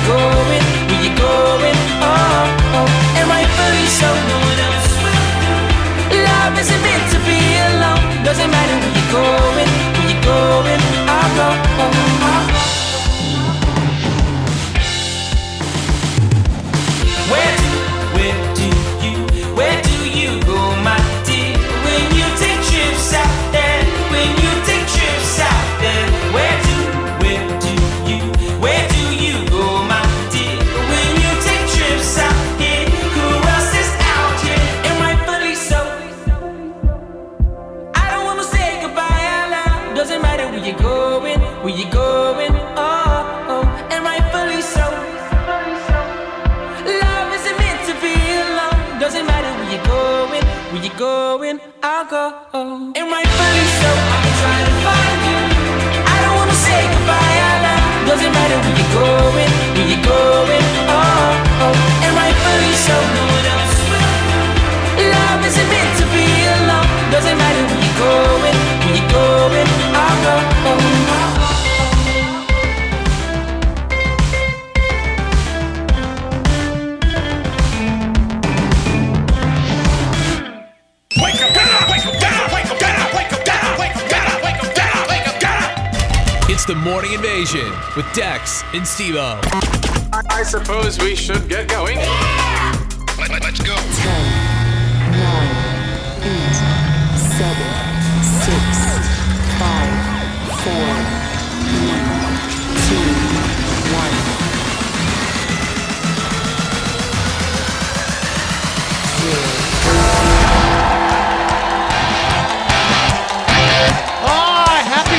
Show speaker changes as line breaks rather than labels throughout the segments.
going? Where you going? Oh, oh, and rightfully so. No one else will do. Love isn't meant to be alone. Doesn't matter where you going. Where you going? I'll go. I'll go. Where do you go, my dear? When you take trips out there, when you take trips out there, where do you go, my dear? When you take trips out here, who else is out here? And rightfully so. I don't wanna say goodbye out loud. Doesn't matter where you going, oh, oh, and rightfully so. Love isn't meant to be alone. Doesn't matter where you going, I'll go. And rightfully so, I'm trying to find you. I don't wanna say goodbye out loud. Doesn't matter where you going, oh, oh, and rightfully so. No one else will do. Love isn't meant to be alone. Doesn't matter where you going, I'll go.
It's the Morning Invasion with Dex and Steve-O.
I suppose we should get going.
Yeah! Let's go.
10, 9, 8, 7, 6, 5, 4, 3, 2, 1. 0.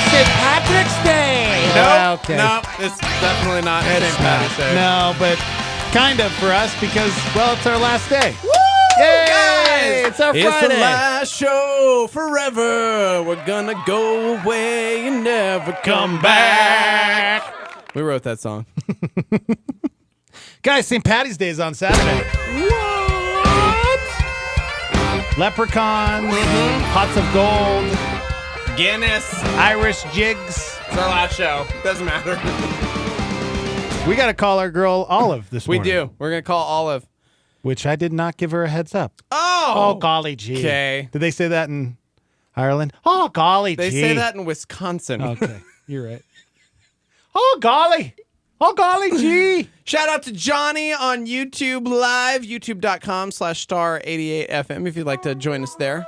St. Patrick's Day.
Nope.
Okay.
Nope. It's definitely not St. Patrick's Day.
No, but kind of for us because, well, it's our last day.
Woo!
Yay!
Guys!
It's our
It's
Friday.
the last show forever. We're gonna go away and never come back. We wrote that song.
Guys, St. Patty's Day is on Saturday.
What?
Leprechauns, pots of gold,
Guinness.
Irish jigs.
It's our last show. Doesn't matter.
We got to call our girl Olive this
We
morning.
do. We're gonna call Olive.
Which I did not give her a heads up.
Oh,
golly gee.
Okay.
Did they say that in Ireland? Oh, golly
They
gee.
say that in Wisconsin.
Okay, you're right. Oh, golly. Oh, golly gee.
Shout out to Johnny on YouTube Live, youtube.com/star88fm if you'd like to join us there.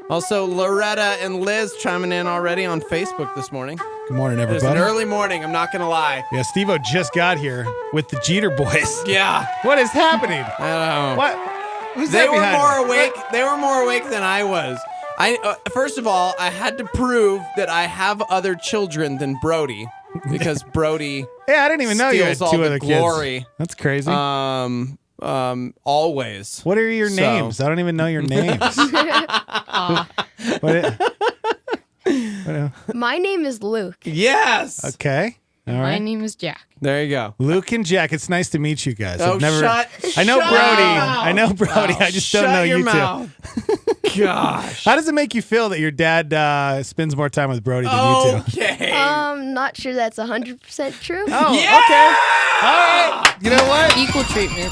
Also, Loretta and Liz chiming in already on Facebook this morning.
Good morning,
It's
everybody.
an early morning, I'm not going to lie.
Yeah, Steve-O just got here with the Jeter boys.
Yeah.
What is happening?
I don't know.
What? Who's
They
that
were
behind
more
me?
awake. They were more awake than I was. First of all, I had to prove that I have other children than Brody because Brody
Yeah, I didn't even know you had
steals
two
all the
other
glory.
kids. That's crazy.
Always.
What are your names? I don't even know your names.
My name is Luke.
Yes.
Okay. All
My
right.
name is Jack.
There you go.
Luke and Jack, it's nice to meet you guys.
Oh,
I've never.
shut
I know
shut
Brody.
up.
I know Brody. I just don't
Shut
know
your
you
mouth. Gosh.
two. How does it make you feel that your dad spends more time with Brody than you two?
Okay.
Not sure that's 100% true.
Oh,
Yeah!
okay. All right. You know what?
Equal treatment.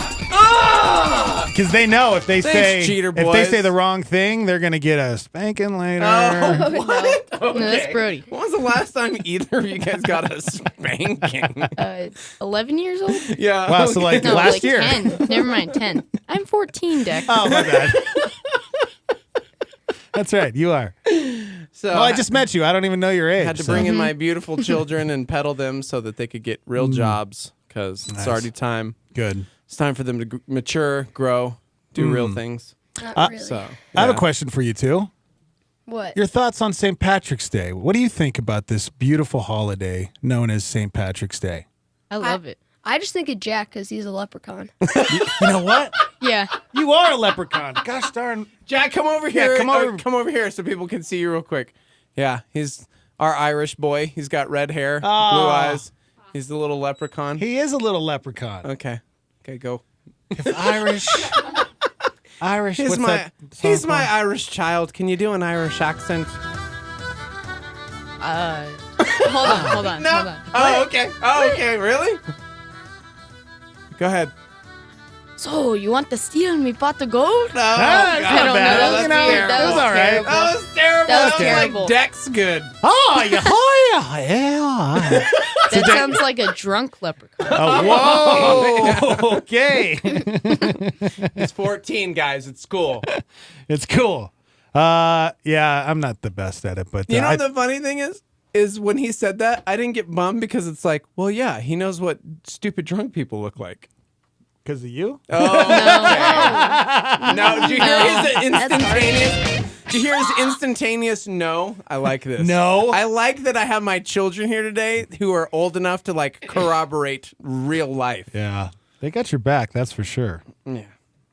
Because they know if they
Thanks, Jeter
if they
boys.
say the wrong thing, they're gonna get a spanking later.
Oh, what? Okay.
No, that's Brody.
When was the last time either of you guys got a spanking?
11 years old?
Yeah.
Wow, so like
No,
last
like
year.
10. Never mind, 10. I'm 14, Dex.
Oh my bad. That's right. You are.
So
Well, I just met you. I don't even know your age.
had to
so-
bring in my beautiful children and peddle them so that they could get real jobs because it's
Nice.
already time.
Good.
It's time for them to mature, grow, do real things.
Not really.
So
I have a
yeah.
question for you too.
What?
Your thoughts on St. Patrick's Day? What do you think about this beautiful holiday known as St. Patrick's Day?
I love it.
I just think of Jack because he's a leprechaun.
You know what?
Yeah.
You are a leprechaun. Gosh darn.
Jack, come over here.
come over.
Come over here so people can see you real quick. Yeah, he's our Irish boy. He's got red hair, blue eyes. He's the little leprechaun.
He is a little leprechaun.
Okay, go.
If Irish.
He's
what's
my
that song
he's my
called?
Irish child. Can you do an Irish accent?
Hold on.
Oh, okay. Oh, okay. Really? Go ahead.
So, you want to steal me pot of gold?
No,
Ah, it's
I
not
don't
bad.
know. That was
You know,
weird. That
it was
was
all right.
terrible.
That was terrible.
That was
Like
terrible.
Dex good.
Oh, yeah.
That sounds like a drunk leprechaun.
Oh, whoa. Okay.
It's 14, guys. It's cool.
It's cool. Yeah, I'm not the best at it, but
You know
I-
what the funny thing is when he said that, I didn't get bummed because it's like, well, yeah, he knows what stupid drunk people look like.
because of you.
Oh, no. Did you hear his instantaneous? Did you hear his instantaneous? No, I like this.
No.
I like that I have my children here today who are old enough to like corroborate real life.
Yeah, they got your back. That's for sure.
Yeah.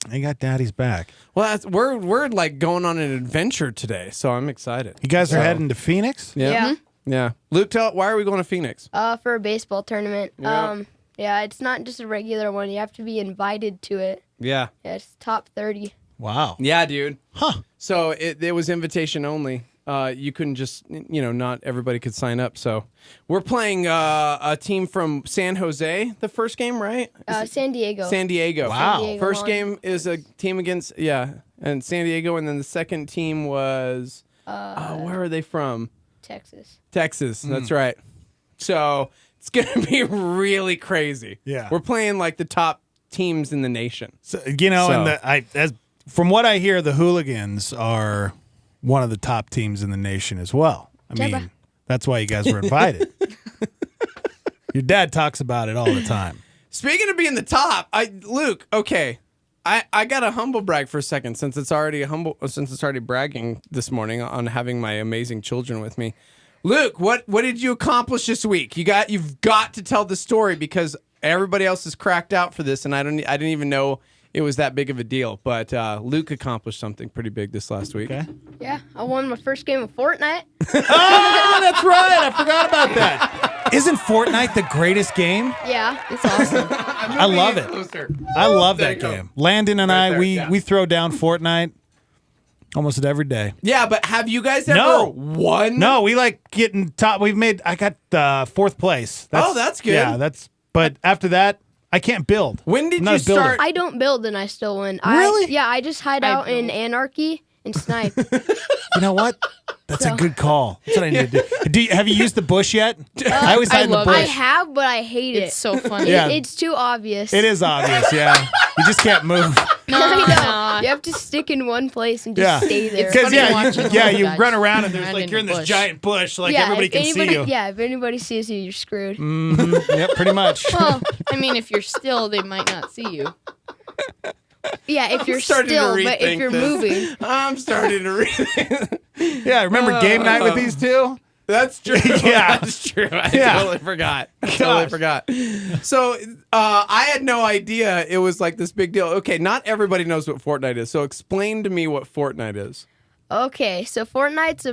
They got Daddy's back.
Well, we're like going on an adventure today, so I'm excited.
You guys are heading to Phoenix.
Yeah.
Yeah. Luke, why are we going to Phoenix?
For a baseball tournament.
Yeah.
Yeah, it's not just a regular one. You have to be invited to it.
Yeah.
Yeah, it's top 30.
Wow.
Yeah, dude.
Huh.
So it was invitation only. You couldn't just, not everybody could sign up. So we're playing a team from San Jose, the first game, right?
San Diego.
San Diego.
Wow.
San Diego
First
won.
game is a team against, and San Diego. And then the second team was, where are they from?
Texas.
Texas. That's right. So it's going to be really crazy.
Yeah.
We're playing like the top teams in the nation.
So, and from what I hear, the Hooligans are one of the top teams in the nation as well. I mean, that's why you guys were invited. Your dad talks about it all the time.
Speaking of being the top, Luke, okay. I got a humble brag for a second since it's already bragging this morning on having my amazing children with me. Luke, what did you accomplish this week? You've got to tell the story because everybody else is cracked out for this, and I didn't even know it was that big of a deal. But Luke accomplished something pretty big this last week.
Okay.
Yeah, I won my first game of Fortnite.
Oh, that's right. I forgot about that. Isn't Fortnite the greatest game?
Yeah.
It's awesome.
I love it. I love that game. Landon and I, we throw down Fortnite almost every day.
Yeah, but have you guys ever
No.
won?
No, we like getting top. I got fourth place.
That's good.
Yeah, but after that, I can't build.
When did
I'm not
you
a builder.
start?
I don't build and I still win.
Really?
Yeah, I just hide out in
build.
Anarchy and snipe.
You know what? That's a good call. That's what I need to do. Have you used the bush yet? I always hide in the
love
bush.
I have, but I hate it.
It's so funny.
Yeah.
It's too obvious.
It is obvious, yeah. You just can't move.
No,
I know.
no.
You have to stick in one place and just
Yeah.
stay there.
It's
Because
funny watching
you
guys
run around and there's
run
like
in
you're in
the
this
bush.
giant bush, like everybody
if
can see you.
Yeah, if anybody sees you, you're screwed.
Yep, pretty much.
Well, I mean, if you're still, they might not see you.
Yeah, if you're
starting to
still, but
rethink
if you're
this.
moving.
I'm starting to read.
Yeah, remember game night with these two?
That's true.
Yeah.
That's true. I
Yeah.
totally forgot. So I had no idea it was like this big deal. Okay, not everybody knows what Fortnite is. So explain to me what Fortnite is.
Okay, so Fortnite's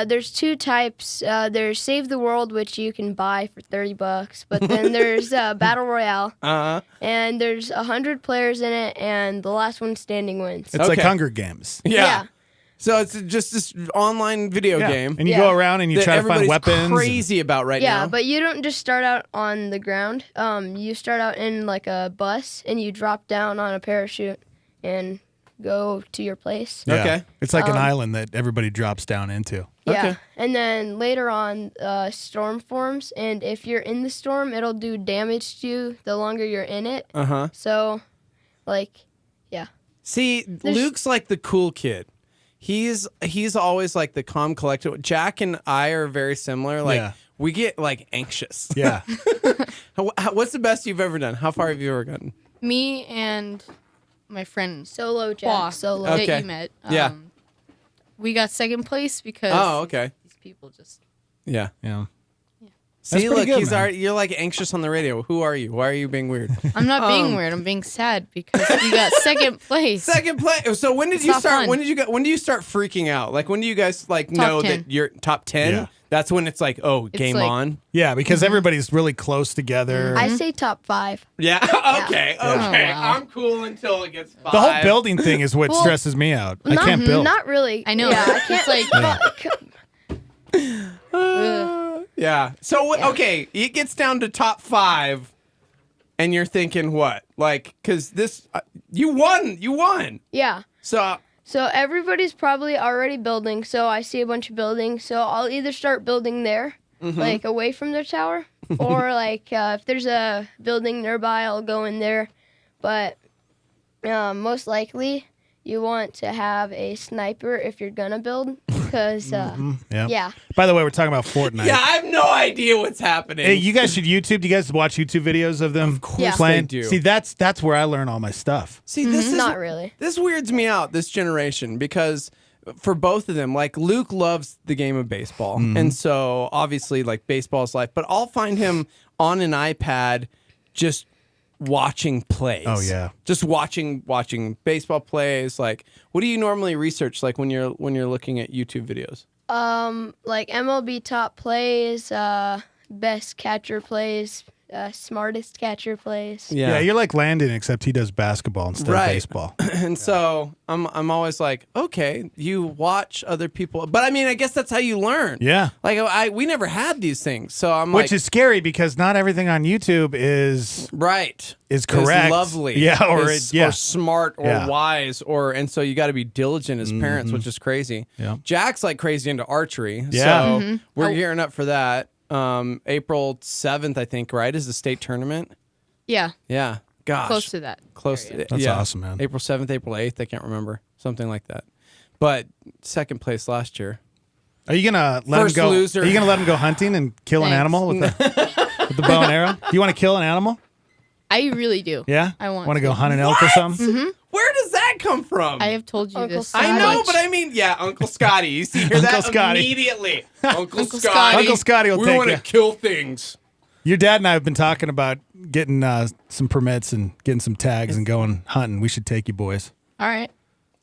there's two types. There's Save the World, which you can buy for $30, but then there's Battle Royale, and there's 100 players in it, and the last one standing wins.
It's like
Okay.
Hunger Games.
Yeah. So it's just this online video game
And you
Yeah.
go around and you
that
try to find
everybody's
weapons.
crazy about right
Yeah,
now.
but you don't just start out on the ground. You start out in like a bus, and you drop down on a parachute and go to your place.
Yeah.
Okay.
It's like an island that everybody drops down into.
Yeah,
Okay.
and then later on, storm forms, and if you're in the storm, it'll do damage to you the longer you're in it. So, like, yeah.
See, Luke's like the cool kid. He's always like the calm, collected. Jack and I are very similar. Like
Yeah.
we get like anxious.
Yeah.
What's the best you've ever done? How far have you ever gotten?
Me and my friend
Solo Jack,
Paul
solo.
that
Okay.
you met.
Yeah.
We got second place because
Oh, okay.
these people just.
Yeah.
Yeah.
See,
pretty
look,
good, man.
you're like anxious on the radio. Who are you? Why are you being weird?
I'm not being weird. I'm being sad because we got second place.
Second place. So when did
It's
you
not
start?
fun.
When do you start freaking out? Like when do you guys like know
10.
that you're top 10?
Yeah.
That's when it's like, oh, game
like-
on.
Yeah, because everybody's really close together.
I say top 5.
Yeah. Okay.
Oh, wow.
I'm cool until it gets 5.
The whole building thing is what
Well,
stresses me out. I
Not,
can't build.
Not really.
I know.
Yeah, I can't.
It's like.
Yeah. So okay, it gets down to top 5, And you're thinking what? Like, because this, you won.
Yeah.
So
everybody's probably already building. So I see a bunch of buildings. So I'll either start building there, like away from their tower, or like if there's a building nearby, I'll go in there. But most likely, you want to have a sniper if you're gonna build, because yeah.
By the way, we're talking about Fortnite.
yeah, I have no idea what's happening.
Hey, you guys should YouTube. Do you guys watch YouTube videos of them
Yeah.
playing?
they do.
See, that's where I learn all my stuff.
See, this is
Not really.
This weirds me out, this generation, because for both of them, like Luke loves the game of baseball. And so obviously like baseball is life, but I'll find him on an iPad just watching plays.
Oh, yeah.
Just watching baseball plays. Like, what do you normally research like when you're looking at YouTube videos?
Like MLB top plays, best catcher plays, smartest catcher plays.
Yeah, you're like Landon, except he does basketball instead of baseball.
And so I'm always like, okay, you watch other people, but I mean, I guess that's how you learn.
Yeah.
Like we never had these things, so I'm
Which
like,
is scary because not everything on YouTube is
right,
correct.
lovely,
Yeah, or
or smart or
Yeah.
wise, and so you got to be diligent as parents, which is crazy.
Yeah.
Jack's like crazy into archery,
Yeah.
so we're gearing up for that. April 7th, I think, right, is the state tournament.
Yeah.
Yeah, gosh,
Close to that.
Close.
That's awesome, man.
April 7th, April 8th, I can't remember, something like that. But second place last year.
Are you gonna let
First
him go?
loser.
Are you gonna let him go hunting and kill an
Thanks.
animal with the bow and arrow? Do you want to kill an animal?
I really do.
Yeah.
I want
to
to.
go hunt an elk or something?
Where does that come from?
I have told you
Uncle
this.
Scotty.
I know,
much.
but I mean, yeah, Uncle Scotty. You see, hear that
Uncle Scotty.
immediately. Uncle
Uncle
Scotty.
Scotty.
Uncle Scotty will
we
take
want to
you.
kill things.
Your dad and I have been talking about getting some permits and getting some tags and going hunting. We should take you boys.
All right.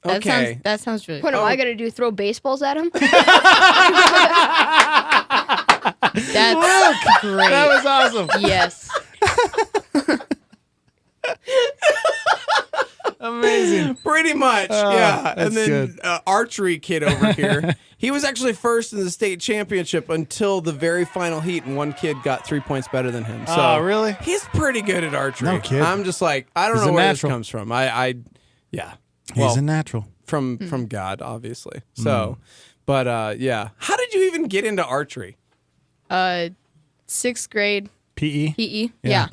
That
Okay.
sounds really
What
cool.
am I gonna do? Throw baseballs at him?
That's great.
That was awesome.
Yes.
Amazing.
Pretty much, yeah.
that's
And then
good.
archery kid over here. He was actually first in the state championship until the very final heat, and one kid got 3 points better than him. So
Oh, really?
He's pretty good at archery.
No kidding.
I'm just like, I don't
He's
know
a
where
natural.
this comes from. Yeah.
He's a natural.
From God, obviously. So, but yeah. How did you even get into archery?
6th grade
PE?
PE. Yeah.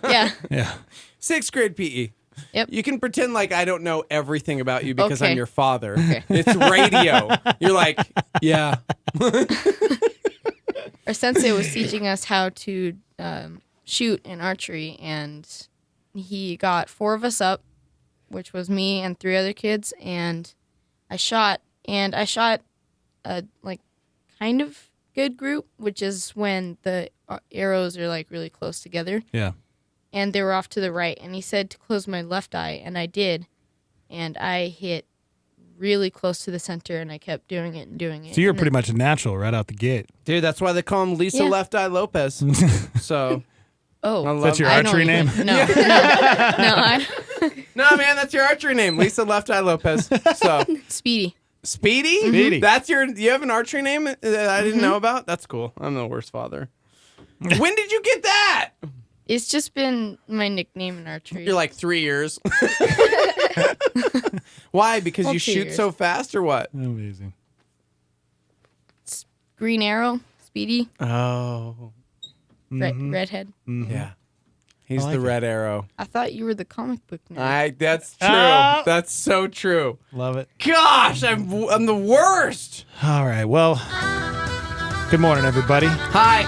Yeah.
Yeah.
6th grade PE.
Yep.
You can pretend like I don't know everything about you because
Okay.
I'm your father. It's radio. You're like, yeah.
Our sensei was teaching us how to shoot in archery, and he got 4 of us up, which was me and 3 other kids, and I shot a like kind of good group, which is when the arrows are like really close together,
Yeah.
and they were off to the right, and he said to close my left eye, and I did, and I hit really close to the center, and I kept doing it and doing it.
So you're
and
pretty much a natural right out the gate.
Dude, that's why they call him Lisa
Yeah.
Left Eye Lopez. So,
Oh,
That's your
I don't
archery name?
even- No,
no, man, that's your archery name, Lisa Left Eye Lopez. So,
Speedy.
Speedy?
Speedy.
That's you have an archery name that I didn't know about? That's cool. I'm the worst father. When did you get that?
It's just been my nickname in archery.
You're like 3 years. Why? Because
Well,
you
2
shoot
years.
so fast or what?
Amazing.
Green Arrow, Speedy,
Oh.
redhead.
Yeah. He's
like
the
it.
Red Arrow.
I thought you were the comic book nerd.
That's true.
Ah.
That's so true.
Love it.
Gosh, I'm the worst.
All right. Well, good morning, everybody.
Hi.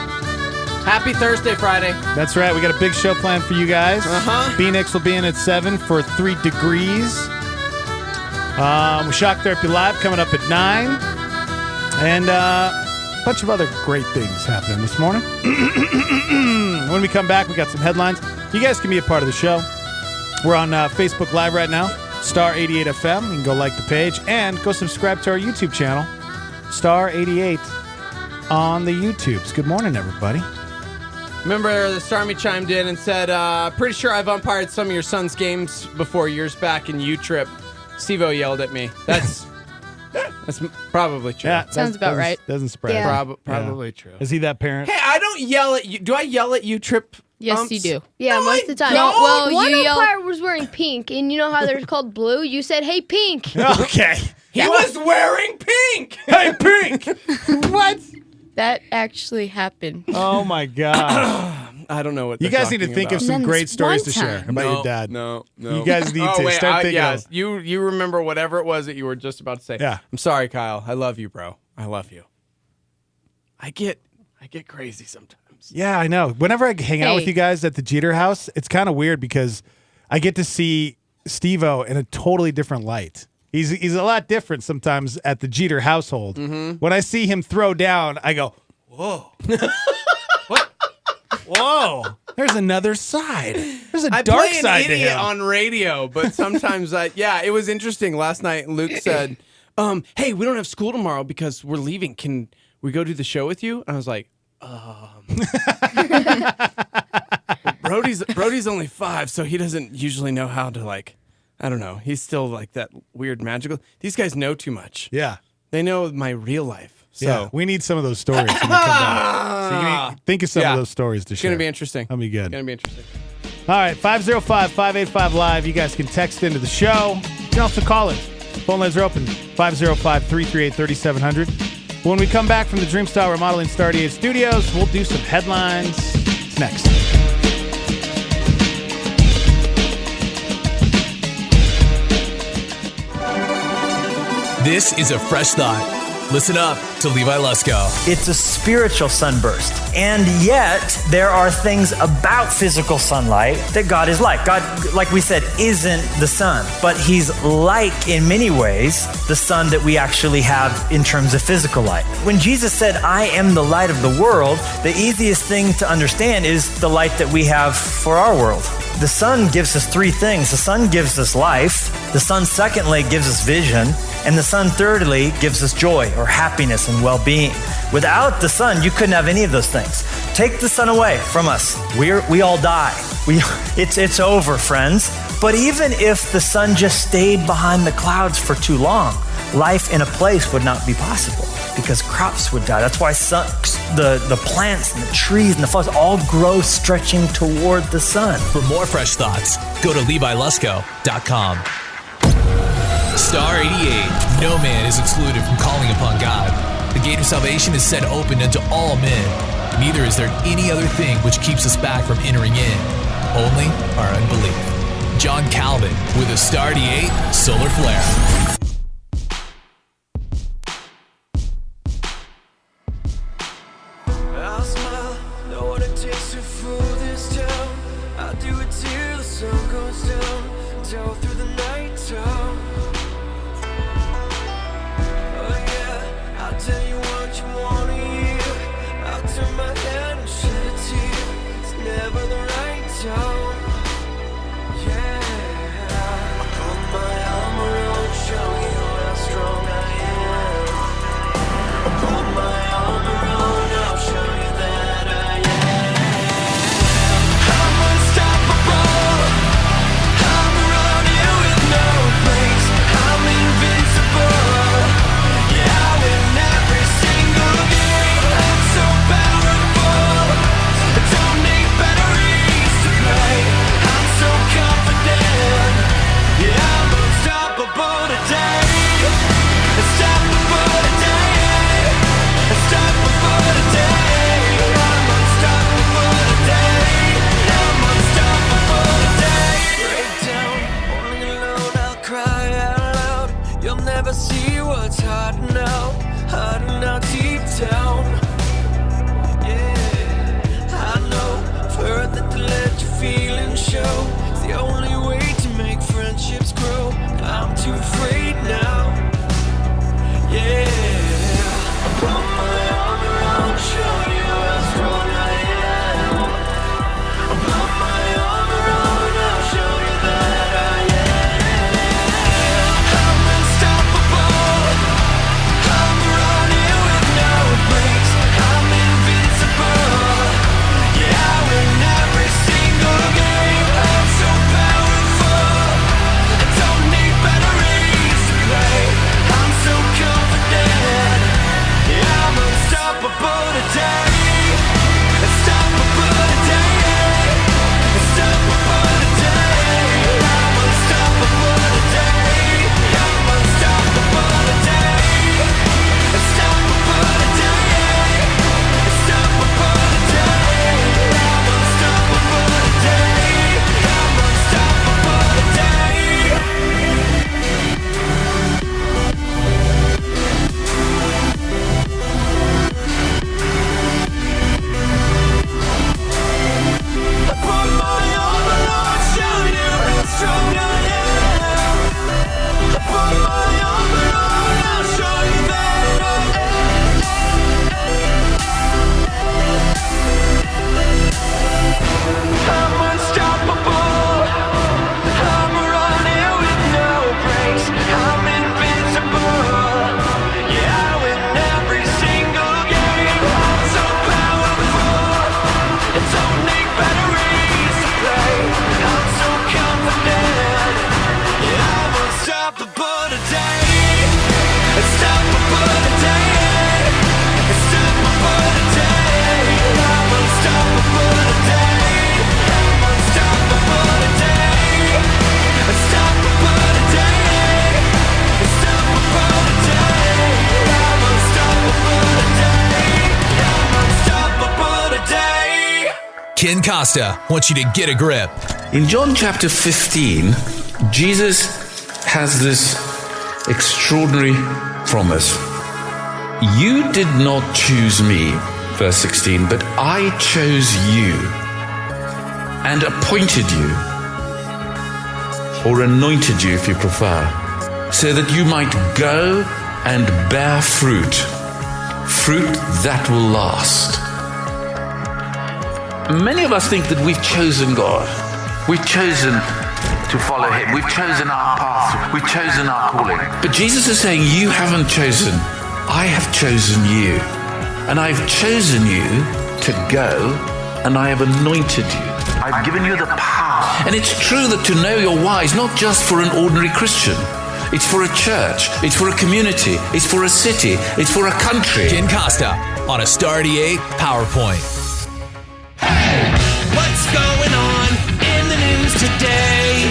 Happy Thursday, Friday.
That's right. We got a big show planned for you guys.
Uh-huh.
Phoenix will be in at 7 for 3 Degrees. Shock Therapy Live coming up at 9. And a bunch of other great things happening this morning. When we come back, we got some headlines. You guys can be a part of the show. We're on Facebook Live right now, Star 88 FM. You can go like the page and go subscribe to our YouTube channel, Star 88 on the YouTubes. Good morning, everybody.
Remember the Starmy chimed in and said, pretty sure I've umpired some of your son's games before years back in U-Trip. Steve-O yelled at me. That's probably true.
Yeah,
Sounds about right.
Doesn't spread.
Yeah.
Probably true.
Is he that parent?
Hey, I don't yell at you. Do I yell at U-Trip
Yes, you do.
Yeah, most of the time.
No, well,
one
you yell-
umpire was wearing pink, and you know how they're called blue? You said, hey, pink.
Okay.
He was wearing pink.
Hey, Pink! What?
That actually happened.
Oh, my gosh.
I don't know what
You guys need to think of
And
some
then
great
this
stories to
one
share
time-
about your dad.
No.
You guys need to
wait,
start thinking
yes.
of...
You remember whatever it was that you were just about to say.
Yeah.
I'm sorry, Kyle. I love you, bro. I love you. I get crazy sometimes.
Yeah, I know. Whenever I hang out with
Hey.
you guys at the Jeter house, it's kind of weird because I get to see Steve-O in a totally different light. He's a lot different sometimes at the Jeter household. When I see him throw down, I go, whoa. What? Whoa. There's another side. There's a
I
dark
play an
side to
idiot
him.
on radio, but sometimes it was interesting. Last night, Luke said, hey, we don't have school tomorrow because we're leaving. Can we go do the show with you? And I was like, Brody's only 5, so he doesn't usually know how to, like, I don't know. He's still like that weird magical. These guys know too much.
Yeah.
They know my real life. So
Yeah, we need some of those stories when we come back. So you need, think of some of those stories to
it's
share.
going to be interesting.
That'll be good.
It's going to be interesting.
All right, 505-585-LIVE. You guys can text into the show. You can also call it. Phone lines are open, 505-338-3700. When we come back from the Dreamstyle Remodeling Star 88 Studios, we'll do some headlines. It's next.
This is a fresh thought. Listen up to Levi Lusko.
It's a spiritual sunburst. And yet, there are things about physical sunlight that God is like. God, like we said, isn't the sun, but he's like, in many ways, the sun that we actually have in terms of physical light. When Jesus said, I am the light of the world, the easiest thing to understand is the light that we have for our world. The sun gives us 3 things. The sun gives us life. The sun, secondly, gives us vision. And the sun, thirdly, gives us joy or happiness and well-being. Without the sun, you couldn't have any of those things. Take the sun away from us. We all die. It's over, friends. But even if the sun just stayed behind the clouds for too long, life in a place would not be possible because crops would die. That's why the plants and the trees and the flowers all grow stretching toward the sun.
For more fresh thoughts, go to LeviLusko.com. Star 88. No man is excluded from calling upon God. The gate of salvation is set open unto all men. Neither is there any other thing which keeps us back from entering in. Only our unbelief. John Calvin with a Star 88 solar flare.
I'll smile, know what it takes to fool this town. I'll do it till the sun goes down, till through the night time. Oh yeah, I'll tell you what you wanna hear. I'll turn my head and shed a tear. It's never the right time. Yeah, I'll put my armor on, show you how strong I am. I'll put my armor on, I'll show you that I am. I'm unstoppable. I'm running with no brakes. I'm invincible. Yeah, I win every single game. I'm so powerful. I don't need batteries to play. I'm so confident. Yeah, I'm unstoppable today. Unstoppable today. Unstoppable today. I'm unstoppable today. I'm unstoppable today. Break down, only alone I'll cry out loud. You'll never see what's hiding out deep down. Yeah, I know, I've heard that to let your feelings show. It's the only way to make friendships grow. I'm too afraid now. Yeah, I put my armor on, show you how strong I am. I put my armor on, I'll show you that I am. I'm unstoppable. I'm running with no brakes.
Ken Costa wants you to get a grip.
In John chapter 15, Jesus has this extraordinary promise. You did not choose me, verse 16, but I chose you and appointed you, or anointed you if you prefer, so that you might go and bear fruit that will last. Many of us think that we've chosen God. We've chosen to follow Him. We've chosen our path. We've chosen our calling. But Jesus is saying, you haven't chosen. I have chosen you. And I've chosen you to go, and I have anointed you. I've given you the power. And it's true that to know your why is not just for an ordinary Christian. It's for a church. It's for a community. It's for a city. It's for a country.
Ken Costa on a Star 88 PowerPoint.
What's going on in the news today?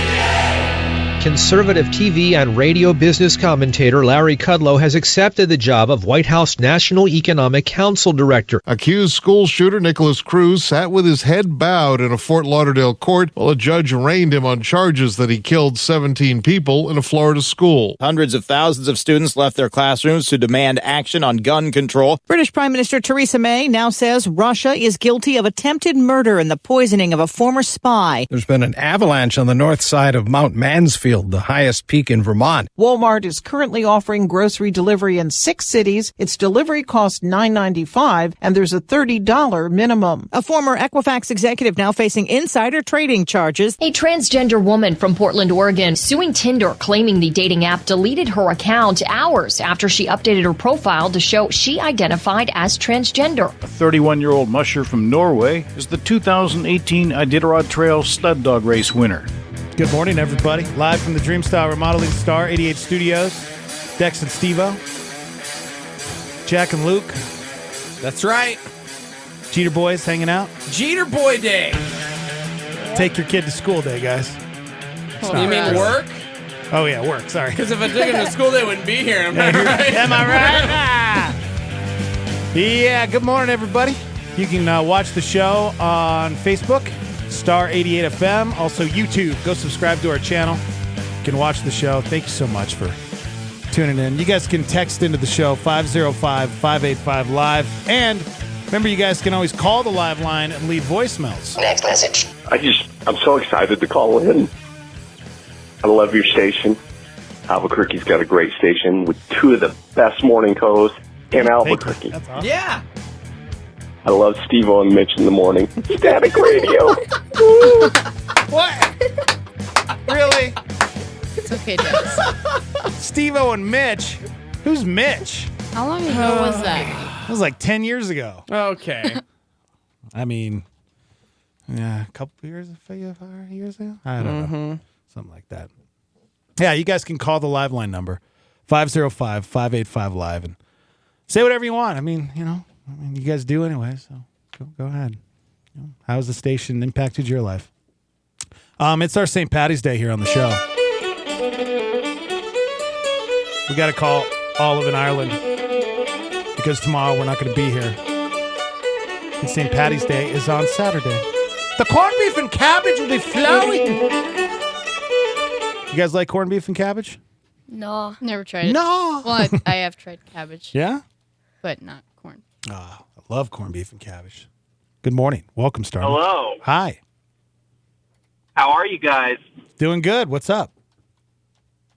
Conservative TV and radio business commentator Larry Kudlow has accepted the job of White House National Economic Council Director.
Accused school shooter Nicholas Cruz sat with his head bowed in a Fort Lauderdale court while a judge arraigned him on charges that he killed 17 people in a Florida school.
Hundreds of thousands of students left their classrooms to demand action on gun control.
British Prime Minister Theresa May now says Russia is guilty of attempted murder and the poisoning of a former spy.
There's been an avalanche on the north side of Mount Mansfield, the highest peak in Vermont.
Walmart is currently offering grocery delivery in 6 cities. Its delivery costs $9.95, and there's a $30 minimum. A former Equifax executive now facing insider trading charges.
A transgender woman from Portland, Oregon, suing Tinder, claiming the dating app deleted her account hours after she updated her profile to show she identified as transgender.
A 31-year-old musher from Norway is the 2018 Iditarod Trail sled dog race winner.
Good morning, everybody. Live from the Dreamstyle Remodeling Star 88 Studios. Dex and Steve-O. Jack and Luke.
That's right.
Jeter Boys hanging out.
Jeter Boy Day.
Take your kid to school day, guys.
You mean work?
Oh, yeah, work. Sorry.
Because if I took him to school, they wouldn't be here. Am I right?
Am I right? Yeah, good morning, everybody. You can watch the show on Facebook. Star 88 FM, also YouTube. Go subscribe to our channel. You can watch the show. Thank you so much for tuning in. You guys can text into the show 505-585-LIVE. And remember, you guys can always call the live line and leave voicemails.
Next message. I'm so excited to call in. I love your station. Albuquerque's got a great station with 2 of the best morning hosts in Albuquerque.
That's awesome.
Yeah.
I love Steve-O and Mitch in the morning. Static radio.
What? Really?
It's okay, Dennis.
Steve-O and Mitch? Who's Mitch?
How long ago was that?
That was like 10 years ago.
Okay.
I mean, yeah, a couple years ago? I don't know. Something like that. Yeah, you guys can call the live line number, 505-585-LIVE, and say whatever you want. I mean, you guys do anyway, so go ahead. How's the station impacted your life? It's our St. Patty's Day here on the show. We got to call Olive in Ireland because tomorrow we're not going to be here. And St. Patty's Day is on Saturday. The corned beef and cabbage will be flowing. You guys like corned beef and cabbage?
No.
Never tried it.
No.
Well, I have tried cabbage.
Yeah?
But not corn.
Oh, I love corned beef and cabbage. Good morning. Welcome, Star.
Hello.
Hi.
How are you guys?
Doing good. What's up?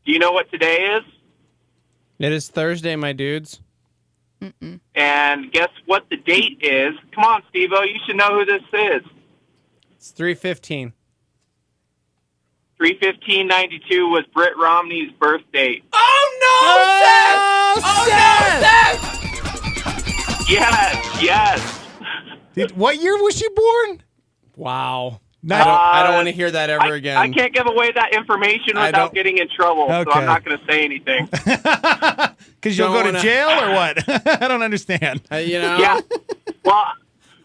Do you know what today is?
It is Thursday, my dudes.
Mm-mm.
And guess what the date is? Come on, Steve-O. You should know who this is.
It's 3:15.
3/15/92 was Britt Romney's birth date.
Oh, no, Seth!
Yes.
What year was she born?
Wow. I don't want to hear that ever again.
I can't give away that information without getting in trouble, so I'm not going to say anything.
Because you'll go to jail or what? I don't understand.
Yeah. Well,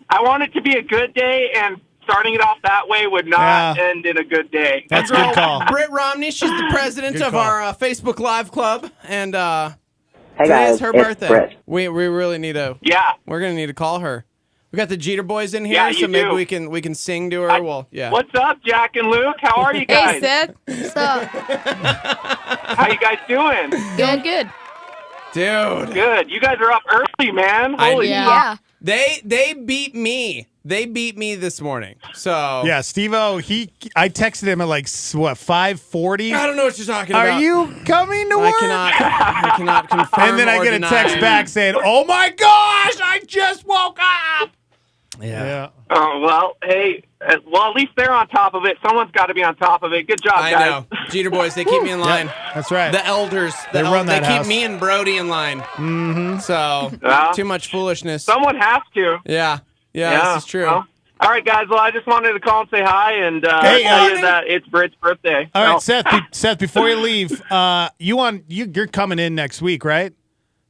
I want it to be a good day, and starting it off that way would not end in a good day.
That's a good call.
Britt Romney, she's the president of our Facebook Live Club, and
Hey
today
guys,
is her
it's
birthday.
Britt.
We really need we're going to need to call her. We got the Jeter boys in here,
Yeah,
so
you
maybe
do.
we can sing to her. Well, yeah.
What's up, Jack and Luke? How are you guys?
Hey, Seth.
What's up?
How you guys doing?
Good.
Dude.
Good. You guys are up early, man. Holy
Yeah.
They beat me. They beat me this morning. So
Yeah, Steve-O, I texted him at like, what, 5:40?
I don't know what you're talking about.
Are you coming to work?
I cannot confirm.
And then I
or
get a
deny.
text back saying, oh my gosh, I just woke up. Yeah.
Oh, well, hey, well, at least they're on top of it. Someone's got to be on top of it. Good job,
I
guys.
know. Jeter boys, they keep me in line.
That's right.
The elders,
They run that
they
house.
keep me and Brody in line.
Mm-hmm.
So
Yeah.
too much foolishness.
Someone has to.
Yeah, this is true.
Well, all right, guys. Well, I just wanted to call and say hi and
Hey,
tell you that it's Britt's birthday.
All right,
So-
Seth, before you leave, you're coming in next week, right?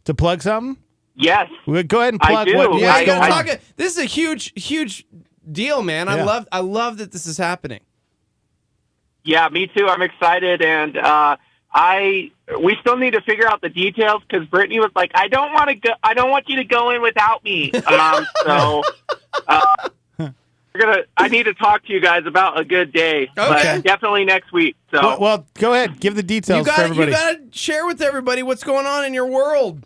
To plug something?
Yes.
Well, go ahead and
I
plug
do.
what's
Yeah, you
going
gotta
on.
talk. This is a huge deal, man.
Yeah.
I love that this is happening.
Yeah, me too. I'm excited, and we still need to figure out the details because Brittany was like, I don't want you to go in without me. So I need to talk to you guys about a good day, but definitely next week. So
Well, go ahead. Give the details for everybody.
You gotta share with everybody what's going on in your world.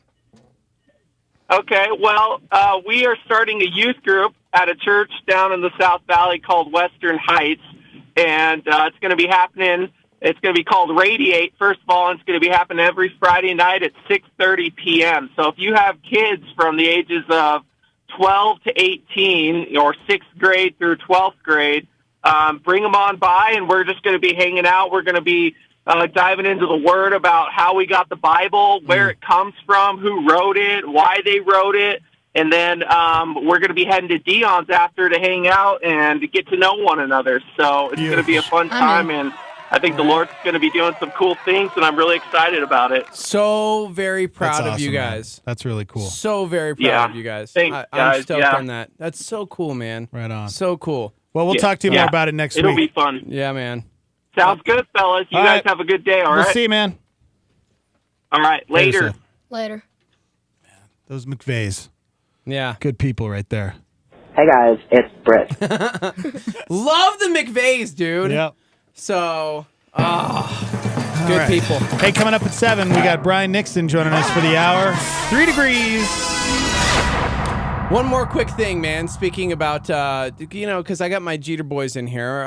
Okay, well, we are starting a youth group at a church down in the South Valley called Western Heights, and it's going to be happening. It's going to be called Radiate, first of all, and it's going to be happening every Friday night at 6:30 p.m. So if you have kids from the ages of 12 to 18 or 6th grade through 12th grade, bring them on by, and we're just going to be hanging out. We're going to be diving into the Word about how we got the Bible, where it comes from, who wrote it, why they wrote it, and then we're going to be heading to Dion's after to hang out and to get to know one another. So it's going to be a fun time, and I think the Lord's going to be doing some cool things, and I'm really excited about it.
So very proud
That's
of you
awesome, man.
guys.
That's really cool.
So very proud
Yeah.
of you guys.
Thanks,
I'm
guys.
stoked
Yeah.
on that. That's so cool, man.
Right on.
So cool.
Well, we'll talk to you more about it next
It'll
week.
be fun.
Yeah, man.
Sounds good, fellas. You
All
guys
right.
have a good day, all right?
We'll see you, man.
All right, later.
Seth.
Later.
Those McVeys.
Yeah.
Good people right there.
Hey guys, it's Britt.
Love the McVeys, dude.
Yep.
So, good
right.
people.
Hey, coming up at 7, we got Brian Nixon joining us for the hour. 3 degrees.
One more quick thing, man. Speaking about, because I got my Jeter boys in here.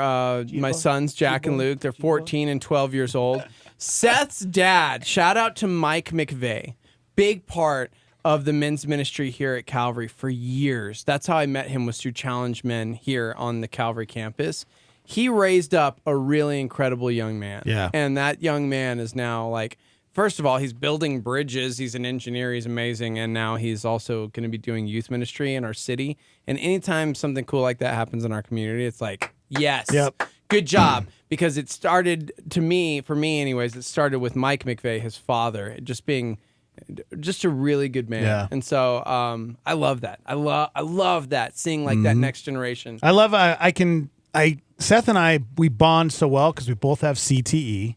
My sons, Jack and Luke, they're 14 and 12 years old. Seth's dad, shout out to Mike McVeigh, big part of the men's ministry here at Calvary for years. That's how I met him, was through Challenge Men here on the Calvary campus. He raised up a really incredible young man.
Yeah.
And that young man is now like, first of all, he's building bridges. He's an engineer. He's amazing. And now he's also going to be doing youth ministry in our city. And anytime something cool like that happens in our community, it's like, yes, good job. Because it started, for me anyways, it started with Mike McVeigh, his father, just being just a really good man.
Yeah.
And so I love that. I love that, seeing like that next generation.
I love, Seth and I, we bond so well because we both have CTE.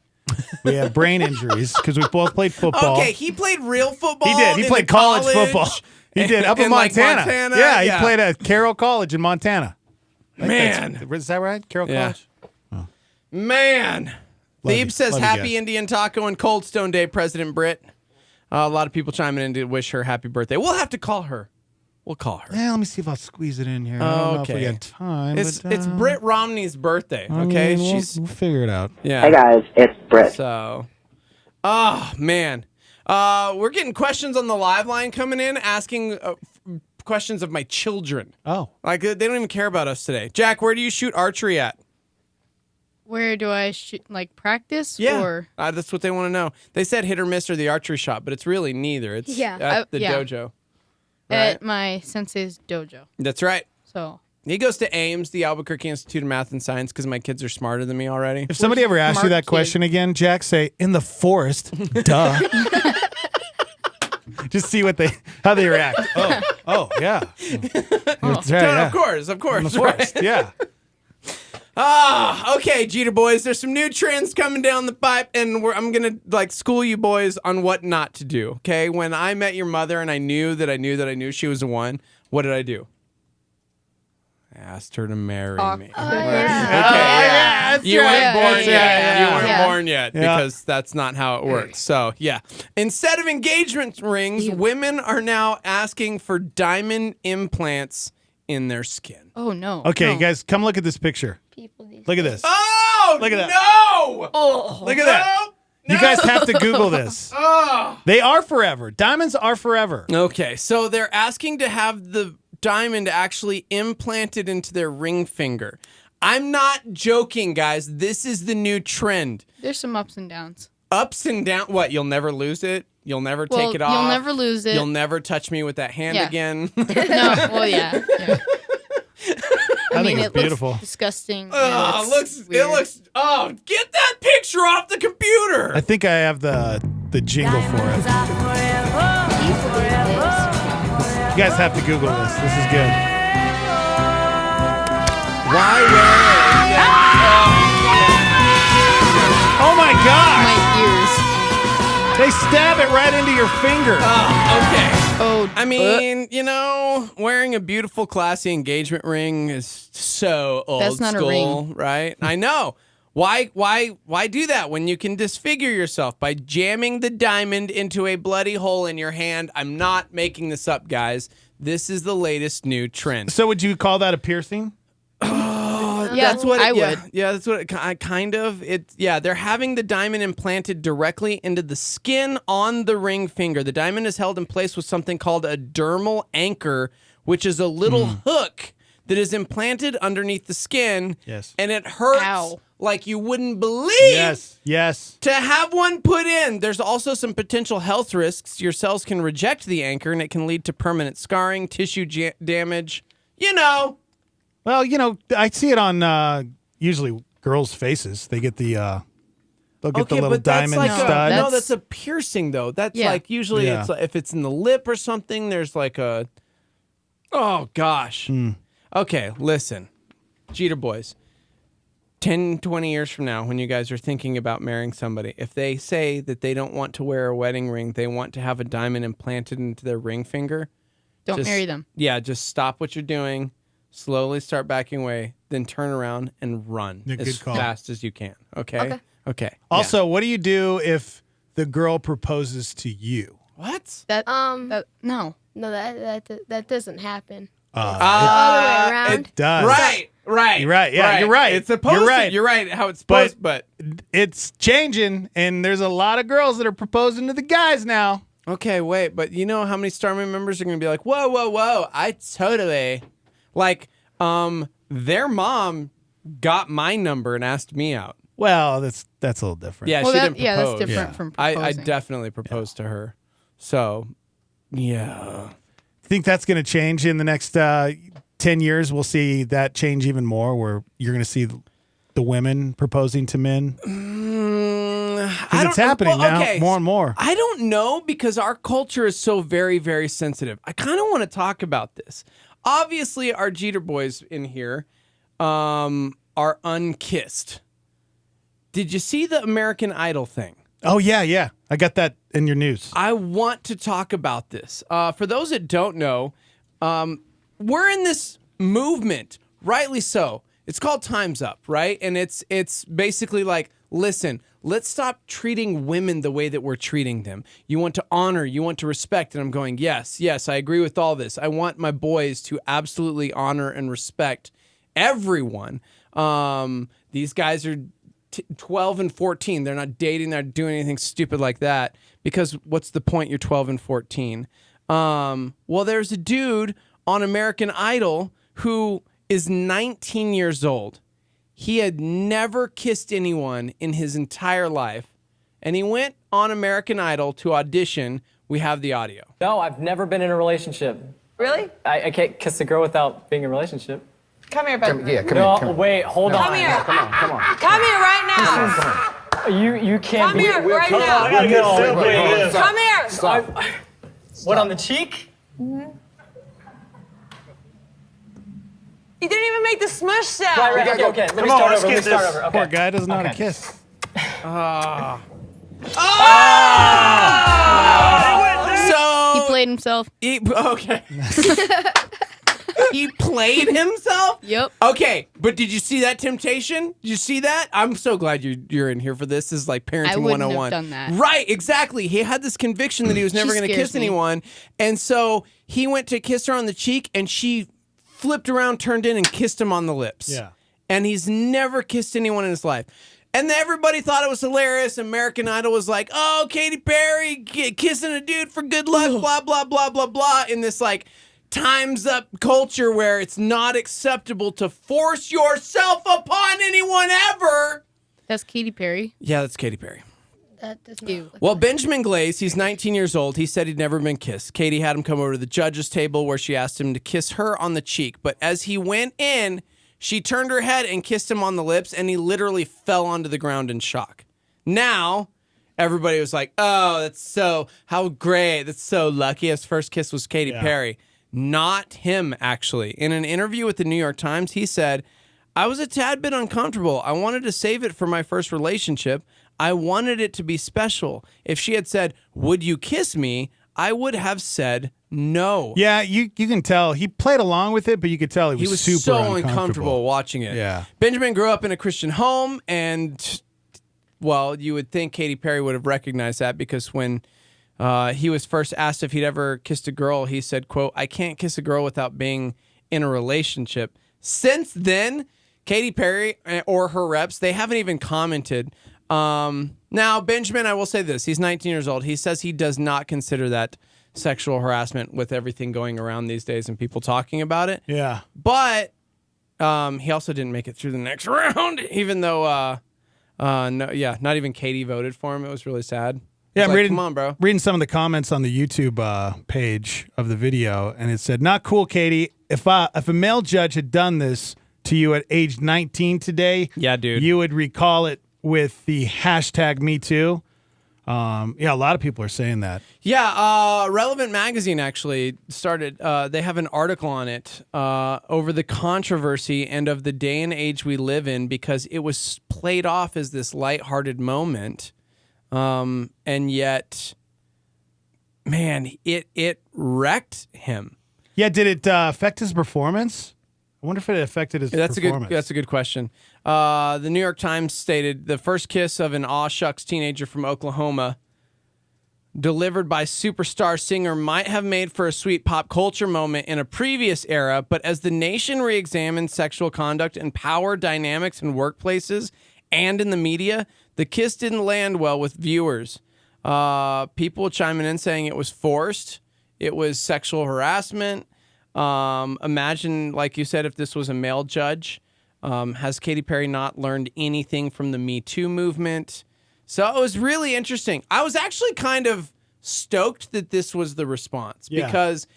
We have brain injuries because we both played football.
Okay, he played real football.
He did. He
in
played
the
college football. He did up in
in, like,
Montana.
Montana?
Yeah,
Yeah.
he played at Carroll College in Montana. I think
Man.
is that right? Carroll
Yeah.
College.
Man.
Love
Thebe
you.
says,
Love you
happy
guys.
Indian Taco and Cold Stone Day, President Britt. A lot of people chiming in to wish her happy birthday. We'll have to call her. We'll call her.
Yeah, let me see if I'll squeeze it in here. I don't know if we got time.
It's
but,
Britt Romney's birthday,
I
okay?
mean,
She's
we'll figure it out.
yeah.
Hey guys, it's Britt.
So, oh man, we're getting questions on the live line coming in, asking questions of my children.
Oh,
like they don't even care about us today. Jack, where do you shoot archery at?
Where do I shoot? Like practice?
Yeah,
Or
that's what they want to know. They said hit or miss or the archery shot, but it's really neither. It's at the dojo.
At my sensei's dojo.
That's right.
So
He goes to Ames, the Albuquerque Institute of Math and Science, because my kids are smarter than me already.
If somebody ever asks you that question again, Jack, say in the forest. Duh. Just see how they react. Oh, yeah. That's right, yeah.
Of course.
In the forest,
right?
yeah.
Okay, Jeter boys. There's some new trends coming down the pipe, and I'm gonna school you boys on what not to do. Okay, when I met your mother and I knew she was the one, what did I do? asked her to marry me.
Oh,
Okay,
that's
you weren't born yet. You weren't
Yeah.
born yet because that's not how it works. So, yeah. Instead of engagement rings, women are now asking for diamond implants in their skin.
Oh, no.
Okay,
no.
guys, come look at this picture. Look at this.
Oh,
Look at that.
no!
Oh.
Look at that. You guys have to Google this. They are forever. Diamonds are forever.
Okay, so they're asking to have the diamond actually implanted into their ring finger. I'm not joking, guys. This is the new trend.
There's some ups and downs.
Ups and downs. What? You'll never lose it? You'll never take it off?
You'll never lose it.
You'll never touch me with that hand again?
No, well, yeah.
I think
mean,
it's beautiful.
Looks disgusting.
Oh, it looks. Oh, get that picture off the computer.
I think I have the jingle for it. You guys have to Google this. This is good.
Why wear it?
Oh my God!
My ears.
They stab it right into your finger.
Okay.
Oh,
I mean, you know, wearing a beautiful, classy engagement ring is so old
That's not a
school,
ring.
right? I know. Why do that when you can disfigure yourself by jamming the diamond into a bloody hole in your hand? I'm not making this up, guys. This is the latest new trend.
So would you call that a piercing?
Yeah,
That's what
I would.
Yeah, that's what I kind of. They're having the diamond implanted directly into the skin on the ring finger. The diamond is held in place with something called a dermal anchor, which is a little hook that is implanted underneath the skin.
Yes.
And it hurts
Ow.
like you wouldn't believe.
Yes.
To have one put in, there's also some potential health risks. Your cells can reject the anchor, and it can lead to permanent scarring, tissue damage. You know.
Well, you know, I see it on usually girls' faces. They get the they'll get the little diamond stud.
No, that's a piercing though. That's like usually it's like, if it's in the lip or something. There's like a. Oh gosh. Okay, listen, Jeter boys. 10, 20 years from now, when you guys are thinking about marrying somebody, if they say that they don't want to wear a wedding ring, they want to have a diamond implanted into their ring finger.
Don't marry them.
Yeah, just stop what you're doing. Slowly start backing away, then turn around and run as fast as you can. Okay? Okay.
Also, what do you do if the girl proposes to you?
What?
No.
No, that doesn't happen.
All
the way around.
It does.
Right.
You're right. Yeah, you're right.
It's supposed
you're right.
to. You're right. How it's supposed, but
it's changing, and there's a lot of girls that are proposing to the guys now.
Okay, wait, but you know how many Starman members are going to be like, whoa, I totally, like, their mom got my number and asked me out.
Well, that's a little different.
Yeah, she didn't propose.
Yeah, that's different from proposing.
I definitely proposed to her. So, yeah.
Think that's going to change in the next 10 years? We'll see that change even more, where you're going to see the women proposing to men. Because it's happening now more and more.
I don't know, because our culture is so very, very sensitive. I kind of want to talk about this. Obviously, our Jeter boys in here are unkissed. Did you see the American Idol thing?
Oh, yeah. I got that in your news.
I want to talk about this. For those that don't know, we're in this movement, rightly so. It's called Time's Up, right? And it's basically like, listen, let's stop treating women the way that we're treating them. You want to honor, you want to respect. And I'm going, yes, I agree with all this. I want my boys to absolutely honor and respect everyone. These guys are 12 and 14. They're not dating. They're not doing anything stupid like that. Because what's the point? You're 12 and 14. Well, there's a dude on American Idol who is 19 years old. He had never kissed anyone in his entire life. And he went on American Idol to audition. We have the audio.
No, I've never been in a relationship.
Really?
I can't kiss a girl without being in a relationship.
Come here, buddy.
No, wait, hold on.
Come here.
Come on.
Come here right now.
You can't.
Come here right now. Come here.
Stop. What, on the cheek?
Mm-hmm. You didn't even make the smush sound.
Right. Okay. Let me start over. Okay.
Poor guy doesn't know how to kiss.
So
he played himself.
Okay. He played himself?
Yep.
Okay, but did you see that temptation? Did you see that? I'm so glad you're in here for this. This is like parenting
I wouldn't
101.
have done that.
Right, exactly. He had this conviction that he was never going to kiss anyone. And so he went to kiss her on the cheek, and she flipped around, turned in, and kissed him on the lips.
Yeah.
And he's never kissed anyone in his life. And everybody thought it was hilarious. American Idol was like, oh, Katy Perry kissing a dude for good luck, blah, blah, blah, blah, blah, in this like time's up culture where it's not acceptable to force yourself upon anyone ever.
That's Katy Perry.
Yeah, that's Katy Perry.
That does not.
Well, Benjamin Glaze, he's 19 years old. He said he'd never been kissed. Katie had him come over to the judge's table where she asked him to kiss her on the cheek. But as he went in, she turned her head and kissed him on the lips, and he literally fell onto the ground in shock. Now, everybody was like, oh, how great. That's so lucky. His first kiss was Katy Perry. Not him, actually. In an interview with the New York Times, he said, I was a tad bit uncomfortable. I wanted to save it for my first relationship. I wanted it to be special. If she had said, would you kiss me? I would have said no.
Yeah, you can tell. He played along with it, but you could tell he was super
so uncomfortable watching it.
Yeah.
Benjamin grew up in a Christian home, and, well, you would think Katy Perry would have recognized that because when he was first asked if he'd ever kissed a girl, he said, quote, I can't kiss a girl without being in a relationship. Since then, Katy Perry or her reps, they haven't even commented. Now, Benjamin, I will say this. He's 19 years old. He says he does not consider that sexual harassment with everything going around these days and people talking about it.
Yeah.
But he also didn't make it through the next round, even though, not even Katie voted for him. It was really sad.
Yeah, I'm
come on, bro.
Reading some of the comments on the YouTube page of the video, and it said, not cool, Katie. If a male judge had done this to you at age 19 today,
yeah, dude,
you would recall it with the hashtag #MeToo. A lot of people are saying that.
Yeah, Relevant Magazine actually started, they have an article on it over the controversy and of the day and age we live in because it was played off as this lighthearted moment. And yet, man, it wrecked him.
Yeah, did it affect his performance? I wonder if it affected his performance.
That's a good question. The New York Times stated the first kiss of an aw shucks teenager from Oklahoma delivered by superstar singer might have made for a sweet pop culture moment in a previous era, but as the nation re-examined sexual conduct and power dynamics in workplaces and in the media, the kiss didn't land well with viewers. People chiming in saying it was forced, it was sexual harassment. Imagine, like you said, if this was a male judge. Has Katy Perry not learned anything from the Me Too movement? So it was really interesting. I was actually kind of stoked that this was the response because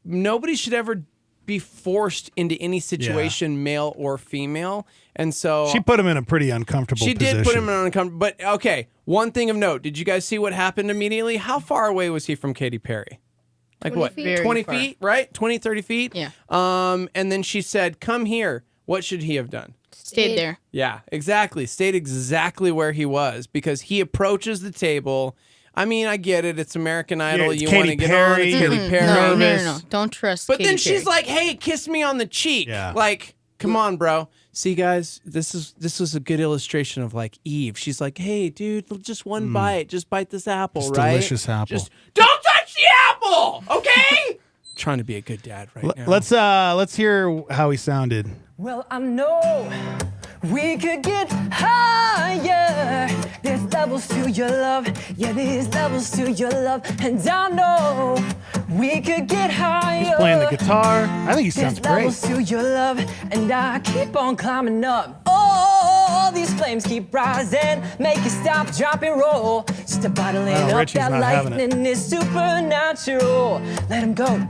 nobody should ever be forced into any situation, male or female. And so
she put him in a pretty uncomfortable position.
She did put him in an uncomfortable. But okay, one thing of note: did you guys see what happened immediately? How far away was he from Katy Perry? Like
20
what?
feet.
20
Very
feet, right? 20, 30 feet?
Yeah.
And then she said, come here. What should he have done?
Stayed there.
Yeah, exactly. Stayed exactly where he was because he approaches the table. I mean, I get it. It's American Idol.
it's
You want to
Katy
get
Perry.
on. It's Katy Perry.
No. Don't trust
But
Katy
then
Perry.
she's like, hey, kiss me on the cheek.
Yeah.
Like, come on, bro. See, guys, this is a good illustration of like Eve. She's like, hey, dude, just one bite. Just bite this apple,
This
right?
delicious apple.
Just don't touch the apple, okay? Trying to be a good dad right now.
Let's hear how he sounded.
Well, I know we could get higher. There's levels to your love. Yeah, there's levels to your love. And I know we could get higher.
He's playing the guitar. I think he sounds
There's levels
great.
to your love. And I keep on climbing up. Oh, these flames keep rising. Make it stop, drop, and roll. Just a bottling up
Richie's
that
not having it.
lightning is supernatural. Let him go.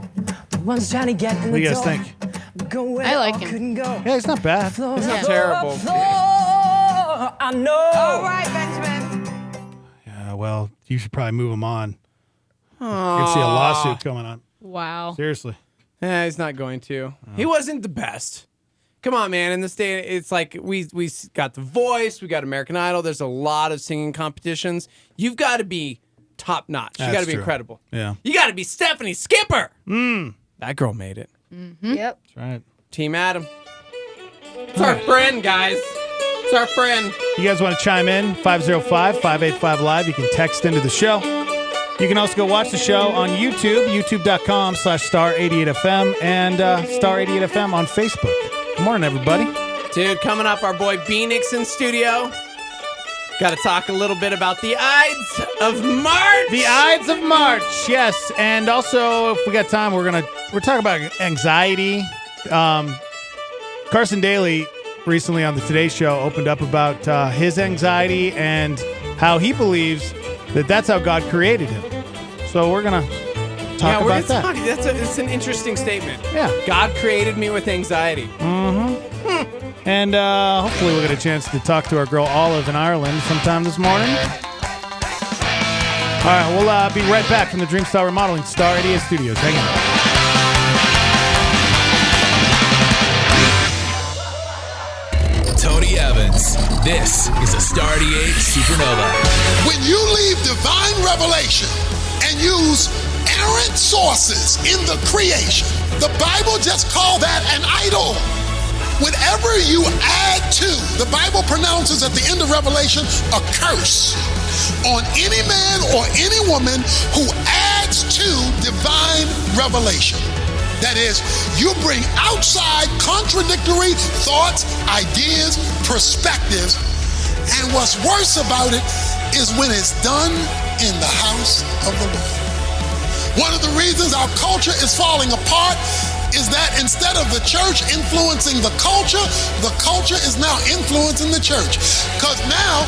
The one's trying to get in
What do
the
you guys
door.
think?
I like him.
Couldn't go.
Yeah, it's not bad.
It's not terrible.
I know.
All right, Benjamin.
Yeah, well, you should probably move him on. You're going to see a lawsuit coming on.
Wow.
Seriously.
Yeah, he's not going to. He wasn't the best. Come on, man. In this day, it's like we got The Voice, we got American Idol. There's a lot of singing competitions. You've got to be top notch. You got to be
true.
incredible.
Yeah.
You got to be Stephanie Skipper. That girl made it.
Mm-hmm.
Yep.
That's right.
Team Adam. It's our friend, guys. It's our friend.
You guys want to chime in? 505-585-LIVE. You can text into the show. You can also go watch the show on YouTube, youtube.com/star88fm and star88fm on Facebook. Good morning, everybody.
Dude, coming up, our boy B-Nix in studio. Got to talk a little bit about the Ides of March.
The Ides of March, yes. And also, if we got time, we're talking about anxiety. Carson Daly recently on the Today Show opened up about his anxiety and how he believes that that's how God created him. So we're going to talk about that.
It's an interesting statement.
Yeah.
God created me with anxiety.
Mm-hmm. And hopefully we'll get a chance to talk to our girl Olive in Ireland sometime this morning. All right, we'll be right back from the Dreamstyle Remodeling Star 88 Studios. Hang on.
Tony Evans. This is a Star 88 Supernova.
When you leave divine revelation and use errant sources in the creation, the Bible just called that an idol. Whatever you add to, the Bible pronounces at the end of Revelation a curse on any man or any woman who adds to divine revelation. That is, you bring outside contradictory thoughts, ideas, perspectives, and what's worse about it is when it's done in the house of the Lord. One of the reasons our culture is falling apart is that instead of the church influencing the culture is now influencing the church. Because now,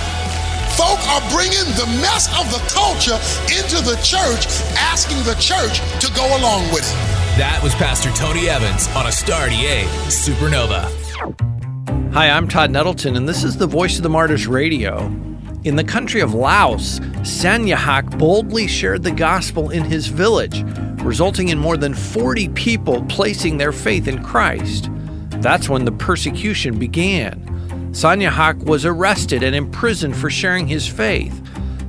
folk are bringing the mess of the culture into the church, asking the church to go along with it.
That was Pastor Tony Evans on a Star 88 Supernova.
Hi, I'm Todd Nettleton, and this is the Voice of the Martyrs Radio. In the country of Laos, Sanyahak boldly shared the gospel in his village, resulting in more than 40 people placing their faith in Christ. That's when the persecution began. Sanyahak was arrested and imprisoned for sharing his faith.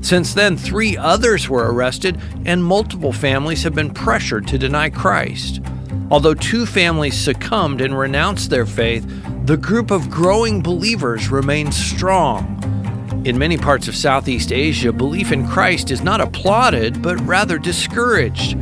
Since then, 3 others were arrested, and multiple families have been pressured to deny Christ. Although 2 families succumbed and renounced their faith, the group of growing believers remains strong. In many parts of Southeast Asia, belief in Christ is not applauded, but rather discouraged.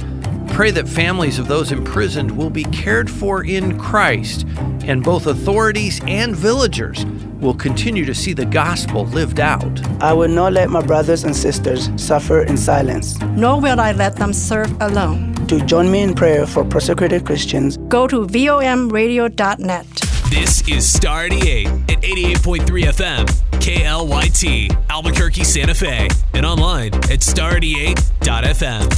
Pray that families of those imprisoned will be cared for in Christ, and both authorities and villagers will continue to see the gospel lived out.
I will not let my brothers and sisters suffer in silence.
Nor will I let them serve alone.
To join me in prayer for persecuted Christians,
go to vomradio.net.
This is Star 88 at 88.3 FM, KLYT, Albuquerque, Santa Fe, and online at star88.fm.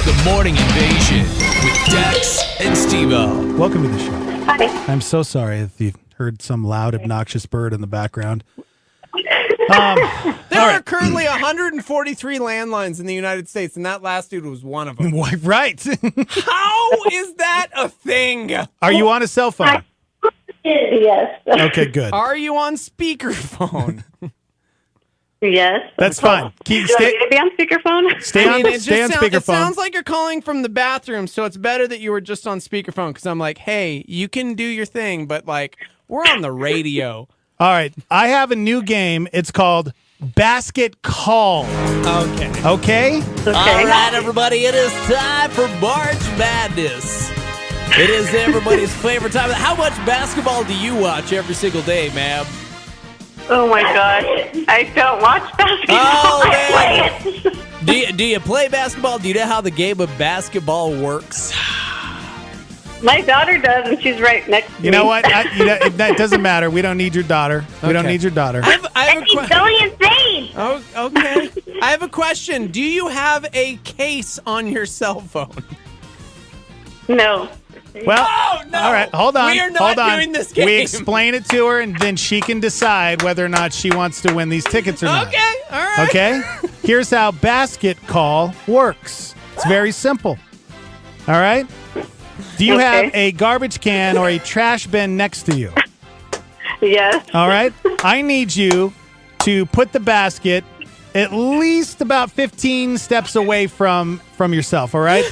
The Morning Invasion with Dex and Steve-O.
Welcome to the show.
Hi.
I'm so sorry if you heard some loud, obnoxious bird in the background.
There are currently 143 landlines in the United States, and that last dude was one of them.
Right.
How is that a thing?
Are you on a cell phone?
Yes.
Okay, good.
Are you on speakerphone?
Yes.
That's fine.
Do I need to be on speakerphone?
Stay on speakerphone.
It sounds like you're calling from the bathroom, so it's better that you were just on speakerphone, because I'm like, hey, you can do your thing, but like, we're on the radio.
All right. I have a new game. It's called Basket Call.
Okay.
Okay?
All right, everybody. It is time for March Madness. It is everybody's favorite time. How much basketball do you watch every single day, ma'am?
Oh my gosh. I don't watch basketball.
Oh,
I play it.
Do you play basketball? Do you know how the game of basketball works?
My daughter does, and she's right next to me.
You know what? That doesn't matter. We don't need your daughter. We don't need your daughter.
And she's going insane.
Oh, okay. I have a question. Do you have a case on your cell phone?
No.
Well,
oh, no.
All right, hold on.
We are not doing this game.
We explain it to her, and then she can decide whether or not she wants to win these tickets or not.
Okay, all right.
Okay? Here's how Basket Call works. It's very simple. All right? Do you have a garbage can or a trash bin next to you?
Yes.
All right? I need you to put the basket at least about 15 steps away from yourself, all right?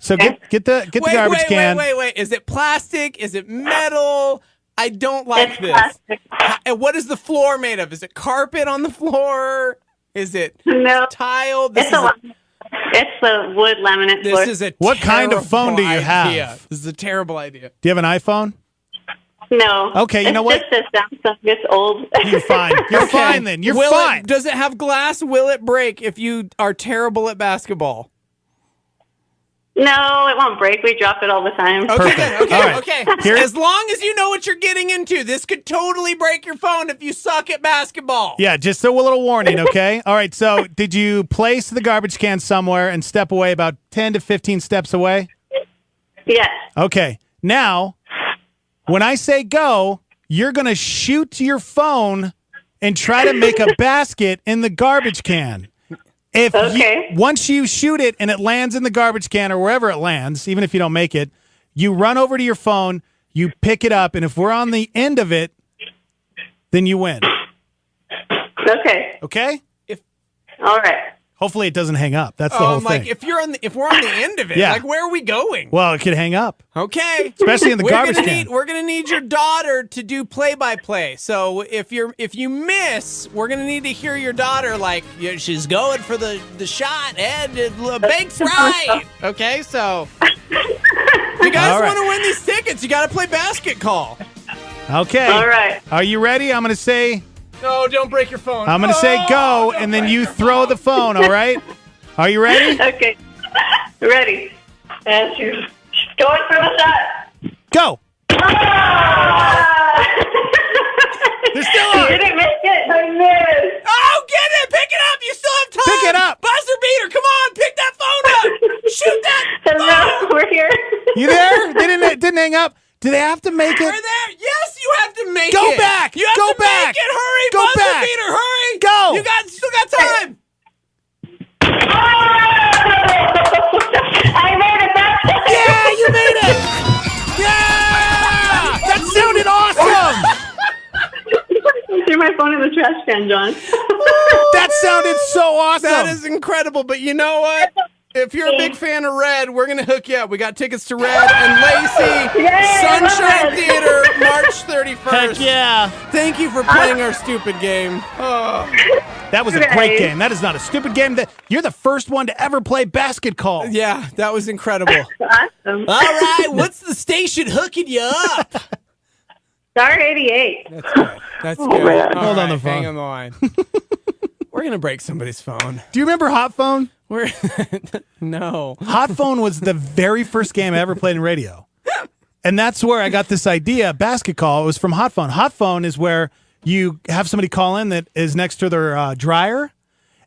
So get the garbage can.
Wait. Is it plastic? Is it metal? I don't like this.
Plastic.
And what is the floor made of? Is it carpet on the floor? Is it tile?
It's a wood laminate floor.
This is a
What kind of phone do you
idea.
have?
This is a terrible idea.
Do you have an iPhone?
No.
Okay, you know what?
It's just a Samsung. It's old.
You're fine. You're fine then. You're fine.
Does it have glass? Will it break if you are terrible at basketball?
No, it won't break. We drop it all the time.
Okay, then. Okay,
All right.
okay.
Here-
As long as you know what you're getting into, this could totally break your phone if you suck at basketball.
Yeah, just a little warning, okay? All right, so did you place the garbage can somewhere and step away about 10 to 15 steps away?
Yes.
Okay, now, when I say go, you're going to shoot your phone and try to make a basket in the garbage can. Once you shoot it and it lands in the garbage can or wherever it lands, even if you don't make it, you run over to your phone, you pick it up, and if we're on the end of it, then you win.
Okay.
Okay?
All right.
Hopefully it doesn't hang up. That's the whole thing.
Like if we're on the end of it,
Yeah.
like where are we going?
Well, it could hang up.
Okay.
Especially in the garbage can.
We're gonna need your daughter to do play-by-play. So if you miss, we're gonna need to hear your daughter like she's going for the shot and it banks right. Okay, so you guys
All right.
want to win these tickets? You got to play basket call.
Okay.
All right.
Are you ready? I'm going to say
No, don't break your phone.
I'm going to say go, and then you throw the phone, all right? Are you ready?
Okay. Ready. And she's going for the shot.
Go.
They're still on. You didn't make it. I missed.
Oh, get it! Pick it up! You still have time!
Pick it up!
Buzzer beater! Come on! Pick that phone up! Shoot that!
Hello, we're here.
You there? Didn't hang up. Do they have to make it?
We're there! Yes, you have to make
Go
it!
back!
You have
Go
to
back!
make it! Hurry!
Go
Buzzer
back!
beater! Hurry!
Go!
You still got time!
I made it back.
Yeah, you made it! Yeah! That sounded awesome!
Threw my phone in the trash can, John.
That sounded so awesome!
That is incredible, but you know what? If you're a big fan of Red, we're going to hook you up. We got tickets to Red and Lacey, Sunshine Theater, March 31st.
Heck yeah.
Thank you for playing our stupid game. Oh.
That was a great game. That is not a stupid game. You're the first one to ever play basket call.
Yeah, that was incredible.
Awesome.
All right, what's the station hooking you up?
Star 88.
That's good. That's
Oh,
good.
man.
All
Hold on
right,
the phone.
Hang on the line. We're going to break somebody's phone.
Do you remember Hot Phone?
No.
Hot Phone was the very first game I ever played in radio. And that's where I got this idea, basket call. It was from Hot Phone. Hot Phone is where you have somebody call in that is next to their dryer,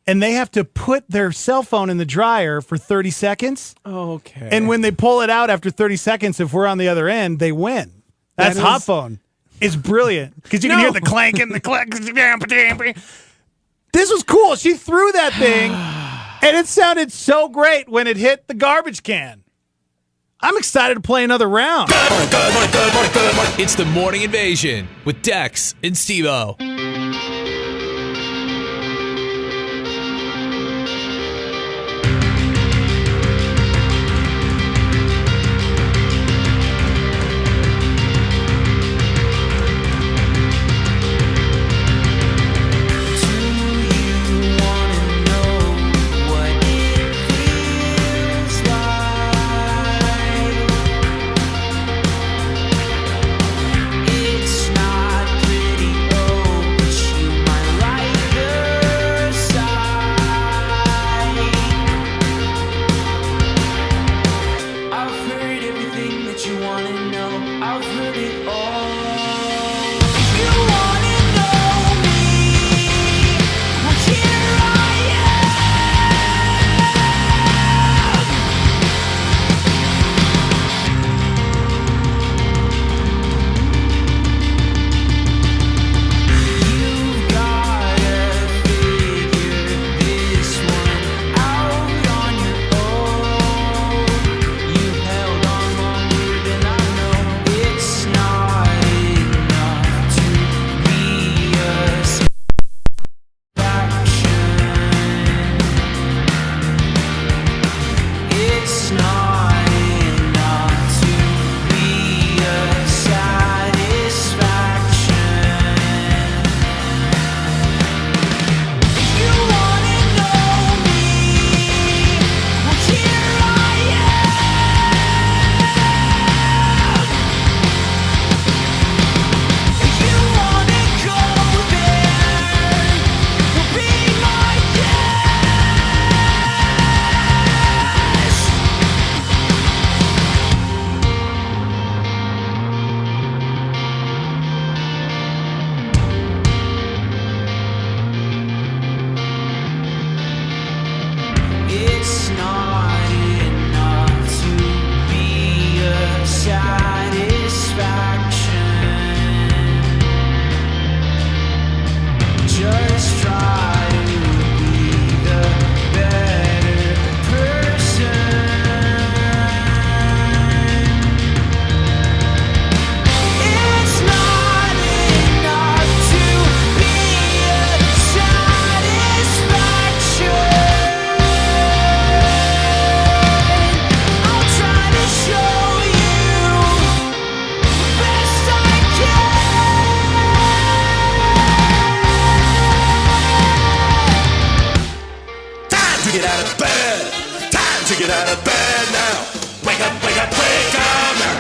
and they have to put their cell phone in the dryer for 30 seconds.
Okay.
And when they pull it out after 30 seconds, if we're on the other end, they win. That's Hot Phone. It's brilliant because you can hear the clanking, the click. This was cool. She threw that thing, and it sounded so great when it hit the garbage can. I'm excited to play another round.
It's the Morning Invasion with Dex and Steve-O.
It's not pretty, oh, but you might like her side. I've heard everything that you wanna know. I've heard it all. If you wanna know me, well, here I am. You gotta figure this one out on your own. You held on longer than I know. It's not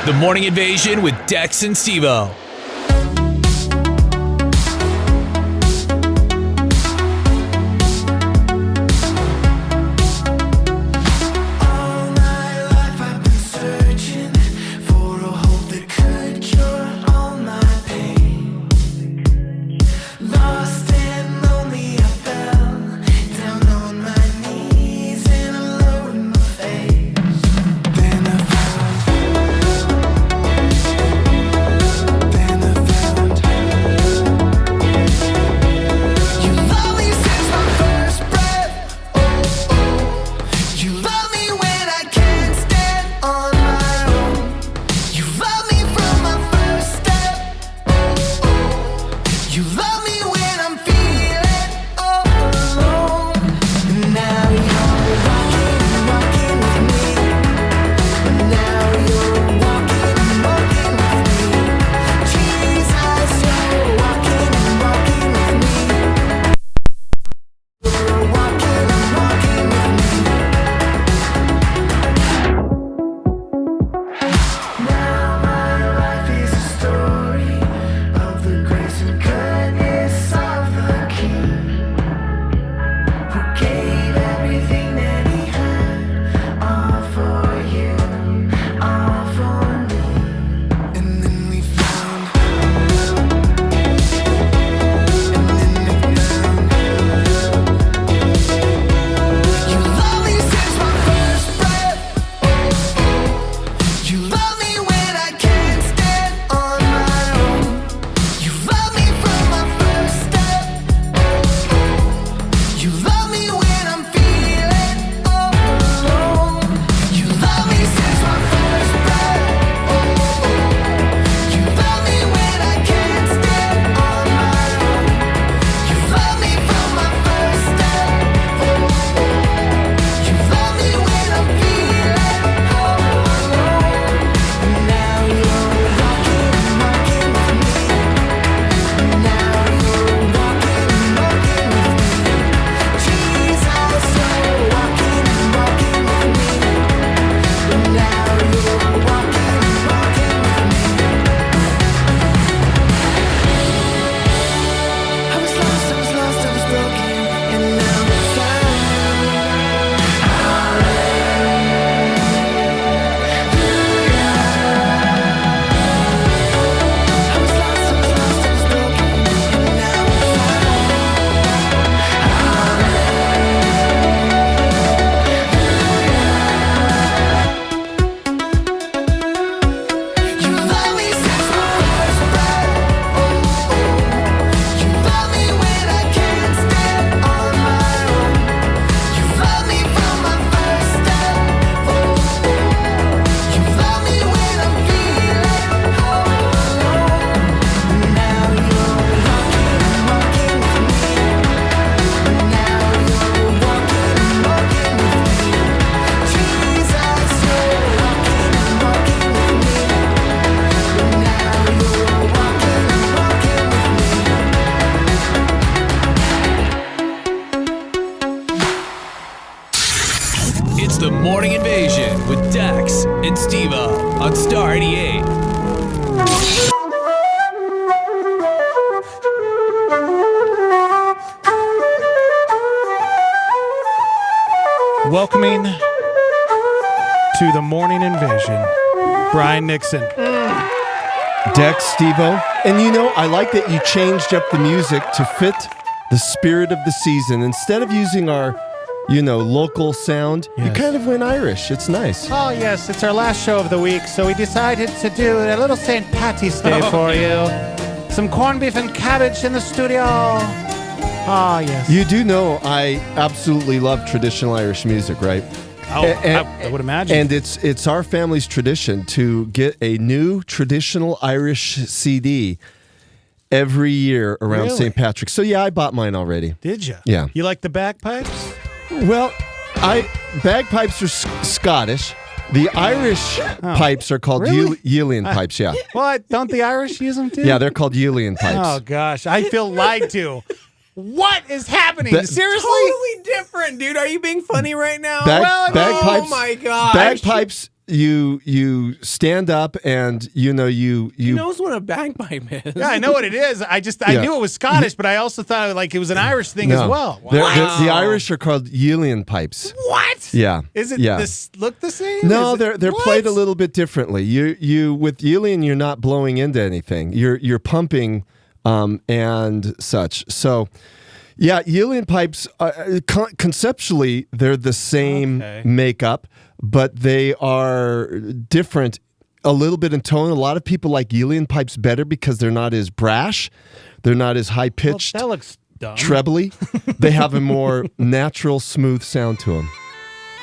The Morning Invasion with Dex and Steve-O. It's the Morning Invasion with Dex and Steve-O on Star 88.
Welcoming to the Morning Invasion, Brian Nixon.
Dex, Steve-O. And you know, I like that you changed up the music to fit the spirit of the season. Instead of using our, local sound, you kind of went Irish. It's nice.
Oh, yes, it's our last show of the week, so we decided to do a little St. Patty's Day for you. Some corned beef and cabbage in the studio. Ah, yes.
You do know I absolutely love traditional Irish music, right?
Oh, I would imagine.
And it's our family's tradition to get a new traditional Irish CD every year around St. Patrick's. So, yeah, I bought mine already.
Did you?
Yeah.
You like the bagpipes?
Well, bagpipes are Scottish. The Irish pipes are called Uilleann pipes, yeah.
What? Don't the Irish use them too?
Yeah, they're called Uilleann pipes.
Oh, gosh. I feel lied to. What is happening? Seriously?
Totally different, dude. Are you being funny right now?
Bagpipes,
oh my gosh.
Bagpipes you stand up and you
He knows what a bagpipe is.
Yeah, I know what it is. I knew it was Scottish, but I also thought it was an Irish thing as well.
The Irish are called Uilleann pipes.
What?
Yeah.
Is it this look the same?
No,
Is it-
they're
what?
played a little bit differently. You with Uilleann, you're not blowing into anything. You're pumping and such. So, yeah, Uilleann pipes conceptually they're the same makeup, but they are different a little bit in tone. A lot of people like Uilleann pipes better because they're not as brash, they're not as high pitched.
That looks dumb.
Trebly. They have a more natural, smooth sound to them.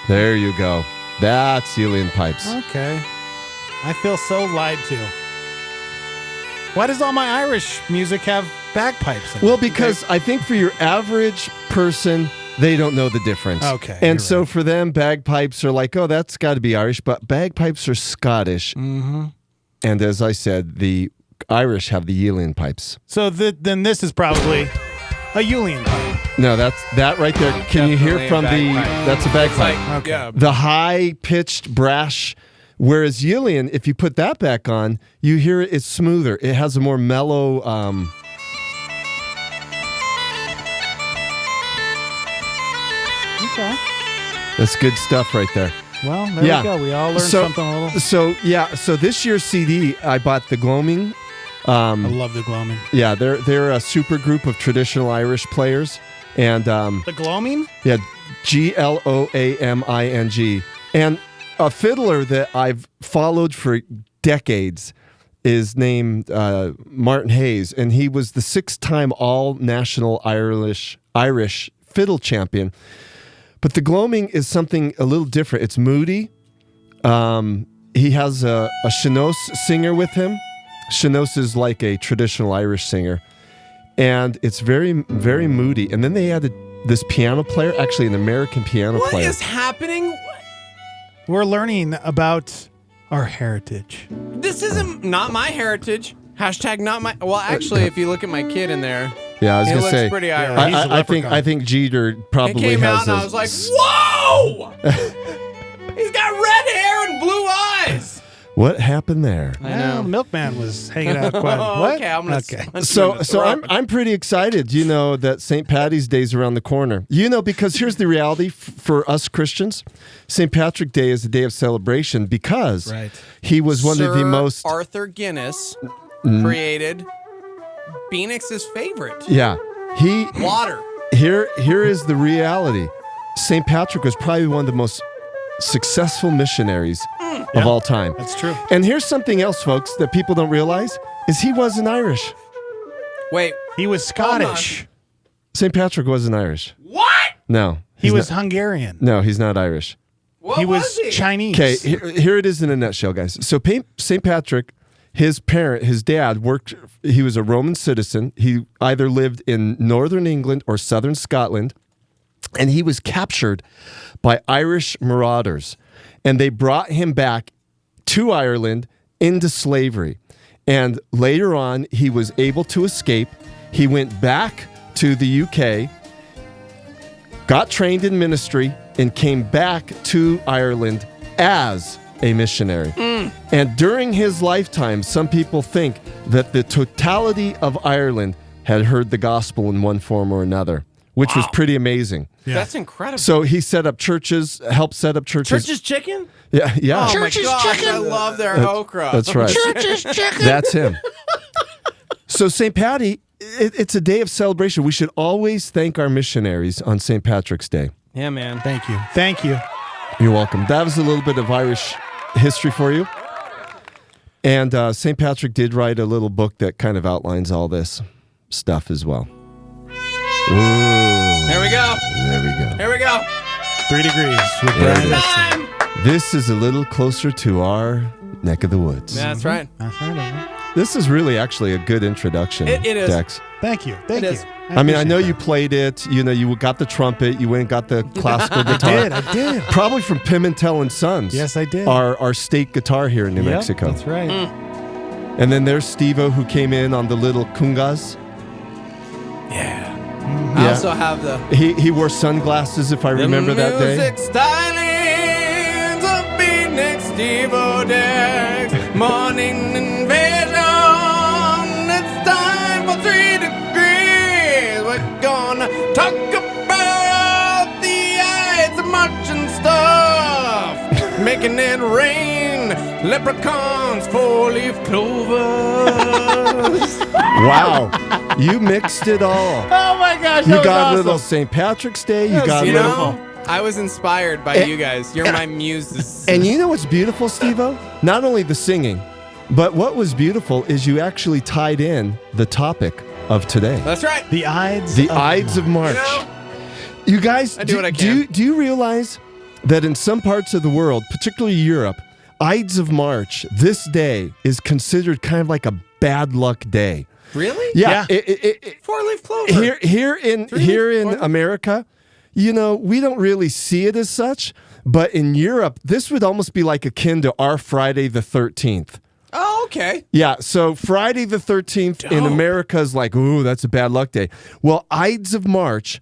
There you go. That's Uilleann pipes.
Okay. I feel so lied to. Why does all my Irish music have bagpipes in it?
Well, because I think for your average person, they don't know the difference.
Okay,
And so for them, bagpipes are like, oh, that's got to be Irish, but bagpipes are Scottish.
Mm-hmm.
And as I said, the Irish have the Uilleann pipes.
So then this is probably a Uilleann pipe.
No, that right there. Can you hear from that's a bagpipe.
Like, yeah.
The high-pitched, brash. Whereas Uilleann, if you put that back on, you hear it's smoother. It has a more mellow.
Okay.
That's good stuff right there.
Well, there we go. We all learned something a little.
So this year's CD, I bought the Gloaming.
I love the Gloaming.
Yeah, they're a super group of traditional Irish players, and
The Gloaming?
yeah, Gloaming, and a fiddler that I've followed for decades is named Martin Hayes, and he was the 6-time all-national Irish fiddle champion. But the Gloaming is something a little different. It's moody. He has a Seanos singer with him. Seanos is like a traditional Irish singer. And it's very, very moody. And then they added this piano player, actually an American piano player.
What is happening?
We're learning about our heritage.
This isn't not my heritage. Hashtag not my. Well, actually, if you look at my kid in there,
Yeah, I was
it
gonna
looks
say.
pretty Irish.
I think Jeter probably
It came
has.
out, and I was like, "Whoa! He's got red hair and blue eyes."
What happened there?
I know. Milkman was hanging out quite. What?
Okay, I'm gonna.
So I'm pretty excited. You know that St. Patty's Day is around the corner. You know, because here's the reality for us Christians: St. Patrick Day is a day of celebration because he was one of the most.
Arthur Guinness created Phoenix's favorite.
Yeah,
Water.
Here is the reality. St. Patrick was probably one of the most successful missionaries of all time.
That's true.
And here's something else, folks, that people don't realize is he wasn't Irish.
Wait,
he was Scottish.
St. Patrick wasn't Irish.
What?
No.
He was Hungarian.
No, he's not Irish.
He was Chinese.
Okay, here it is in a nutshell, guys. So St. Patrick, his dad worked, he was a Roman citizen. He either lived in northern England or southern Scotland, and he was captured by Irish marauders. And they brought him back to Ireland into slavery. And later on, he was able to escape. He went back to the UK, got trained in ministry, and came back to Ireland as a missionary. And during his lifetime, some people think that the totality of Ireland had heard the gospel in one form or another, which was pretty amazing.
Yeah. That's incredible.
So he set up churches, helped set up churches.
Church's chicken?
Yeah, yeah.
Oh my gosh, I love their okra.
That's right.
Church's chicken.
That's him. So St. Patty, it's a day of celebration. We should always thank our missionaries on St. Patrick's Day.
Yeah, man.
Thank you. Thank you.
You're welcome. That was a little bit of Irish history for you. And St. Patrick did write a little book that kind of outlines all this stuff as well. Ooh.
There we go.
There we go.
Here we go.
3 degrees with
Yeah,
Brian
it is.
Dixon.
This is a little closer to our neck of the woods.
That's right.
That's right.
This is really actually a good introduction,
It is.
Dex.
Thank you. Thank
It
you.
is.
I mean, I know you played it. You know, you got the trumpet. You went and got the classical guitar.
I did.
Probably from Pimentel and Sons.
Yes, I did.
Our state guitar here in New
Yep,
Mexico.
That's right.
And then there's Steve-O who came in on the little congas.
I also have the
He wore sunglasses, if I remember that day.
music stylings of Phoenix Steve-O Dex, morning invasion. It's time for 3 degrees. We're gonna talk about the Ides of March and stuff. Making it rain, leprechauns, 4-leaf clovers.
Wow. You mixed it all.
Oh my gosh,
You
that
got a
was
little
awesome.
St. Patrick's Day. You got a
You
little.
know, I was inspired by you guys. You're my muses.
And you know what's beautiful, Steve-O? Not only the singing, but what was beautiful is you actually tied in the topic of today.
That's right.
The Ides.
The Ides of March. You guys,
I do what I can.
Do you realize that in some parts of the world, particularly Europe, Ides of March, this day is considered kind of like a bad luck day.
Really?
Yeah.
4-leaf clover.
Here in America, you know, we don't really see it as such, but in Europe, this would almost be like akin to our Friday the 13th.
Oh, okay.
Yeah, so Friday the 13th in America is like, ooh, that's a bad luck day. Well, Ides of March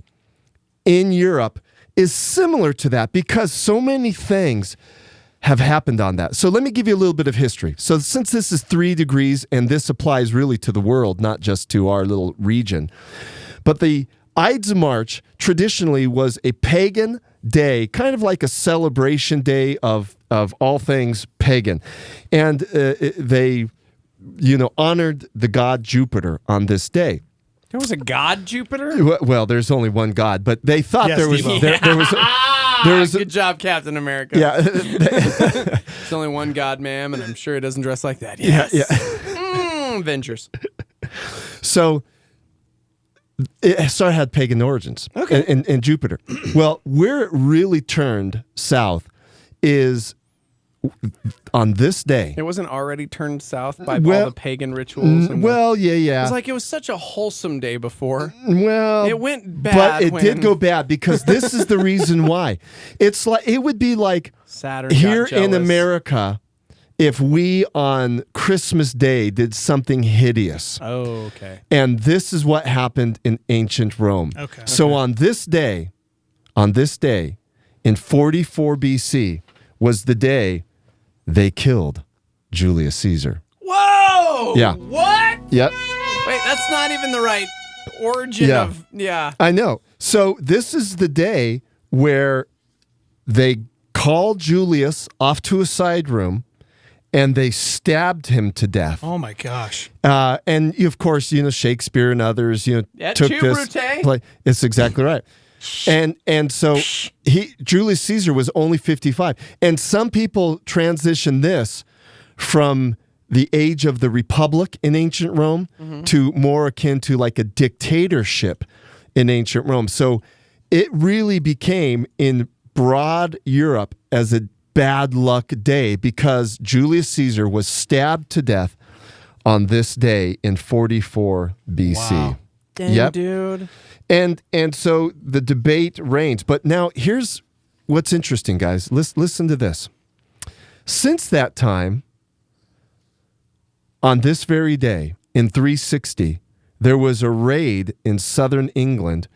in Europe is similar to that because so many things have happened on that. So let me give you a little bit of history. So since this is 3 degrees, and this applies really to the world, not just to our little region, but the Ides of March traditionally was a pagan day, kind of like a celebration day of all things pagan. And they, honored the god Jupiter on this day.
There was a god Jupiter?
Well, there's only one god, but they thought
Yes,
there was
Good job, Captain America.
Yeah.
There's only one god, ma'am, and I'm sure he doesn't dress like that. Yes.
Yeah.
Avengers.
So it had pagan origins.
Okay.
And Jupiter. Well, where it really turned south is on this day.
It wasn't already turned south by all the pagan rituals. And
It
was such a wholesome day before.
Well,
it went bad.
But it did go bad because this is the reason why. It's like it would be like
Saturn
here
got
in
jealous.
America if we on Christmas Day did something hideous.
Oh, okay.
And this is what happened in ancient Rome.
Okay.
So on this day in 44 BC was the day they killed Julius Caesar.
Whoa!
Yeah.
What?
Yep.
Wait, that's not even the right origin of. Yeah.
I know. So this is the day where they called Julius off to a side room and they stabbed him to death.
Oh my gosh.
And of course, Shakespeare and others, took this. It's exactly right. And so Julius Caesar was only 55. And some people transition this from the age of the Republic in ancient Rome to more akin to like a dictatorship in ancient Rome. So it really became in broad Europe as a bad luck day because Julius Caesar was stabbed to death on this day in 44 BC.
Wow. Dang, dude.
And so the debate reigns. But now here's what's interesting, guys. Listen to this. Since that time, on this very day, in 360, there was a raid in southern England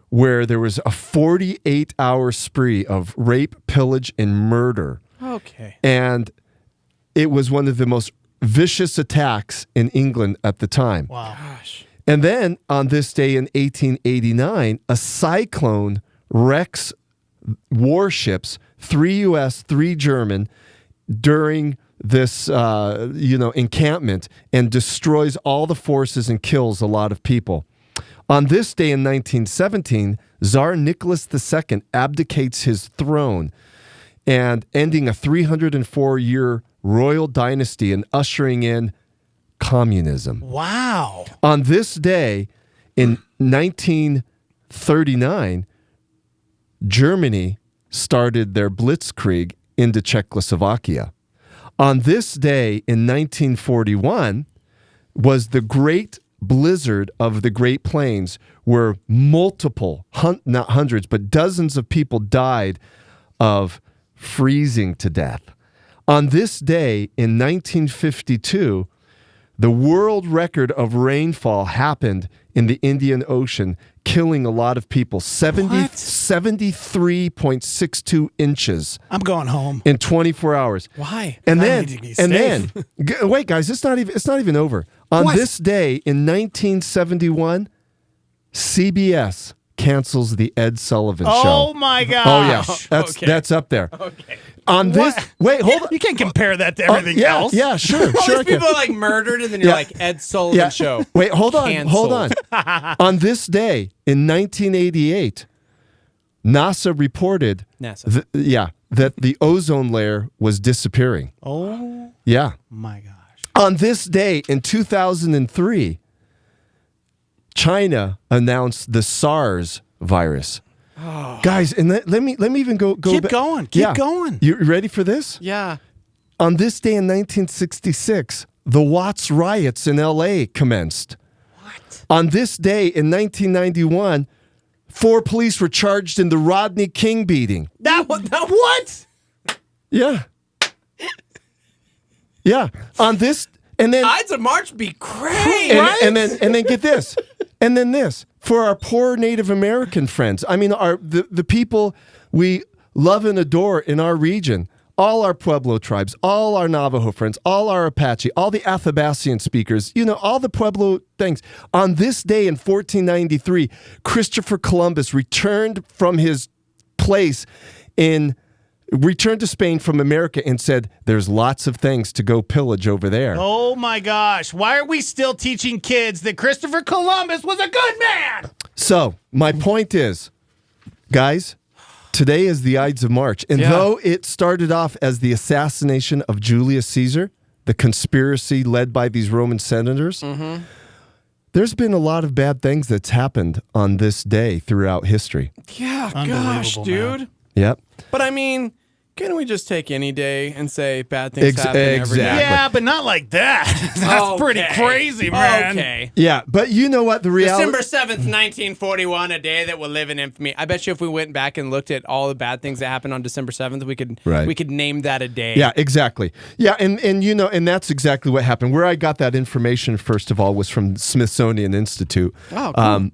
where there was a 48-hour spree of rape, pillage, and murder.
Okay.
And it was one of the most vicious attacks in England at the time.
Wow.
Gosh.
And then on this day in 1889, a cyclone wrecks warships, 3 U.S., 3 German, during this, encampment and destroys all the forces and kills a lot of people. On this day in 1917, Tsar Nicholas II abdicates his throne and ending a 304-year royal dynasty and ushering in communism.
Wow.
On this day in 1939, Germany started their blitzkrieg into Czechoslovakia. On this day in 1941 was the great blizzard of the Great Plains where multiple, not hundreds, but dozens of people died of freezing to death. On this day in 1952, the world record of rainfall happened in the Indian Ocean, killing a lot of people. 73.62 inches.
I'm going home
in 24 hours.
Why?
And
I
then,
need to be
and
safe.
then, wait, guys, it's not even over. On
What?
this day in 1971, CBS cancels the Ed Sullivan Show.
Oh my gosh.
Oh yeah, that's up there.
Okay.
On this, wait, hold on.
You can't compare that to everything
yeah,
else.
Yeah, sure,
All
sure.
these people are like murdered, and then you're like Ed Sullivan Show.
Wait, hold on,
Canceled.
On this day in 1988, NASA reported that the ozone layer was disappearing.
Oh
Yeah.
my gosh.
On this day in 2003, China announced the SARS virus.
Oh.
Guys, and let me even go
Keep
back.
going. Keep going.
You ready for this?
Yeah.
On this day in 1966, the Watts riots in LA commenced. What? On this day in 1991, 4 police were charged in the Rodney King beating.
What?
Yeah. Yeah. On this, and then
Ides of March be crazy.
and then get this. And then this. For our poor Native American friends. I mean, the people we love and adore in our region, all our Pueblo tribes, all our Navajo friends, all our Apache, all the Athabascan speakers, all the Pueblo things. On this day in 1493, Christopher Columbus returned from his place returned to Spain from America and said, there's lots of things to go pillage over there.
Oh my gosh. Why are we still teaching kids that Christopher Columbus was a good man?
So, my point is, guys, today is the Ides of March. And though it started off as the assassination of Julius Caesar, the conspiracy led by these Roman senators, there's been a lot of bad things that's happened on this day throughout history.
Yeah, gosh, dude.
Man.
Yep.
But I mean, can't we just take any day and say bad things happen every day?
Yeah, but not like that. That's pretty crazy, man.
Okay.
Yeah, but you know what? The reality...
December 7th, 1941, a day that will live in infamy. I bet you if we went back and looked at all the bad things that happened on December 7th, we could name that a day.
Yeah, exactly. Yeah, and and that's exactly what happened. Where I got that information, first of all, was from Smithsonian Institute.
Oh, cool.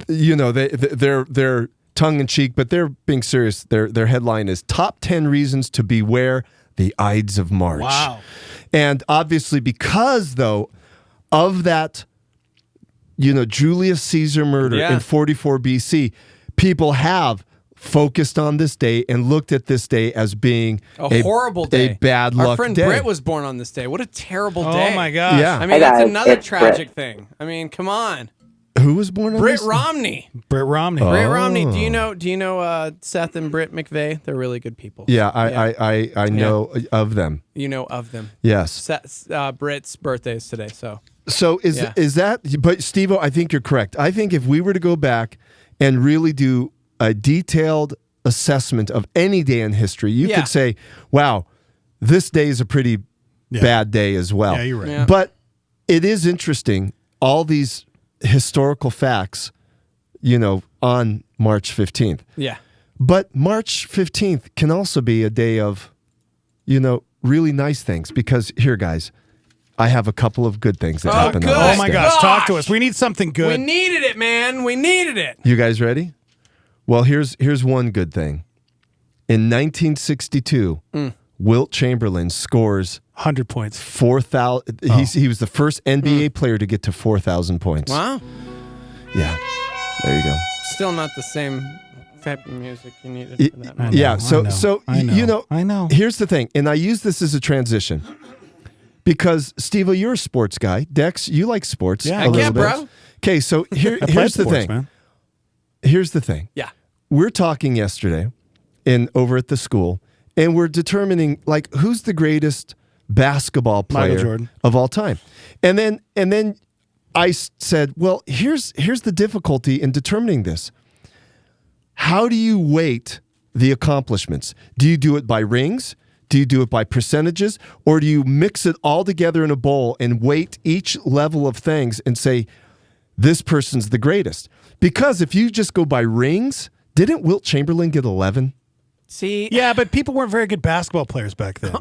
They're tongue-in-cheek, but they're being serious. Their headline is Top 10 Reasons to Beware the Ides of March.
Wow.
And obviously because, though, of that, Julius Caesar murder in 44 BC, people have focused on this day and looked at this day as being
a horrible day.
A bad luck day.
Our friend Britt was born on this day. What a terrible day.
Oh, my gosh.
Yeah.
I mean, that's another tragic thing. I mean, come on.
Who was born on
Britt
this?
Romney.
Britt Romney.
Britt Romney. Do you know Seth and Britt McVeigh? They're really good people.
Yeah, I know of them.
You know of them.
Yes.
Seth's, Britt's birthday is today, so.
So is that? But Steve-O, I think you're correct. I think if we were to go back and really do a detailed assessment of any day in history, you could say, "Wow, this day is a pretty bad day as well."
Yeah, you're right.
Yeah.
But it is interesting. All these historical facts, on March 15th.
Yeah.
But March 15th can also be a day of, really nice things. Because here, guys, I have a couple of good things that happened.
Good.
Oh my gosh, talk to us. We need something good.
We needed it, man. We needed it.
You guys ready? Well, here's one good thing. In 1962, Wilt Chamberlain scores
100 points.
4,000. He was the first NBA player to get to 4,000 points.
Wow.
Yeah. There you go.
Still not the same type of music you needed for that.
I know. Here's the thing, and I use this as a transition because Steve-O, you're a sports guy. Dex, you like sports.
Yeah,
a little bit.
bro.
Okay, so here's the thing.
Man.
Here's the thing.
Yeah.
We're talking yesterday over at the school, and we're determining who's the greatest basketball player of all time. And then I said, well, here's the difficulty in determining this. How do you weight the accomplishments? Do you do it by rings? Do you do it by percentages? Or do you mix it all together in a bowl and weight each level of things and say, this person's the greatest? Because if you just go by rings, didn't Wilt Chamberlain get 11?
See?
Yeah, but people weren't very good basketball players back then.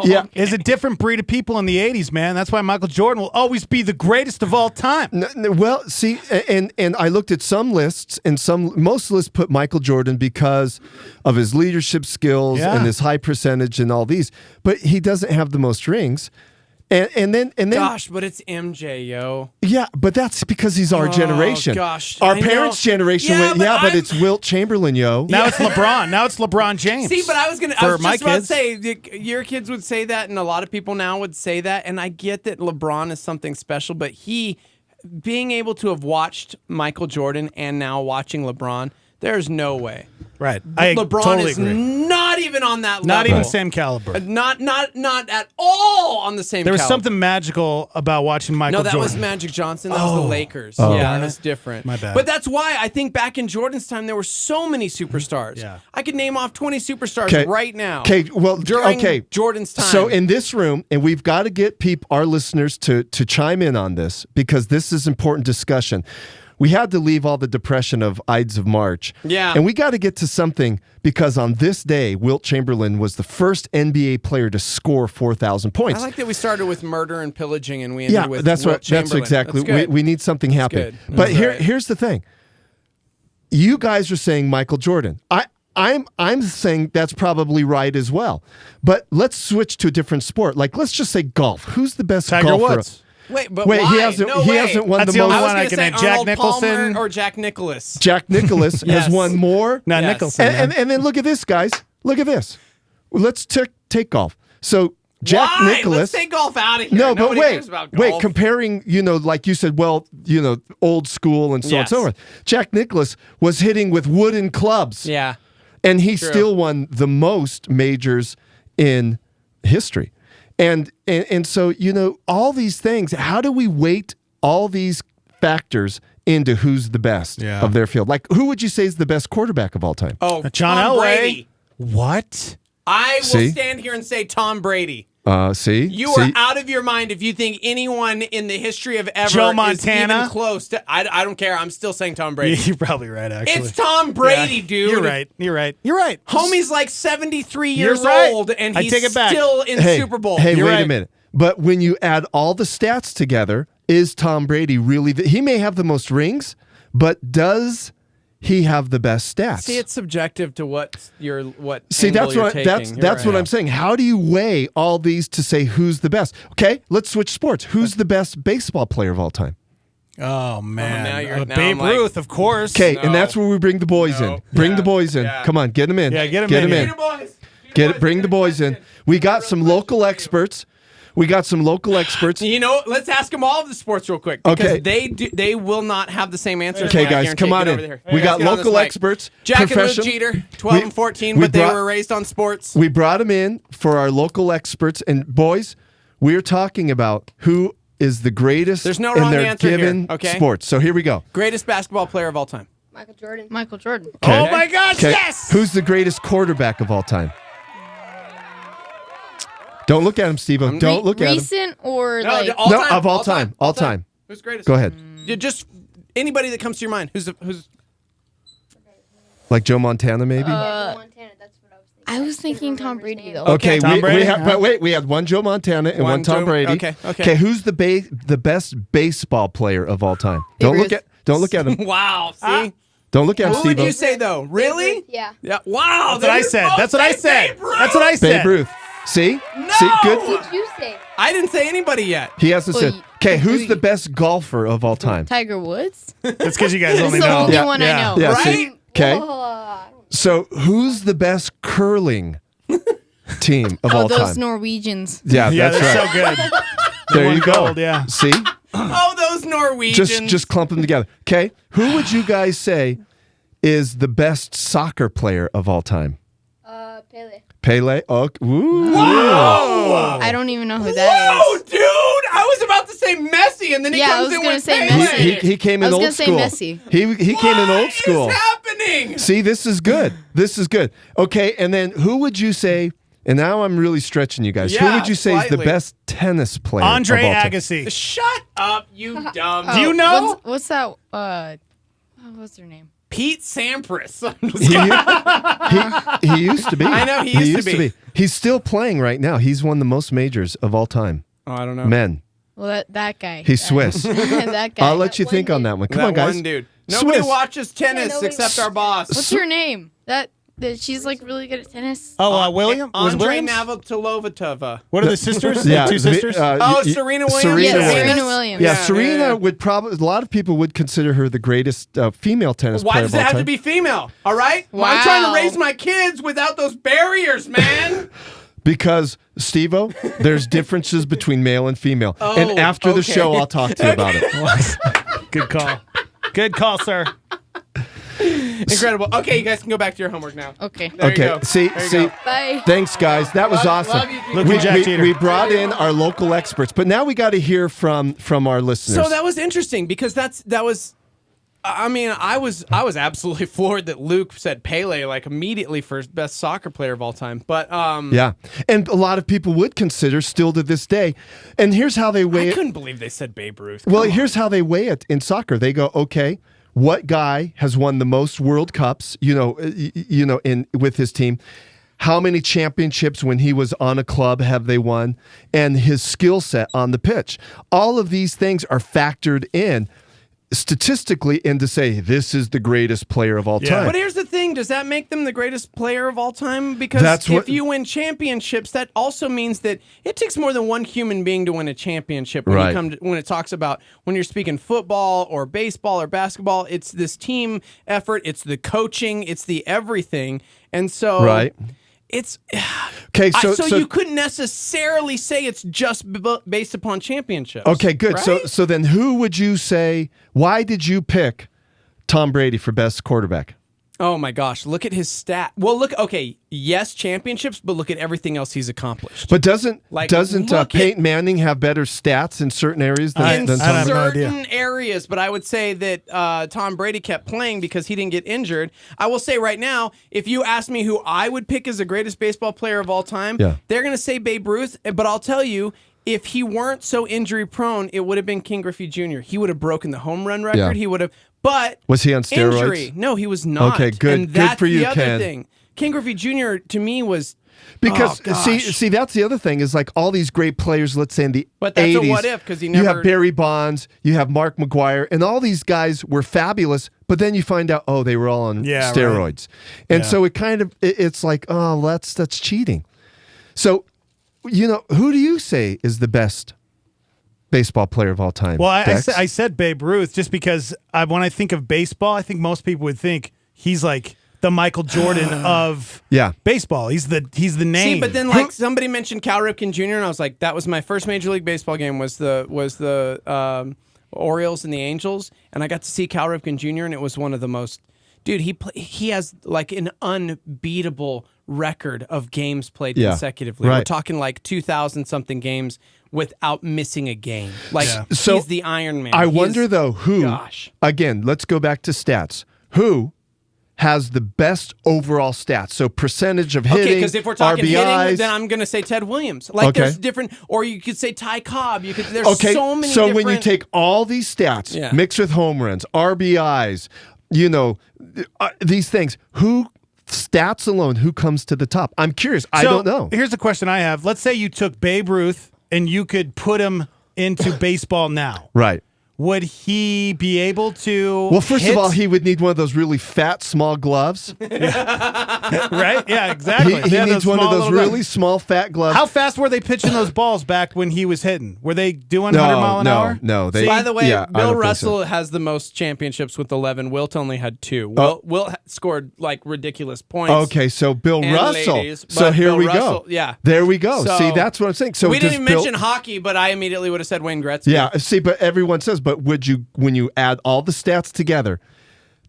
Yeah.
It's a different breed of people in the 80s, man. That's why Michael Jordan will always be the greatest of all time.
Well, see, and I looked at some lists, and most lists put Michael Jordan because of his leadership skills and his high percentage and all these, but he doesn't have the most rings. And then
Gosh, but it's MJ, yo.
Yeah, but that's because he's our generation.
Gosh,
our
I
parents'
know.
generation went, but it's Wilt Chamberlain, yo.
Now it's LeBron. Now it's LeBron James.
See, but I was just
my
about to
kids.
say, your kids would say that, and a lot of people now would say that, and I get that LeBron is something special, but being able to have watched Michael Jordan and now watching LeBron, there's no way.
Right. I
LeBron
totally
is
agree.
not even on that level.
Not even same caliber.
Not at all on the same
There was
caliber.
something magical about watching Michael
No,
Jordan.
that was Magic Johnson. That was the Lakers.
Oh.
Yeah,
Darn
that's
it.
different.
My bad.
But that's why I think back in Jordan's time, there were so many superstars.
Yeah.
I could name off 20 superstars right now.
Okay, well,
during Jordan's time.
So in this room, and we've got to get our listeners to chime in on this because this is important discussion. We had to leave all the depression of Ides of March.
Yeah.
And we got to get to something because on this day, Wilt Chamberlain was the first NBA player to score 4,000 points.
I like that we started with murder and pillaging, and we ended with
that's
Wilt
that's
Chamberlain.
exactly.
That's good.
We need something happening.
good.
But
That's right.
here's the thing. You guys are saying Michael Jordan. I'm saying that's probably right as well. But let's switch to a different sport. Like let's just say golf. Who's the best
Tiger
golfer?
Woods.
Wait, but
Wait,
why?
he hasn't won
That's
the
the only
most.
one I
was
can
going
name.
to say
Jack
Arnold
Nicholson.
Palmer or Jack Nicklaus.
Jack Nicklaus
Yes.
has won more.
No,
Yes.
Nicholson. man.
And then look at this, guys. Look at this. Let's take golf. So Jack
Why?
Nicklaus.
Let's take golf out of here.
No, but
Nobody
wait,
cares about golf.
comparing, like you said, old school and so on and so
Yes.
forth. Jack Nicklaus was hitting with wooden clubs.
Yeah.
And he
True.
still won the most majors in history. And so, all these things, how do we weight all these factors into who's the best of their field? Like, who would you say is the best quarterback of all time?
Oh,
John
Tom
Elway.
Brady.
What?
I will
See?
stand here and say Tom Brady.
See?
You are out of your mind if you think anyone in the history of ever
Joe
is
Montana?
even close to. I don't care. I'm still saying Tom Brady.
You're probably right, actually.
It's Tom Brady,
Yeah,
dude.
You're right.
Homie's like 73
You're
years
right.
old, and
I
he's
take it back.
still in Super Bowl.
Hey,
You're
wait
right.
a minute. But when you add all the stats together, is Tom Brady really he may have the most rings, but does he have the best stats?
See, it's subjective to what
See,
angle
that's
you're
what
taking.
that's what I'm saying. How do you weigh all these to say who's the best? Okay, let's switch sports. Who's the best baseball player of all time?
Oh, man.
now
Babe
I'm like-
Ruth, of course.
Okay,
No.
and that's where we bring the boys in. Bring the boys in.
Yeah.
Come on, get them in.
Yeah, get 'em
Get
in.
them in. Bring the boys in. We got some local experts.
You know, let's ask them all of the sports real quick. Because
Okay.
they will not have the same answers.
Okay,
I
guys,
guarantee.
come on
Get
in.
over there.
We got
Let's get on this
local
mic.
experts,
Jack and Luke
professional-
Jeter, 12 and 14,
we
but they
brought-
were raised on sports.
We brought them in for our local experts. And boys, we're talking about who is the greatest
There's no
in
wrong
their
answer here,
given
okay?
sports. So here we go.
Greatest basketball player of all time.
Michael Jordan.
Michael Jordan.
Okay.
Oh, my gosh,
Okay.
yes!
Who's the greatest quarterback of all time? Don't look at him, Steve-O. Don't look at him.
Recent or
No,
like
all
No,
time,
of all time. All time.
Who's greatest?
Go ahead.
Just anybody that comes to your mind. Who's
Like Joe Montana, maybe?
Montana, that's what I was thinking.
I was thinking Tom Brady though.
Okay,
Tom
we
Brady?
have, but wait, we had one Joe Montana and one Tom
Joe-
Brady.
okay.
Who's the best baseball player of all time? Don't look at him.
wow. See?
Don't look at him,
Who would
Steve-O.
you say though? Really?
Yeah.
Yeah. Wow.
That's what I said. That's what I said. That's what I said.
Babe Ruth. See?
No!
See? Good.
What did you say?
I didn't say anybody yet.
He hasn't
Well,
said. Okay, who's the best golfer of all time?
Tiger Woods.
That's because you guys
That's
only
the
know.
only one I know.
Yeah,
Right?
see? Okay.
Oh,
So who's the best curling team of
Oh,
all
those
time?
Norwegians.
Yeah,
Yeah,
that's
they're
right.
so good.
There
won
you go.
gold, yeah.
See?
Oh, those Norwegians.
Just clump them together. Okay. Who would you guys say is the best soccer player of all time?
Pele.
Pele. Oh, ooh.
I don't even know who that
Whoa,
is.
dude! I was about to say Messi, and then he
Yeah, I
comes
was
in
gonna
with
say
Pele.
Messi.
He came
I
in
was
old
gonna say
school.
Messi.
He came in old school.
What is happening?
See, this is good. This is good. Okay, and then who would you say? And now I'm really stretching you guys. Who
Yeah,
would you say is the
slightly.
best tennis player?
Andre
of all time?
Agassi.
Shut up, you dumb.
Do you know?
What's that? What's their name?
Pete Sampras.
He used to be.
I know he used to be.
He's still playing right now. He's won the most majors of all time.
Oh, I don't know.
Men.
Well, that guy.
He's Swiss.
That guy.
I'll let you think on that one. Come on, guys.
One dude. Nobody
Swiss.
watches tennis except our boss.
What's her name? That she's like really good at tennis.
Oh, William? Was
Andre
Williams?
Navratilova.
What are the sisters?
Yeah,
The two sisters?
Serena Williams.
Serena Williams.
Yeah, Serena would probably. A lot of people would consider her the greatest female tennis
Why
player
does
of
it
all
have
time.
to be female? All right?
Wow.
I'm trying to raise my kids without those barriers, man.
Because, Steve-O, there's differences between male and female.
Oh,
and after the
okay.
show, I'll talk to you about it.
Good call. Good call, sir.
Incredible. Okay, you guys can go back to your homework now.
Okay.
There you go.
See.
There you go.
Bye.
Thanks, guys. That was awesome.
love you, dude.
Look at Jack Jeter.
We brought in our local experts, but now we got to hear from our listeners.
So that was interesting because that was. I mean, I was absolutely floored that Luke said Pele like immediately for best soccer player of all time. But
yeah, and a lot of people would consider still to this day. And here's how they weigh
I
it.
couldn't believe they said Babe Ruth.
Well,
Come on.
here's how they weigh it in soccer. They go, okay, what guy has won the most World Cups? With his team. How many championships when he was on a club have they won? And his skill set on the pitch. All of these things are factored in statistically in to say this is the greatest player of all time.
But here's the thing: does that make them the greatest player of all time? Because if you win championships, that also means that it takes more than one human being to win a championship. When you come to, when it talks about when you're speaking football or baseball or basketball, it's this team effort, it's the coaching, it's the everything, and so it's
okay.
So you couldn't necessarily say it's just based upon championships.
Okay, good.
Right?
So then who would you say, why did you pick Tom Brady for best quarterback?
Oh my gosh, look at his stat. Well, yes, championships, but look at everything else he's accomplished.
But doesn't
Like,
Peyton Manning have better stats in certain areas than Tom Brady?
certain areas, but I would say that Tom Brady kept playing because he didn't get injured. I will say right now, if you ask me who I would pick as the greatest baseball player of all time, they're going to say Babe Ruth, but I'll tell you, if he weren't so injury prone, it would have been King Griffey Jr. He would have broken the home run record.
Yeah.
He would have, but
Was he on steroids?
Injury. No, he was not.
Okay, good.
And that's
Good for you,
the other
Ken.
thing. King Griffey Jr. to me was
Because
oh, gosh.
see, that's the other thing is like all these great players. Let's say in the
But that's
80s,
a what if, 'cause he
you
never-
have Barry Bonds, you have Mark McGuire, and all these guys were fabulous. But then you find out, oh, they were all on steroids, and so it kind of it's like, oh, that's cheating. So, who do you say is the best baseball player of all time?
Well,
Dex?
I said Babe Ruth just because when I think of baseball, I think most people would think he's like the Michael Jordan of baseball. He's the name.
See, but then like somebody mentioned Cal Ripken Jr. and I was like, that was my first Major League Baseball game was the Orioles and the Angels, and I got to see Cal Ripken Jr. and it was one of the most. Dude, he has like an unbeatable record of games played consecutively. We're talking like 2,000 something games without missing a game. Like
So
he's the Iron Man.
I wonder though who.
Gosh.
Again, let's go back to stats. Who has the best overall stats? So percentage of hitting,
Okay, because if we're talking
RBIs,
hitting, then I'm going to say Ted Williams. Like there's different, or you could say Ty Cobb. There's so many.
So
different,
when you take all these stats, mixed with home runs, RBIs, these things, who stats alone, who comes to the top? I'm curious. I don't know.
Here's the question I have. Let's say you took Babe Ruth and you could put him into baseball now.
Right.
Would he be able to?
Well, first of all, he would need one of those really fat, small gloves.
Right? Yeah, exactly.
He needs one of those really small, fat gloves.
How fast were they pitching those balls back when he was hitting? Were they doing 100 mile an hour?
No.
By the way,
I
Bill
don't think
Russell
so.
has the most championships with 11. Wilt only had 2.
Oh.
Wilt scored like ridiculous points.
Okay, so Bill
and
Russell.
ladies,
So
but
here
Bill
we
Russell,
go.
Yeah.
There we go.
So-
See, that's what I'm saying. So
we didn't
does
even
Bill-
mention hockey, but I immediately would have said Wayne Gretzky.
Yeah, see, but everyone says, but would you, when you add all the stats together,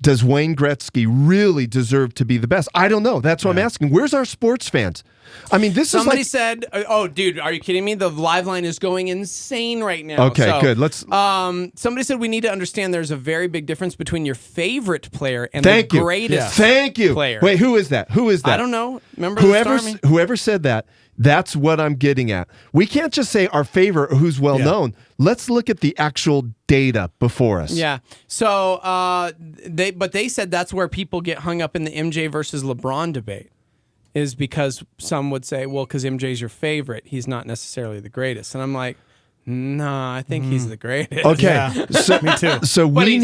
does Wayne Gretzky really deserve to be the best? I don't know. That's what I'm asking. Where's our sports fans? I mean, this
Somebody
is like...
said, "Oh, dude, are you kidding me? The live line is going insane right now."
Okay,
So,
good. Let's...
somebody said we need to understand there's a very big difference between your favorite player and
Thank
the
you.
greatest
Thank you.
player.
Wait, who is that? Who is that?
I don't know. Remember the Stormy?
Whoever said that That's what I'm getting at. We can't just say our favorite or who's well known. Let's look at the actual data before us.
Yeah. So they said that's where people get hung up in the MJ versus LeBron debate, is because some would say, well, because MJ's your favorite, he's not necessarily the greatest. And I'm like, no, I think he's the greatest.
Okay, so,
me too.
So we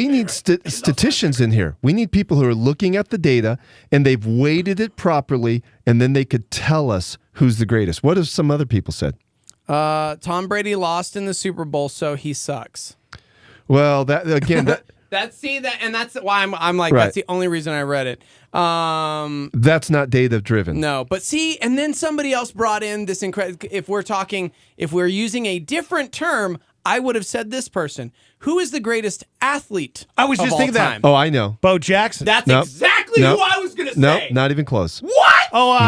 need statisticians in here. We need people who are looking at the data and they've weighted it properly, and then they could tell us who's the greatest. What have some other people said?
Tom Brady lost in the Super Bowl, so he sucks.
Well, that again,
That's why I'm like,
Right.
that's the only reason I read it.
that's not data driven.
No, but see, and then somebody else brought in this incredible. If we're using a different term, I would have said this person. Who is the greatest athlete?
I was
of
just
all
thinking
time?
that.
Oh, I know.
Bo Jackson.
That's
Nope.
exactly
Nope.
who I was going to
Nope,
say.
not even close.
What?
Oh,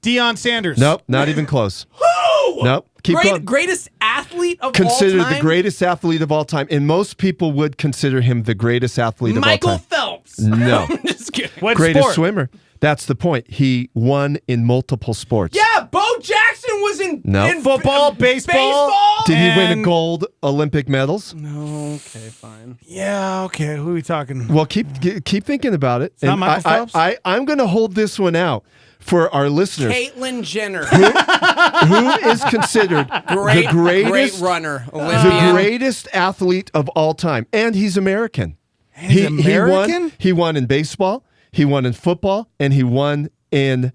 Deion Sanders.
Nope, not even close.
Who?
Nope. Keep going.
Greatest athlete of all
Considered
time?
the greatest athlete of all time, and most people would consider him the greatest athlete of all
Michael
time.
Phelps.
No.
I'm just kidding.
What
Greatest
sport?
swimmer. That's the point. He won in multiple sports.
Yeah, Bo Jackson was in
football, baseball.
Did he win a
and-
gold Olympic medals?
No. Okay, fine.
Yeah, okay. Who are we talking?
Well, keep thinking about it.
It's not Michael Phelps?
I'm going to hold this one out for our listeners.
Caitlyn Jenner.
Who is considered the greatest
great runner, Olympian.
the greatest athlete of all time, and he's American.
He's American?
He won in baseball, he won in football, and he won in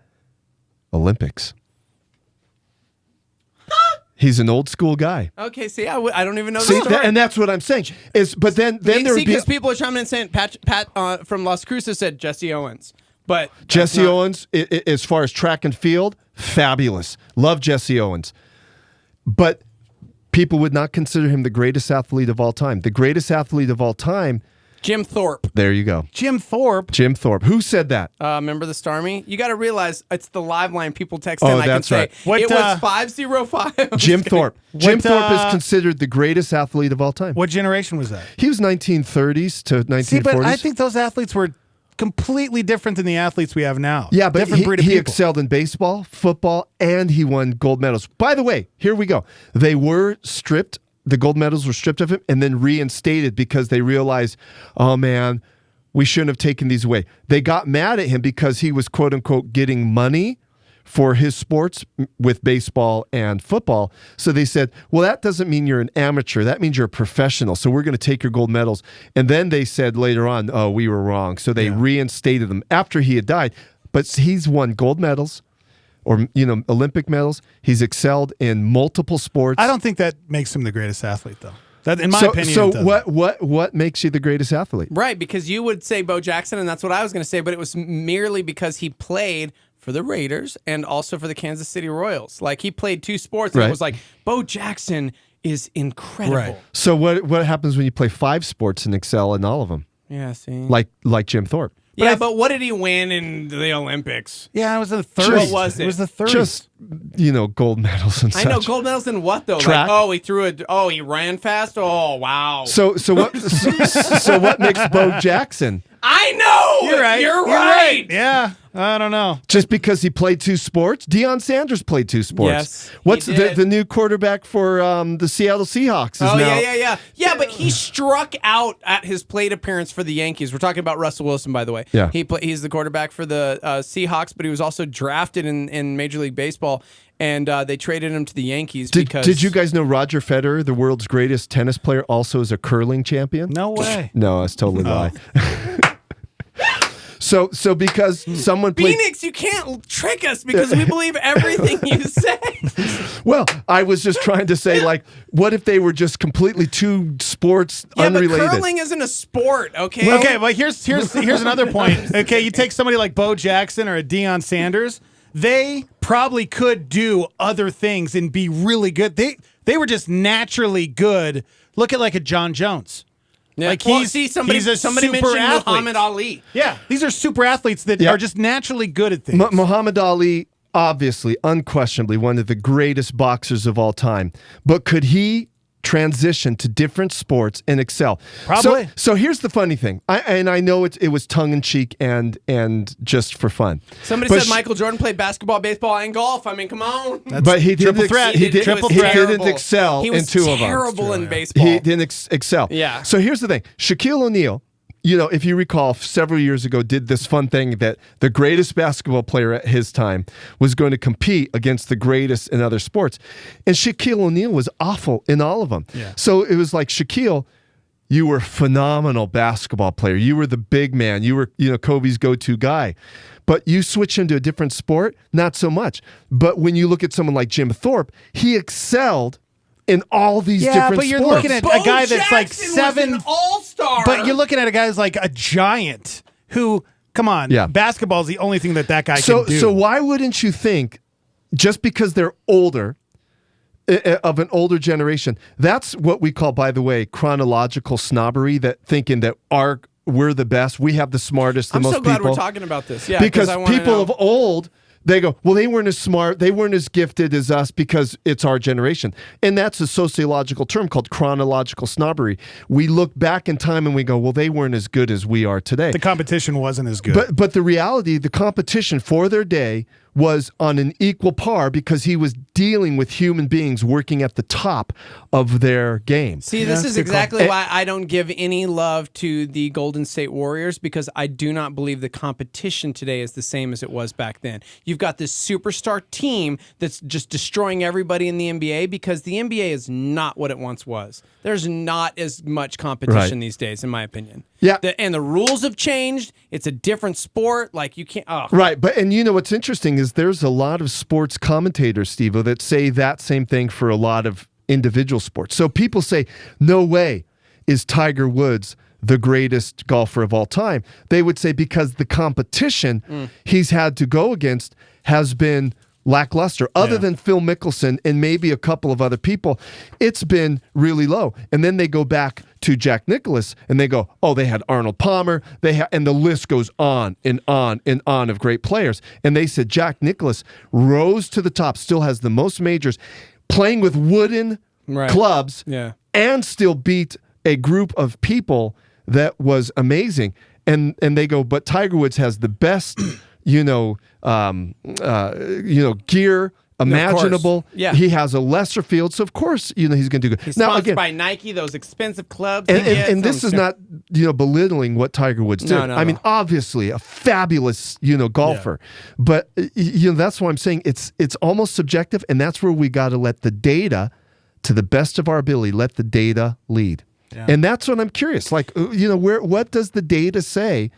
Olympics. He's an old school guy.
Okay, see, I don't even know
See,
the story.
and that's what I'm saying. But then there would be
because people are chiming in saying Pat from Las Cruces said Jesse Owens, but
Jesse Owens, as far as track and field, fabulous. Love Jesse Owens. But people would not consider him the greatest athlete of all time. The greatest athlete of all time,
Jim Thorpe.
there you go.
Jim Thorpe.
Jim Thorpe. Who said that?
Remember the Starmie? You got to realize it's the live line. People text
Oh,
in. I can
that's
say
right.
What,
it was 505.
Jim Thorpe. Jim
What,
Thorpe is considered the greatest athlete of all time.
What generation was that?
He was 1930s to 1940s.
See, but I think those athletes were completely different than the athletes we have now.
Yeah, but
different breed of
he
people.
excelled in baseball, football, and he won gold medals. By the way, here we go. They were stripped. The gold medals were stripped of him and then reinstated because they realized, oh man, we shouldn't have taken these away. They got mad at him because he was quote unquote getting money for his sports with baseball and football. So they said, well, that doesn't mean you're an amateur. That means you're a professional. So we're going to take your gold medals. And then they said later on, oh, we were wrong. So they reinstated them after he had died. But he's won gold medals or, Olympic medals. He's excelled in multiple sports.
I don't think that makes him the greatest athlete, though. That, in my opinion,
So
it doesn't.
what makes you the greatest athlete?
Right, because you would say Bo Jackson, and that's what I was going to say, but it was merely because he played for the Raiders and also for the Kansas City Royals. Like, he played two sports, and
Right.
it was like, Bo Jackson is incredible.
Right.
So what happens when you play 5 sports and excel in all of them?
Yeah, see.
Like Jim Thorpe.
But what did he win in the Olympics?
Yeah, it was the 30s.
What was it?
It was the 30s.
Just, gold medals and such.
I know, gold medals in what, though?
Track.
Like, he ran fast? Oh, wow.
So what so what makes Bo Jackson?
I know!
You're right.
You're right!
Yeah, I don't know.
Just because he played 2 sports? Deion Sanders played 2 sports.
Yes,
What's
he did.
the new quarterback for the Seattle Seahawks? Is
Oh,
now,
yeah. Yeah, but he struck out at his plate appearance for the Yankees. We're talking about Russell Wilson, by the way.
Yeah.
He's the quarterback for the Seahawks, but he was also drafted in Major League Baseball, and they traded him to the Yankees because...
Did you guys know Roger Federer, the world's greatest tennis player, also is a curling champion?
No way.
No, that's totally lie. So because someone played...
Phoenix, you can't trick us because we believe everything you say.
Well, I was just trying to say, what if they were just completely 2 sports unrelated?
But curling isn't a sport, okay?
Okay, but here's another point. Okay, you take somebody like Bo Jackson or a Deion Sanders, they probably could do other things and be really good. They were just naturally good. Look at like a John Jones.
Yeah.
Like
somebody
super
mentioned
athlete.
Muhammad Ali.
Yeah, these are super athletes that are just naturally good at things.
Muhammad Ali, obviously, unquestionably, one of the greatest boxers of all time. But could he transition to different sports and excel.
Probably.
So here's the funny thing. I know it was tongue in cheek and just for fun.
Somebody
But
said Michael Jordan played basketball, baseball, and golf. I mean, come on.
But he didn't. He didn't
He
excel
was
in two of them.
terrible in baseball.
He didn't excel.
Yeah.
So here's the thing. Shaquille O'Neal, if you recall, several years ago, did this fun thing that the greatest basketball player at his time was going to compete against the greatest in other sports. And Shaquille O'Neal was awful in all of them.
Yeah.
So it was like, Shaquille, you were a phenomenal basketball player. You were the big man. You were, Kobe's go-to guy. But you switch into a different sport, not so much. But when you look at someone like Jim Thorpe, he excelled in all these different
but you're
sports.
looking at a guy that's like seven
all-star.
But you're looking at a guy who's like a giant who, come on, basketball is the only thing that guy can do.
So why wouldn't you think, just because they're older, of an older generation, that's what we call, by the way, chronological snobbery, that thinking that we're the best, we have the smartest, the most people.
I'm so glad we're talking about this. Yeah,
because
I wanna
people
know.
of old, they go, well, they weren't as smart, they weren't as gifted as us because it's our generation. And that's a sociological term called chronological snobbery. We look back in time and we go, well, they weren't as good as we are today.
The competition wasn't as good.
But the reality, the competition for their day was on an equal par because he was dealing with human beings working at the top of their game.
See, this is exactly why I don't give any love to the Golden State Warriors, because I do not believe the competition today is the same as it was back then. You've got this superstar team that's just destroying everybody in the NBA, because the NBA is not what it once was. There's not as much competition these days, in my opinion.
Yeah.
And the rules have changed. It's a different sport. Like, you can't... Oh.
Right, and what's interesting is there's a lot of sports commentators, Steve-O, that say that same thing for a lot of individual sports. So people say, no way is Tiger Woods the greatest golfer of all time. They would say because the competition he's had to go against has been lackluster. Other than Phil Mickelson and maybe a couple of other people, it's been really low. And then they go back to Jack Nicklaus and they go, oh, they had Arnold Palmer, and the list goes on and on and on of great players. And they said Jack Nicklaus rose to the top, still has the most majors, playing with wooden clubs, and still beat a group of people that was amazing. And they go, but Tiger Woods has the best gear imaginable.
Yeah.
He has a lesser field, so of course, he's going to do good.
He's
Now
sponsored
again,
by Nike, those expensive clubs.
and this is not belittling what Tiger Woods did.
No,
I mean, obviously a fabulous golfer, but that's why I'm saying it's almost subjective, and that's where we got to let the data, to the best of our ability, let the data lead. Yeah. And that's what I'm curious. Like, what does the data say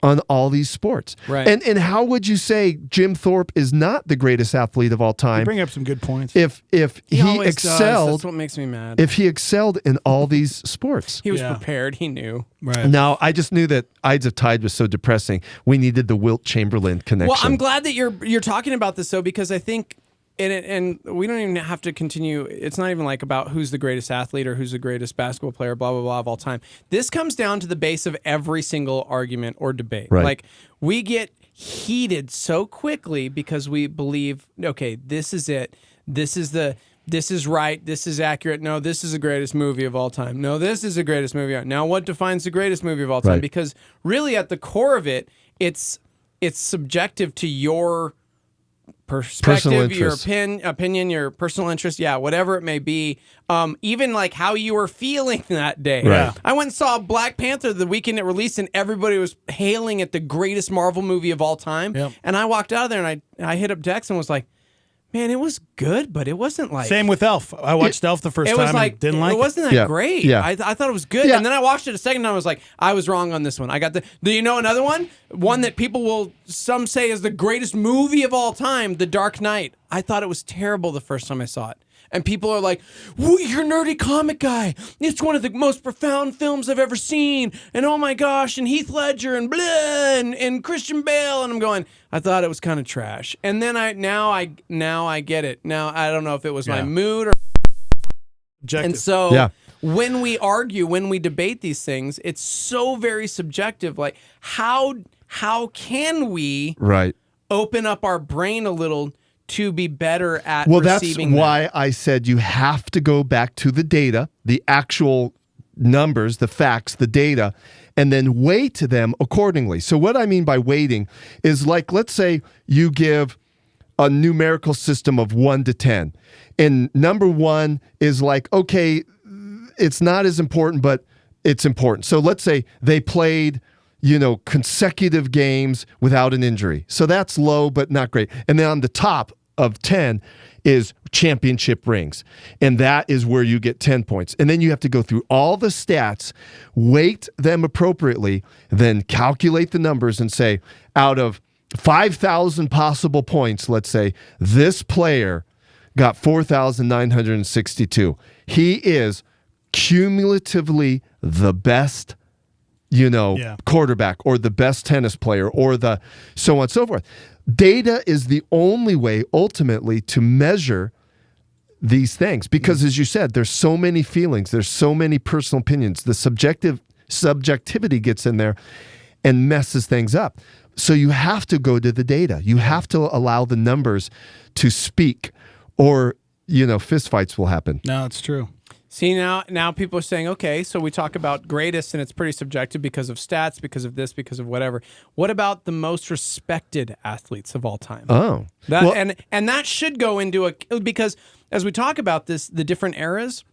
on all these sports?
Right.
And how would you say Jim Thorpe is not the greatest athlete of all time?
You bring up some good points.
If he
always
excelled,
does. That's what makes me mad.
if he excelled in all these sports.
He was prepared. He knew.
Right.
Now, I just knew that Ides of Tide was so depressing. We needed the Wilt Chamberlain connection.
Well, I'm glad that you're talking about this, though, because I think, and we don't even have to continue. It's not even like about who's the greatest athlete or who's the greatest basketball player, blah, blah, blah, of all time. This comes down to the base of every single argument or debate.
Right.
Like, we get heated so quickly because we believe, okay, this is it. This is right. This is accurate. No, this is the greatest movie of all time. No, this is the greatest movie. Now, what defines the greatest movie of all time?
Right.
Because really, at the core of it, it's subjective to your perspective, your opinion, your personal interest, whatever it may be. Even like how you were feeling that day.
Right.
I went and saw Black Panther the weekend it released, and everybody was hailing it the greatest Marvel movie of all time.
Yep.
And I walked out of there and I hit up Dex and was like, man, it was good, but it wasn't like...
Same with Elf. I watched Elf the first
it
time
was like,
and didn't like it.
It wasn't that great.
Yeah.
I thought it was good.
Yeah.
And then I watched it a second time. I was like, I was wrong on this one. I got the... Do you know another one? One that some say is the greatest movie of all time, The Dark Knight. I thought it was terrible the first time I saw it. And people are like, you're a nerdy comic guy. It's one of the most profound films I've ever seen. And oh my gosh, and Heath Ledger and blah, and Christian Bale. And I'm going, I thought it was kind of trash. And then now I get it. Now I don't know if it was my mood or...
Objective.
And so when we argue, when we debate these things, it's so very subjective. Like, how can we open up our brain a little to be better at
Well, that's
receiving them.
why I said you have to go back to the data, the actual numbers, the facts, the data, and then weight them accordingly. So what I mean by weighting is like, let's say you give a numerical system of 1 to 10. And number 1 is like, okay, it's not as important, but it's important. So let's say they played, consecutive games without an injury. So that's low, but not great. And then on the top of 10 is championship rings. And that is where you get 10 points. And then you have to go through all the stats, weight them appropriately, then calculate the numbers and say, out of 5,000 possible points, let's say, this player got 4,962. He is cumulatively the best, quarterback or the best tennis player or the so on and so forth. Data is the only way ultimately to measure these things because, as you said, there's so many feelings, there's so many personal opinions. The subjectivity gets in there and messes things up. So you have to go to the data. You have to allow the numbers to speak, or fistfights will happen.
No, it's true.
See, now people are saying, okay, so we talk about greatest and it's pretty subjective because of stats, because of this, because of whatever. What about the most respected athletes of all time?
Oh.
And that should go into because as we talk about this, the different eras,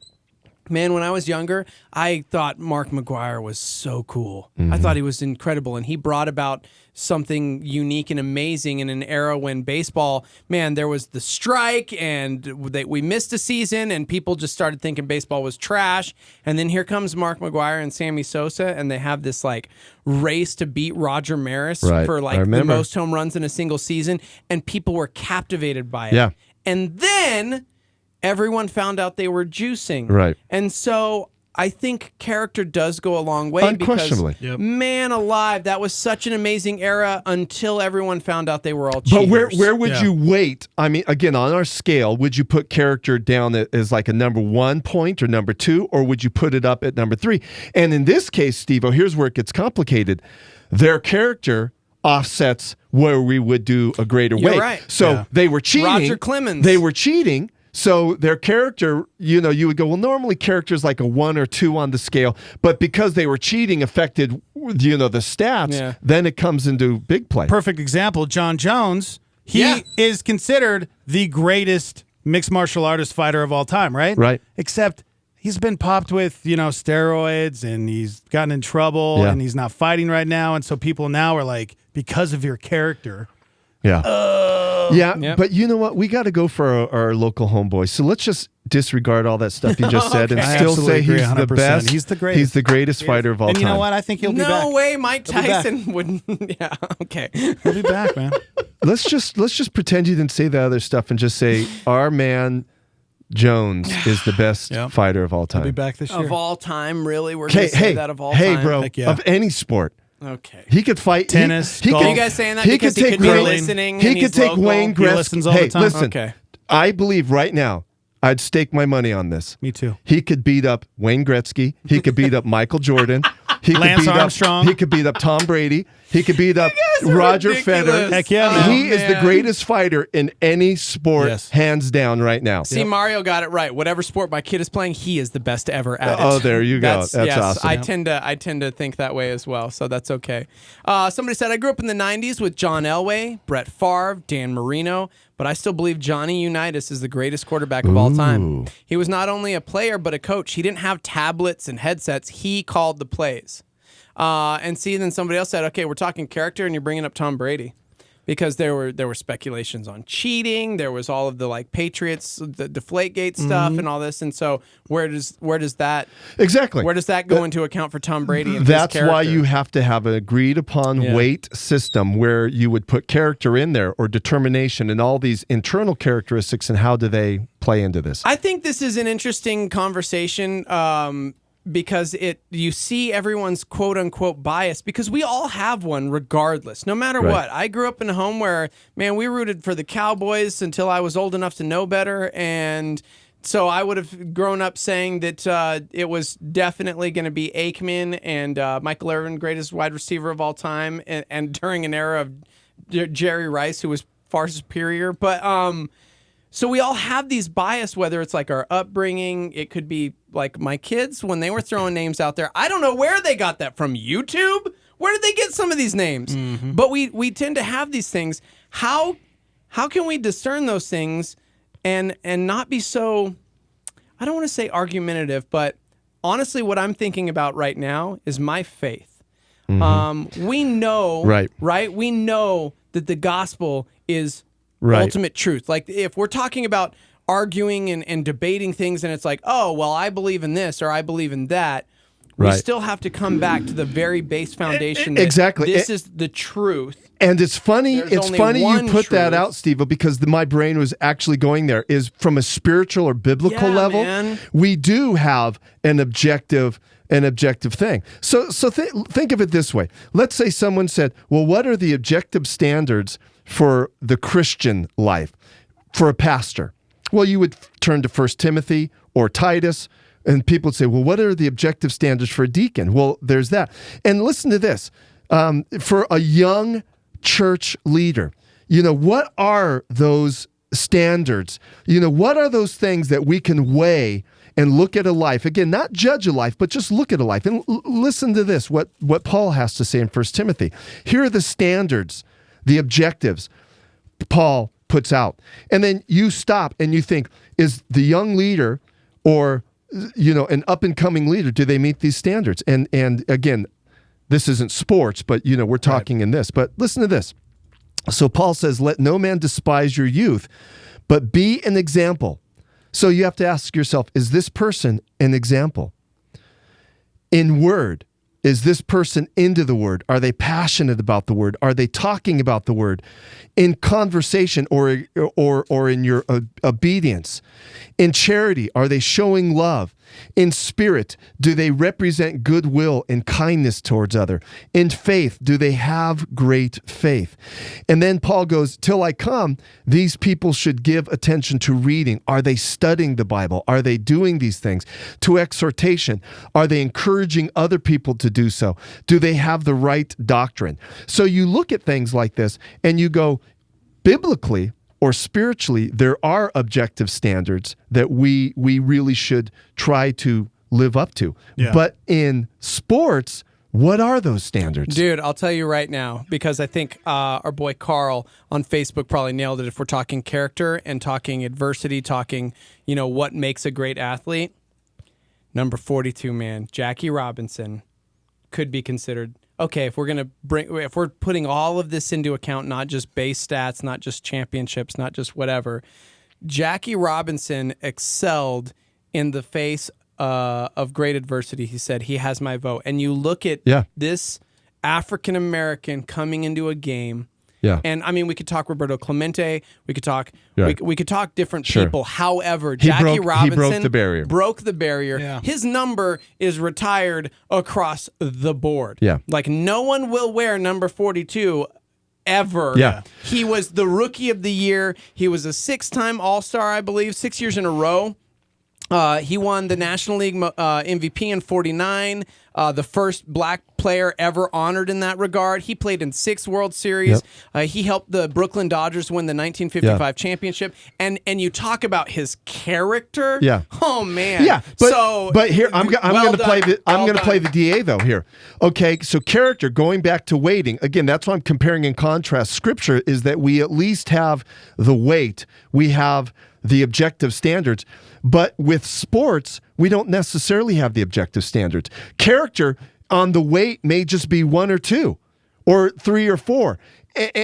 man, when I was younger, I thought Mark McGwire was so cool. I thought he was incredible, and he brought about something unique and amazing in an era when baseball, man, there was the strike, and we missed a season, and people just started thinking baseball was trash. And then here comes Mark McGwire and Sammy Sosa, and they have this like race to beat Roger Maris for like the most home runs in a single season, and people were captivated by it.
Yeah.
And then everyone found out they were juicing.
Right.
And so I think character does go a long way.
Unquestionably.
Because, man alive, that was such an amazing era until everyone found out they were all cheaters.
But where would you weight? I mean, again, on our scale, would you put character down as like a number 1 point or number 2, or would you put it up at number 3? And in this case, Steve-O, here's where it gets complicated. Their character offsets where we would do a greater weight.
Right.
So they were cheating.
Roger Clemens.
They were cheating. So their character, you would go, well, normally character's like a 1 or 2 on the scale, but because they were cheating affected, the stats, then it comes into big play.
Perfect example, John Jones. He is considered the greatest mixed martial artist fighter of all time, right?
Right.
Except he's been popped with, steroids, and he's gotten in trouble, and he's not fighting right now. And so people now are like, because of your character.
But you know what? We got to go for our local homeboy. So let's just disregard all that stuff you just said and still say he's the best.
He's the greatest.
He's the greatest fighter of all time.
And you know what? I think he'll be back.
No way Mike Tyson wouldn't. Yeah, okay.
He'll be back, man.
Let's just pretend you didn't say the other stuff and just say our man Jones is the best fighter of all time.
He'll be back this year.
Of all time, really? We're going to say that of all time?
Hey, bro, of any sport.
Okay.
He could fight
tennis.
Golf.
Are you guys saying that because he could be listening?
He could take Wayne Gretzky.
He listens all the time.
Listen,
okay.
I believe right now, I'd stake my money on this.
Me too.
He could beat up Wayne Gretzky. He could beat up Michael Jordan. He
Lance
could beat
Armstrong.
He could beat up Tom Brady. He could beat up Roger Federer.
Heck yeah, man.
He is the greatest fighter in any sport, hands down, right now.
See, Mario got it right. Whatever sport my kid is playing, he is the best ever at it.
Oh, there you go. That's awesome.
I tend to think that way as well, so that's okay. Somebody said, I grew up in the 90s with John Elway, Brett Favre, Dan Marino, but I still believe Johnny Unitas is the greatest quarterback of all time. He was not only a player, but a coach. He didn't have tablets and headsets. He called the plays. And see, then somebody else said, okay, we're talking character, and you're bringing up Tom Brady. Because there were speculations on cheating, there was all of the like Patriots, the Deflategate stuff, and all this, and so where does that go into account for Tom Brady? And
that's
his
why you have to have an agreed upon weight system where you would put character in there or determination and all these internal characteristics, and how do they play into this?
I think this is an interesting conversation. Because you see everyone's quote unquote bias, because we all have one regardless, no matter what. I grew up in a home where, man, we rooted for the Cowboys until I was old enough to know better, and so I would have grown up saying that it was definitely going to be Aikman and Michael Irvin, greatest wide receiver of all time, and during an era of Jerry Rice, who was far superior. But so we all have these bias, whether it's like our upbringing, it could be like my kids when they were throwing names out there. I don't know where they got that from. YouTube? Where did they get some of these names?
Mm-hmm.
But we tend to have these things. How can we discern those things and not be so, I don't want to say argumentative, but honestly, what I'm thinking about right now is my faith. We know, right? We know that the gospel is ultimate truth. Like if we're talking about arguing and debating things and it's like, oh, well, I believe in this or I believe in that, we still have to come back to the very base foundation that this is the truth.
And it's funny.
There's
It's
only
funny you
one
put that
truth.
out, Steve, because my brain was actually going there. Is from a spiritual or biblical level,
man.
we do have an objective thing. So think of it this way. Let's say someone said, "Well, what are the objective standards for the Christian life for a pastor?" Well, you would turn to 1 Timothy or Titus. And people would say, well, what are the objective standards for a deacon? Well, there's that. And listen to this. For a young church leader, what are those standards? What are those things that we can weigh and look at a life? Again, not judge a life, but just look at a life. And listen to this, what Paul has to say in 1 Timothy. Here are the standards, the objectives Paul puts out. And then you stop and you think, is the young leader or an up-and-coming leader, do they meet these standards? And again, this isn't sports, but, we're talking in this. But listen to this. So Paul says, let no man despise your youth, but be an example. So you have to ask yourself, is this person an example? In word, is this person into the word? Are they passionate about the word? Are they talking about the word? In conversation or in your obedience? In charity, are they showing love? In spirit, do they represent goodwill and kindness towards other? In faith, do they have great faith? And then Paul goes, till I come, these people should give attention to reading. Are they studying the Bible? Are they doing these things? To exhortation, are they encouraging other people to do so? Do they have the right doctrine? So you look at things like this and you go, biblically or spiritually, there are objective standards that we really should try to live up to.
Yeah.
But in sports, what are those standards?
Dude, I'll tell you right now, because I think our boy Carl on Facebook probably nailed it. If we're talking character and talking adversity, talking, what makes a great athlete, number 42, man, Jackie Robinson could be considered. Okay, if we're putting all of this into account, not just base stats, not just championships, not just whatever, Jackie Robinson excelled in the face of great adversity. He said, he has my vote. And you look at this African-American coming into a game.
Yeah.
And I mean, we could talk Roberto Clemente. We could talk.
Right.
We could talk different
Sure.
people. However,
He
Jackie
broke
Robinson
the barrier.
Broke the barrier.
Yeah.
His number is retired across the board.
Yeah.
Like no one will wear number 42 ever.
Yeah.
He was the rookie of the year. He was a 6-time All-Star, I believe, 6 years in a row. He won the National League MVP in 49, the first black player ever honored in that regard. He played in 6 World Series. He helped the Brooklyn Dodgers win the 1955 championship. And you talk about his character.
Yeah.
Oh man.
Yeah. But here I'm going to play the DA though here. Okay. So character, going back to weighting again. That's why I'm comparing and contrast. Scripture is that we at least have the weight. We have the objective standards. But with sports, we don't necessarily have the objective standards. Character on the weight may just be 1 or 2 or 3 or 4.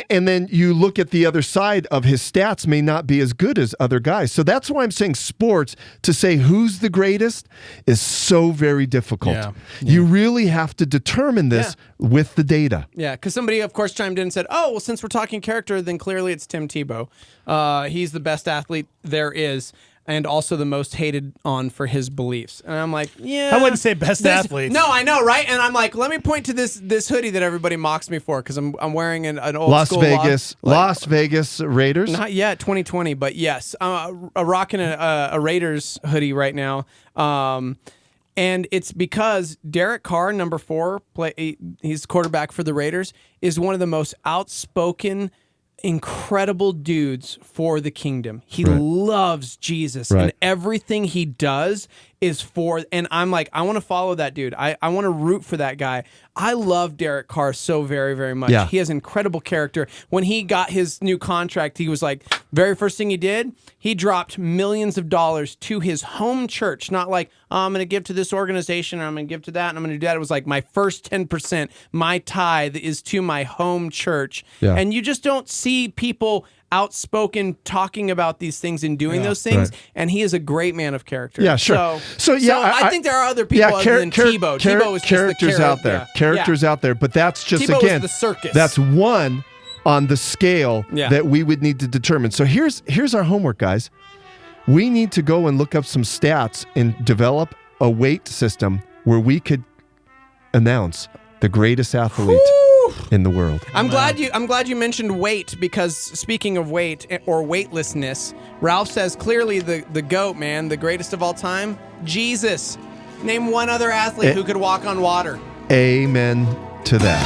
And then you look at the other side of his stats may not be as good as other guys. So that's why I'm saying sports, to say who's the greatest is so very difficult.
Yeah.
You really have to determine this with the data.
Yeah, because somebody, of course, chimed in and said, oh, well, since we're talking character, then clearly it's Tim Tebow. He's the best athlete there is, and also the most hated on for his beliefs. And I'm like, yeah.
I wouldn't say best athlete.
No, I know, right? And I'm like, let me point to this hoodie that everybody mocks me for, because I'm wearing an old school
Las Vegas Raiders.
Not yet, 2020, but yes, I'm rocking a Raiders hoodie right now. And it's because Derek Carr, number 4, he's quarterback for the Raiders, is one of the most outspoken incredible dudes for the kingdom. He
Right.
loves Jesus,
Right.
and everything he does is for, and I'm like, I want to follow that dude. I want to root for that guy. I love Derek Carr so very, very much.
Yeah.
He has incredible character. When he got his new contract, he was like, very first thing he did, he dropped millions of dollars to his home church. Not like, oh, I'm going to give to this organization, or I'm going to give to that, and I'm going to do that. It was like, my first 10%, my tithe is to my home church.
Yeah.
And you just don't see people outspoken talking about these things and doing those things.
Right.
And he is a great man of character.
Yeah, sure.
So I think there are other people other than Tebow. Tebow is just
characters
the
out there.
Yeah.
Characters out there, but that's just
Tebow
again
is the circus.
That's one on the scale
Yeah.
that we would need to determine. So here's our homework, guys. We need to go and look up some stats and develop a weight system where we could announce the greatest athlete in the world.
I'm glad you mentioned weight, because speaking of weight or weightlessness, Ralph says clearly the GOAT, man, the greatest of all time, Jesus. Name one other athlete who could walk on water.
Amen to that.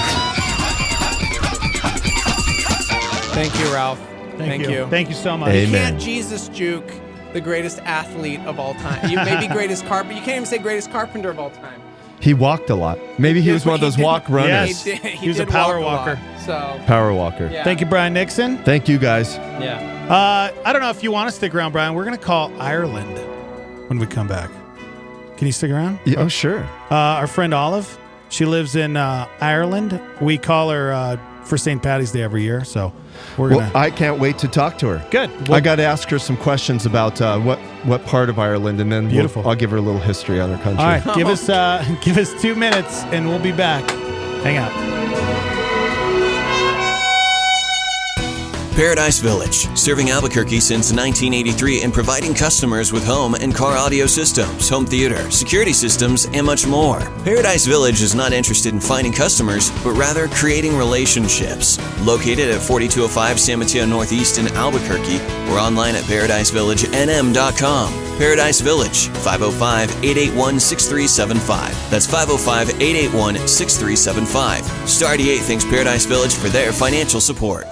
Thank you, Ralph.
Thank you. Thank you so much.
Amen.
You can't Jesus juke the greatest athlete of all time. You maybe greatest carpenter. You can't even say greatest carpenter of all time.
He walked a lot. Maybe he was one of those walk runners.
Yes. He was a power walker.
So
Power walker.
Yeah.
Thank you, Brian Nixon.
Thank you, guys.
Yeah.
I don't know if you want to stick around, Brian. We're going to call Ireland when we come back. Can you stick around?
Yeah, oh, sure.
Our friend Olive, she lives in Ireland. We call her for St. Patty's Day every year, so we're
Well,
gonna.
I can't wait to talk to her.
Good.
I got to ask her some questions about what part of Ireland, and then
Beautiful.
I'll give her a little history on her country.
All right, give us 2 minutes, and we'll be back. Hang out.
Paradise Village, serving Albuquerque since 1983 and providing customers with home and car audio systems, home theater, security systems, and much more. Paradise Village is not interested in finding customers, but rather creating relationships. Located at 4205 San Mateo Northeast in Albuquerque, or online at paradisevillagenm.com. Paradise Village, 505-881-6375. That's 505-881-6375. Star 88 thanks Paradise Village for their financial support.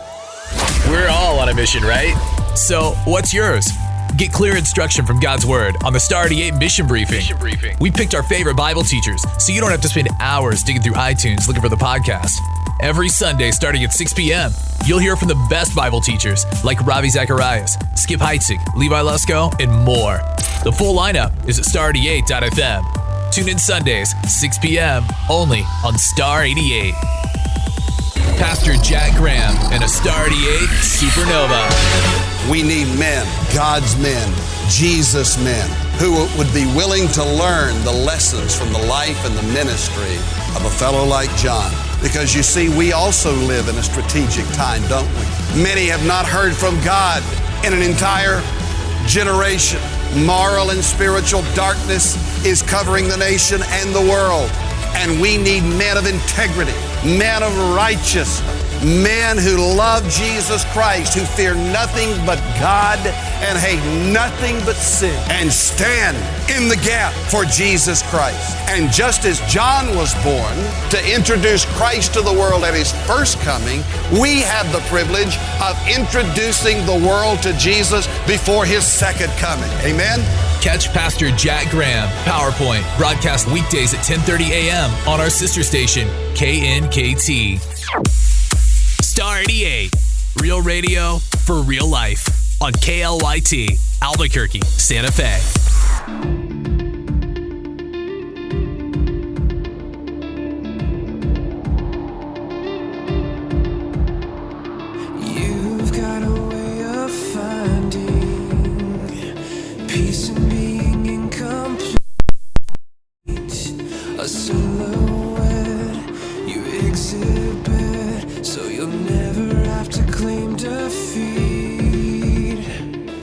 We're all on a mission, right? So, what's yours? Get clear instruction from God's Word on the Star 88 Mission Briefing. We picked our favorite Bible teachers, so you don't have to spend hours digging through iTunes looking for the podcast. Every Sunday, starting at 6 p.m., you'll hear from the best Bible teachers like Ravi Zacharias, Skip Heitzig, Levi Lusko, and more. The full lineup is at star88.fm. Tune in Sundays, 6 p.m., only on Star 88. Pastor Jack Graham and a Star 88 Supernova.
We need men, God's men, Jesus men, who would be willing to learn the lessons from the life and the ministry of a fellow like John. Because you see, we also live in a strategic time, don't we? Many have not heard from God in an entire generation. Moral and spiritual darkness is covering the nation and the world. And we need men of integrity, men of righteousness, men who love Jesus Christ, who fear nothing but God and hate nothing but sin, and stand in the gap for Jesus Christ. And just as John was born to introduce Christ to the world at his first coming, we have the privilege of introducing the world to Jesus before his second coming. Amen?
Catch Pastor Jack Graham, PowerPoint, broadcast weekdays at 10:30 a.m. on our sister station, KNKT. Star 88, real radio for real life on KLYT, Albuquerque, Santa Fe.
You've got a way of finding peace in being incomplete. A silhouette you exhibit, so you'll never have to claim defeat.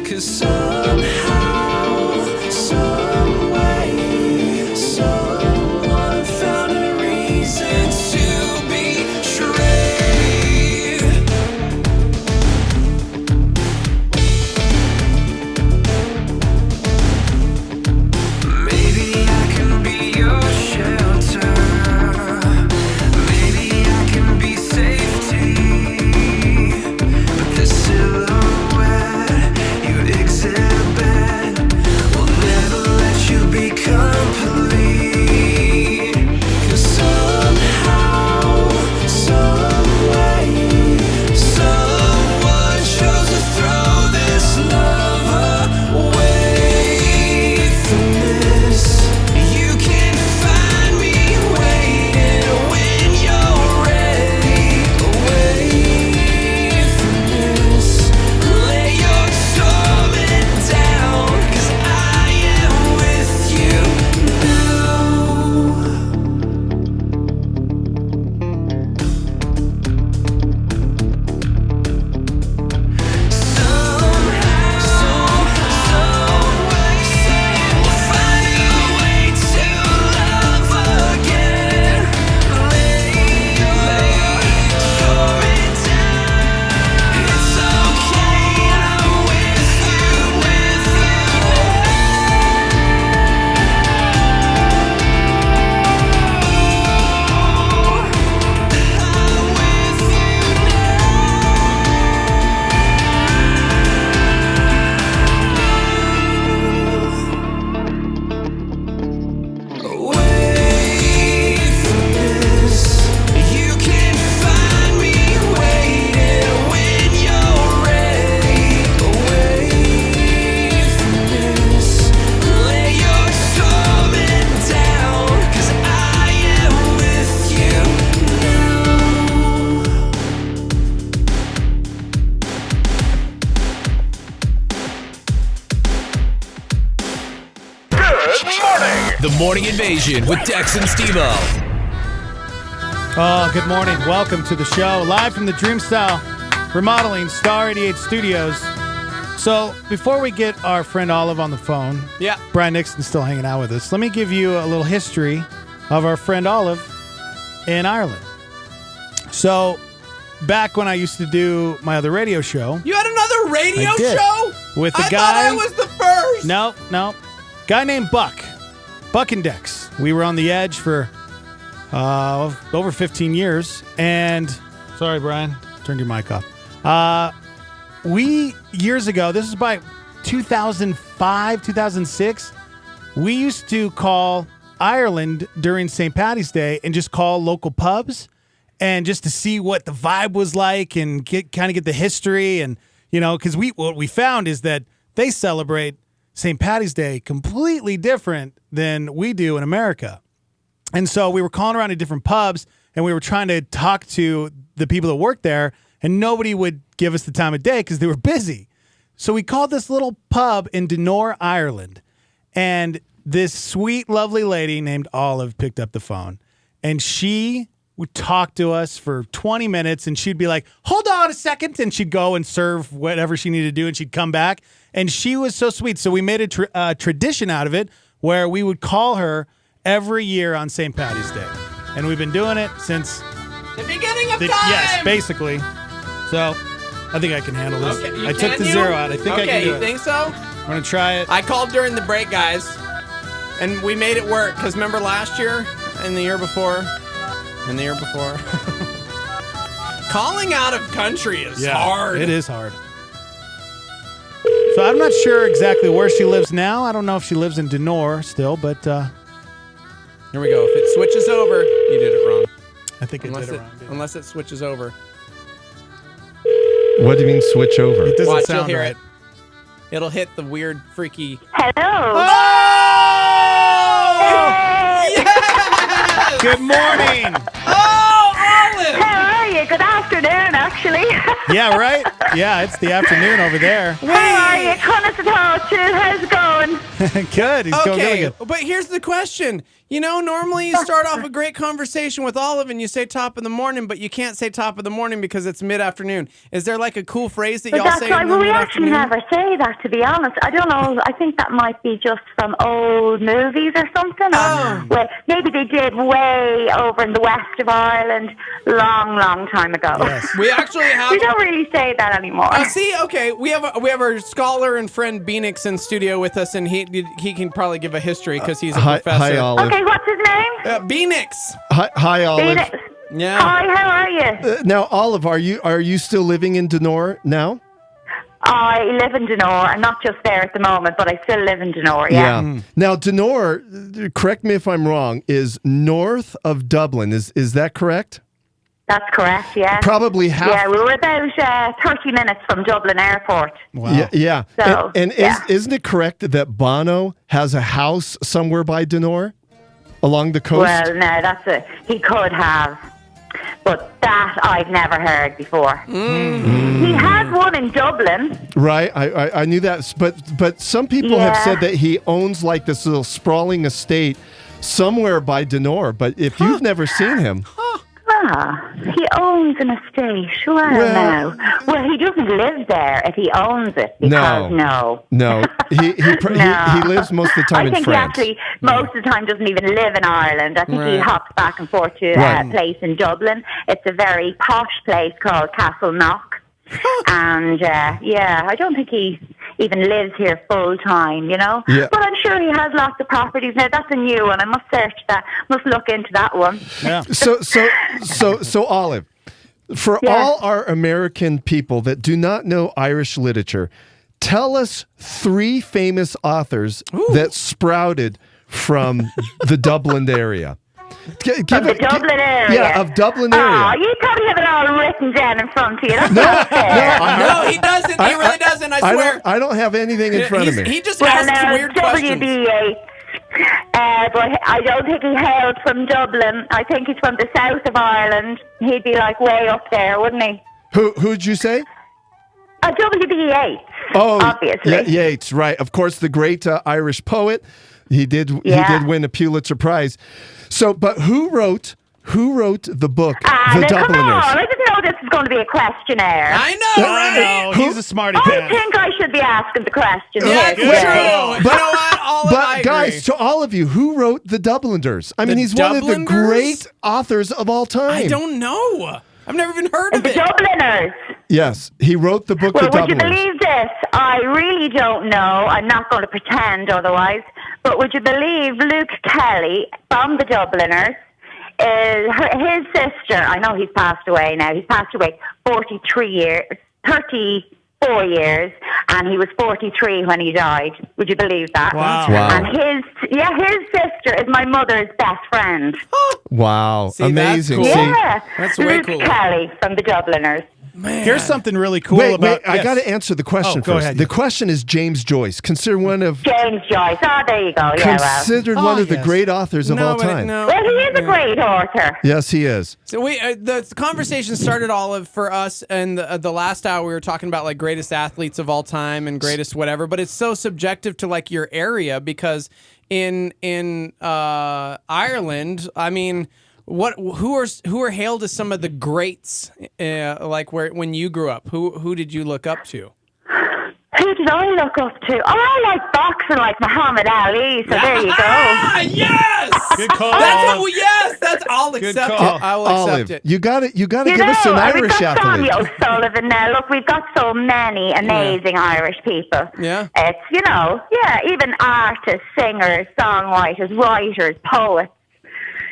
'Cause somehow,
Morning Invasion with Dex and Steve-O.
Oh, good morning. Welcome to the show. Live from the Dreamstyle Remodeling Star 88 Studios. So, before we get our friend Olive on the phone, Brian Nixon's still hanging out with us. Let me give you a little history of our friend Olive in Ireland. So, back when I used to do my other radio show.
You had another radio show?
With a
I
guy.
thought I was the first.
No. Guy named Buck and Dex. We were on the edge for over 15 years. And, sorry, Brian, turned your mic off. We, years ago, this is by 2005, 2006, we used to call Ireland during St. Paddy's Day and just call local pubs and just to see what the vibe was like and get the history. And, you know, because what we found is that they celebrate St. Paddy's Day completely different than we do in America. And so we were calling around to different pubs and we were trying to talk to the people that work there, and nobody would give us the time of day because they were busy. So we called this little pub in Donore, Ireland, and this sweet, lovely lady named Olive picked up the phone, and she would talk to us for 20 minutes, and she'd be like, hold on a second, and she'd go and serve whatever she needed to do, and she'd come back, and she was so sweet. So we made a tradition out of it where we would call her every year on St. Paddy's Day, and we've been doing it since
the beginning of time.
Yes, basically. So I think I can handle this.
Okay,
I took the zero out. I think I can do it.
You think so?
I'm going to try it.
I called during the break, guys, and we made it work. Because remember last year and the year before and the year before? Calling out of country is hard.
It is hard. So I'm not sure exactly where she lives now. I don't know if she lives in Donore still, but...
Here we go. If it switches over, you did it wrong.
I think I did it wrong.
Unless it switches over.
What do you mean switch over?
It doesn't
Watch,
sound
you'll hear
right.
it. It'll hit the weird, freaky...
Hello.
Oh! Yes!
Good morning.
Oh, Olive!
How are you? Good afternoon, actually.
Yeah, right? Yeah, it's the afternoon over there.
How are you? How's it going?
Good. He's going really
Okay,
good.
but here's the question. You know, normally you start off a great conversation with Olive and you say top of the morning, but you can't say top of the morning because it's mid-afternoon. Is there like a cool phrase that
But
y'all
that's
say
why
in the
we actually
mid-afternoon?
never say that, to be honest. I don't know. I think that might be just from old movies or something. Or, well, maybe they did way over in the west of Ireland long time ago.
Yes.
We actually have...
We don't really say that anymore.
See, okay, we have our scholar and friend Beanix in studio with us, and he can probably give a history because he's a professor.
Hi, Olive.
Okay, what's his name?
Beanix.
Hi, Olive.
Phoenix.
Yeah.
Hi, how are you?
Now, Olive, are you still living in Donore now?
I live in Donore. I'm not just there at the moment, but I still live in Donore, yeah.
Now, Donore, correct me if I'm wrong, is north of Dublin. Is that correct?
That's correct, yeah.
Probably half.
Yeah, we were about 30 minutes from Dublin Airport.
Wow.
Yeah.
So,
and
yeah.
Isn't it correct that Bono has a house somewhere by Donore? Along the coast?
Well, no, he could have. But that I've never heard before. He has one in Dublin.
Right, I knew that, but some people have said that he owns like this little sprawling estate somewhere by Donore. But if you've never seen him,
He owns an estate. Well, no. Well, he doesn't live there if he owns it. Because
no, he lives most of the time in
France. I think he actually most of the time doesn't even live in Ireland. I think he hops back and forth to a place in Dublin. It's a very posh place called Castleknock. And I don't think he even lives here full time, you know.
Yeah.
But I'm sure he has lots of properties. Now that's a new one. I must search that. Must look into that one.
Yeah.
So Olive, for all our American people that do not know Irish literature, tell us 3 famous authors that sprouted from the Dublin area.
Dublin area?
Yeah, of Dublin area.
Oh, you probably have it all written down in front of you. That's not fair.
No, he doesn't. He really doesn't, I swear.
I don't have anything in front of me.
He just asks weird questions.
W.B.A. But I don't think he hailed from Dublin. I think he's from the south of Ireland. He'd be like way up there, wouldn't he?
Who'd you say?
W.B. Yeats.
Oh,
obviously.
Yeats, right. Of course, the great Irish poet. He did win a Pulitzer Prize. So, but who wrote the book, The
now, come
Dubliners?
on. I didn't know this was going to be a questionnaire.
I know, right?
He's a smarty
I
pants.
think I should be asking the question.
Yeah,
here
true.
today.
You know what?
But guys, to all of you, who wrote The Dubliners? I mean, he's one of the great authors of all time.
I don't know. I've never even heard of
The
it.
Dubliners.
Yes, he wrote the book,
Well,
The
would you
Dubliners.
believe this? I really don't know. I'm not going to pretend otherwise. But would you believe Luke Kelly from The Dubliners? His sister, I know he's passed away now. He's passed away 34 years, and he was 43 when he died. Would you believe that?
Wow.
And his sister is my mother's best friend.
Wow,
See, that's
amazing.
cool.
See,
Yeah,
That's way
Luke
cool.
Kelly from The Dubliners.
Man.
Here's something really cool
wait,
about.
I got to answer the question
go
first.
ahead.
The question is James Joyce, considered one of
James Joyce. Oh, there you go. Yeah, well.
considered one of the great authors of all time.
Well, he is a great author.
Yes, he is.
So the conversation started for us, and the last hour we were talking about like greatest athletes of all time and greatest whatever, but it's so subjective to like your area because in Ireland, I mean, who are hailed as some of the greats like when you grew up? Who did you look up to?
Who did I look up to? Oh, I like boxing like Muhammad Ali, so there you go.
Yes!
Good call.
I'll accept it. I will
Olive,
accept it.
you got to give us an
we've
Irish
got
athlete.
Samuel Sullivan now. Look, we've got so many amazing Irish people.
Yeah.
It's, even artists, singers, songwriters, writers, poets.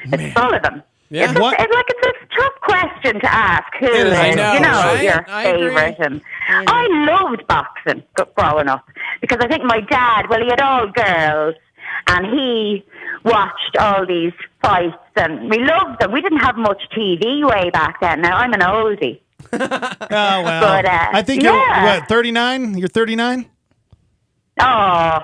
It's full of them.
Yeah.
It's a tough question to ask. Who
It is,
is,
I know, right?
your
I agree.
favorite? And I loved boxing growing up because I think my dad, he had all girls, and he watched all these fights, and we loved them. We didn't have much TV way back then. Now I'm an oldie.
Oh well.
But,
I think you're 39. You're 39.
Oh.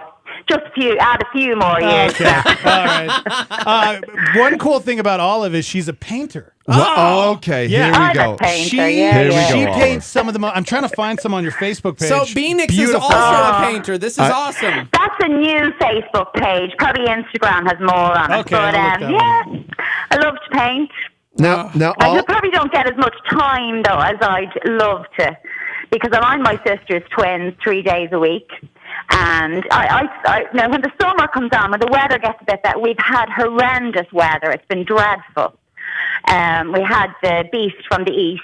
Just add a few more years.
Okay. All right. One cool thing about Olive is she's a painter.
Oh, okay.
Yeah.
Here we go.
She paints some of the. I'm trying to find some on your Facebook page.
So Phoenix is
Beautiful.
also a painter. This is awesome.
That's a new Facebook page. Probably Instagram has more on it.
Okay,
But
I'll look that one.
I love to paint.
Now,
I probably don't get as much time though as I'd love to, because I'm on my sister's twins 3 days a week. And I now when the summer comes on, when the weather gets a bit better, we've had horrendous weather. It's been dreadful. We had the beast from the east.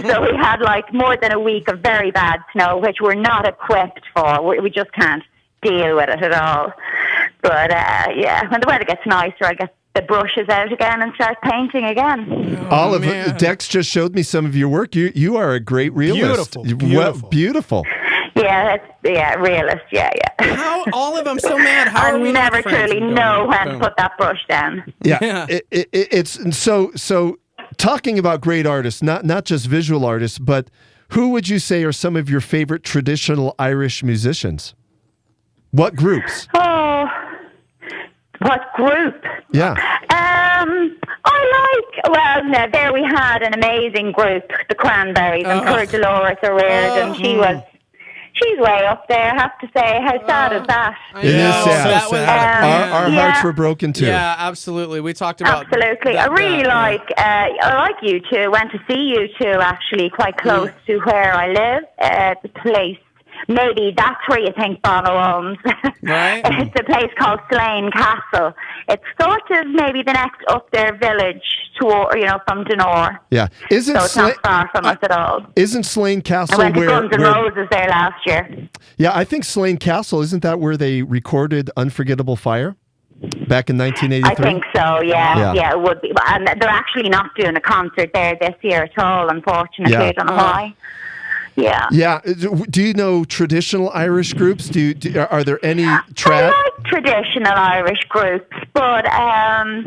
So we had like more than a week of very bad snow, which we're not equipped for. We just can't deal with it at all. But when the weather gets nicer, I get the brushes out again and start painting again.
Olive, Dex just showed me some of your work. You are a great realist. Beautiful.
Yeah, realist. Yeah.
How Olive? I'm so mad. How
I
are we
never
not friends?
truly know when to put that brush down.
Yeah. It's so talking about great artists, not just visual artists, but who would you say are some of your favorite traditional Irish musicians? What groups?
Oh, what group?
Yeah.
There we had an amazing group, the Cranberries, and poor Dolores O'Riordan. She's way up there, I have to say. How sad is that?
It is sad. Our hearts were broken too.
Yeah, absolutely. We talked about
Absolutely. I really like you two. Went to see you two actually quite close to where I live. The place. Maybe that's where you think Bono owns.
Right.
It's a place called Slane Castle. It's sort of maybe the next up there village from Dunor.
Yeah.
So it's not far from us at all.
Isn't Slane Castle
I went to
where
Guns N' Roses there last year.
Yeah, I think Slane Castle, isn't that where they recorded Unforgettable Fire? Back in 1983?
I think so, yeah, it would be. And they're actually not doing a concert there this year at all, unfortunately. I don't know why. Yeah.
Yeah. Do you know traditional Irish groups? Are there any
I like traditional Irish groups, but at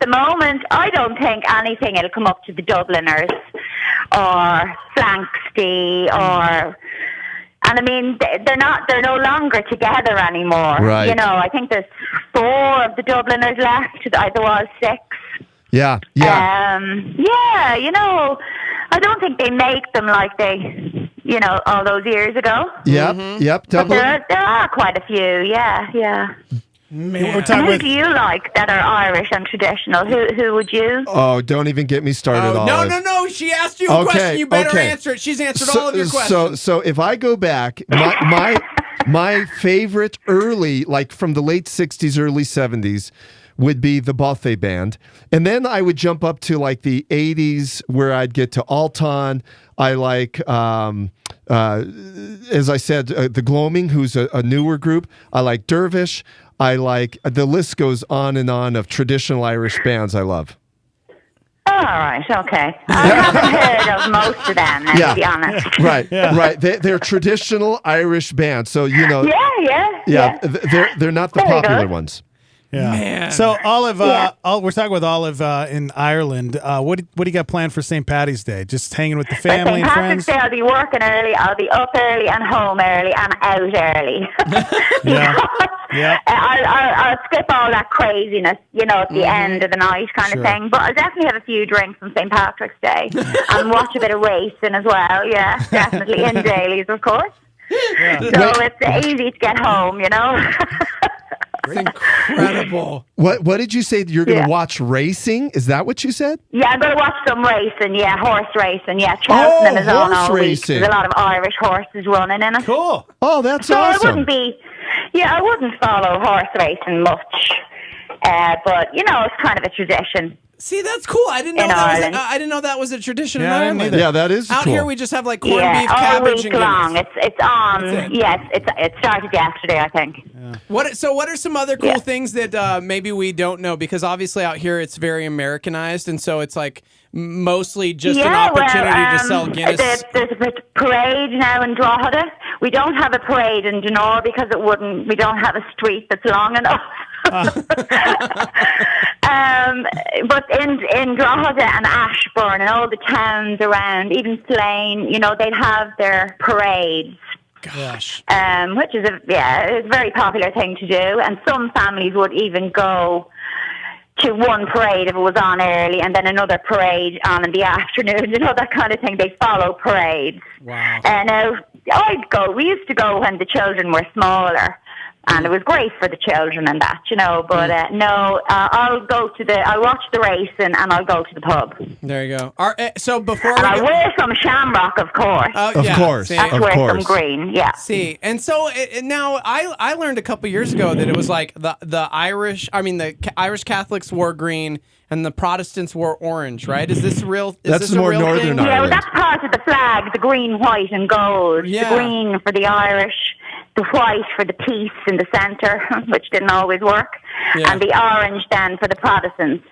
the moment, I don't think anything will come up to the Dubliners or Flanksty and I mean they're no longer together anymore.
Right.
I think there's 4 of the Dubliners left. There was 6.
Yeah.
I don't think they make them like they all those years ago.
Yep.
But
Dublin.
there are quite a few, yeah.
We're
And
talking
who
with.
do you like that are Irish and traditional? Who would you?
Oh, don't even get me started. Olive.
No. She asked you a question. You better answer it. She's answered all of your questions.
So if I go back, my favorite early, like from the late 60s, early 70s, would be the Buffet Band. And then I would jump up to like the 80s where I'd get to Alton. I like, as I said, the Gloaming, who's a newer group. I like Dervish. I like, the list goes on and on of traditional Irish bands I love.
All right, okay. I haven't heard of most of them, to be honest.
Right. They're traditional Irish bands. So,
Yeah.
they're not the
Very
popular
good.
ones.
Yeah.
Man.
So Olive, we're talking with Olive in Ireland. What do you got planned for St. Paddy's Day? Just hanging with the family and friends?
St. Patrick's Day, I'll be working early. I'll be up early and home early and out early.
Yeah.
I'll skip all that craziness, at the end of the night kind of thing. But I'll definitely have a few drinks on St. Patrick's Day and watch a bit of racing as well. Yeah, definitely in dailies, of course.
Yeah.
So it's easy to get home,
It's incredible.
What did you say? You're going to watch racing? Is that what you said?
Yeah, I'm going to watch some racing. Yeah, horse racing. Yeah, Cheltenham is on all week. There's a lot of Irish horses running in it.
Cool.
Oh, that's
so
awesome.
I wouldn't follow horse racing much. But, it's kind of a tradition.
See, that's cool. I didn't know I didn't know that was a tradition in Ireland.
Yeah, that is
Out
cool.
here, we just have like corned beef,
all
cabbage,
week
and
long.
Guinness.
It's on. Yes, it started yesterday, I think.
What are some other cool things that maybe we don't know? Because obviously out here it's very Americanized, and so it's like mostly just an opportunity to sell Guinness.
There's a parade now in Drogheda. We don't have a parade in Dunor because we don't have a street that's long enough. But in Drogheda and Ashbourne and all the towns around, even Slane, they'd have their parades.
Gosh.
Which is it's a very popular thing to do, and some families would even go to one parade if it was on early, and then another parade on in the afternoon. That kind of thing. They follow parades.
Wow.
And we used to go when the children were smaller. And it was great for the children and that, But I'll watch the racing and I'll go to the pub.
There you go. So before
and I'll wear some shamrock, of course.
Of course.
I'll wear some green. Yeah.
See, and so now I learned a couple years ago that it was like the Irish Catholics wore green and the Protestants wore orange, right? Is this real?
That's more Northern Ireland.
Yeah, well, that's part of the flag: the green, white, and gold.
Yeah.
The green for the Irish. The white for the peace in the centre, which didn't always work, and the orange then for the Protestants.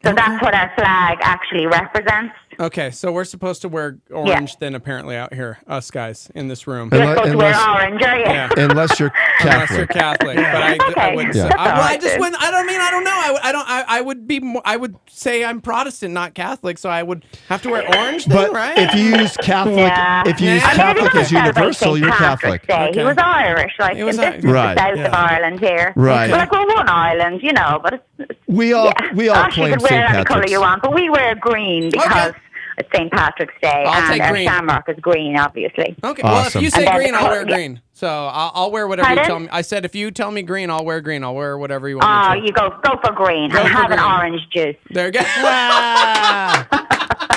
So that's what our flag actually represents.
Okay, so we're supposed to wear orange then apparently out here, us guys in this room.
You're supposed to wear orange, are you?
Yeah.
Unless you're Catholic.
Unless you're Catholic, but I wouldn't say. I don't know. I would be. I would say I'm Protestant, not Catholic, so I would have to wear orange. Then,
But
right?
if you use Catholic, Catholic as universal, you're Catholic.
Okay. He was Irish,
He was
this is
Right.
the south of Ireland here.
Right.
But we're one island, but it's
We all
you
claim
can wear
St.
any colour
Patrick's.
you want, but we wear green because it's St. Patrick's Day,
I'll
and
take
our
green.
shamrock is green, obviously.
Okay. Well, if
Awesome.
you say
And then
green,
the
I'll wear
colour-
green. So I'll wear whatever
Pardon?
you tell me. I said if you tell me green, I'll wear green. I'll wear whatever you want
Oh,
me to.
you go for green
Go
and
for
have
green.
an orange juice.
There you go.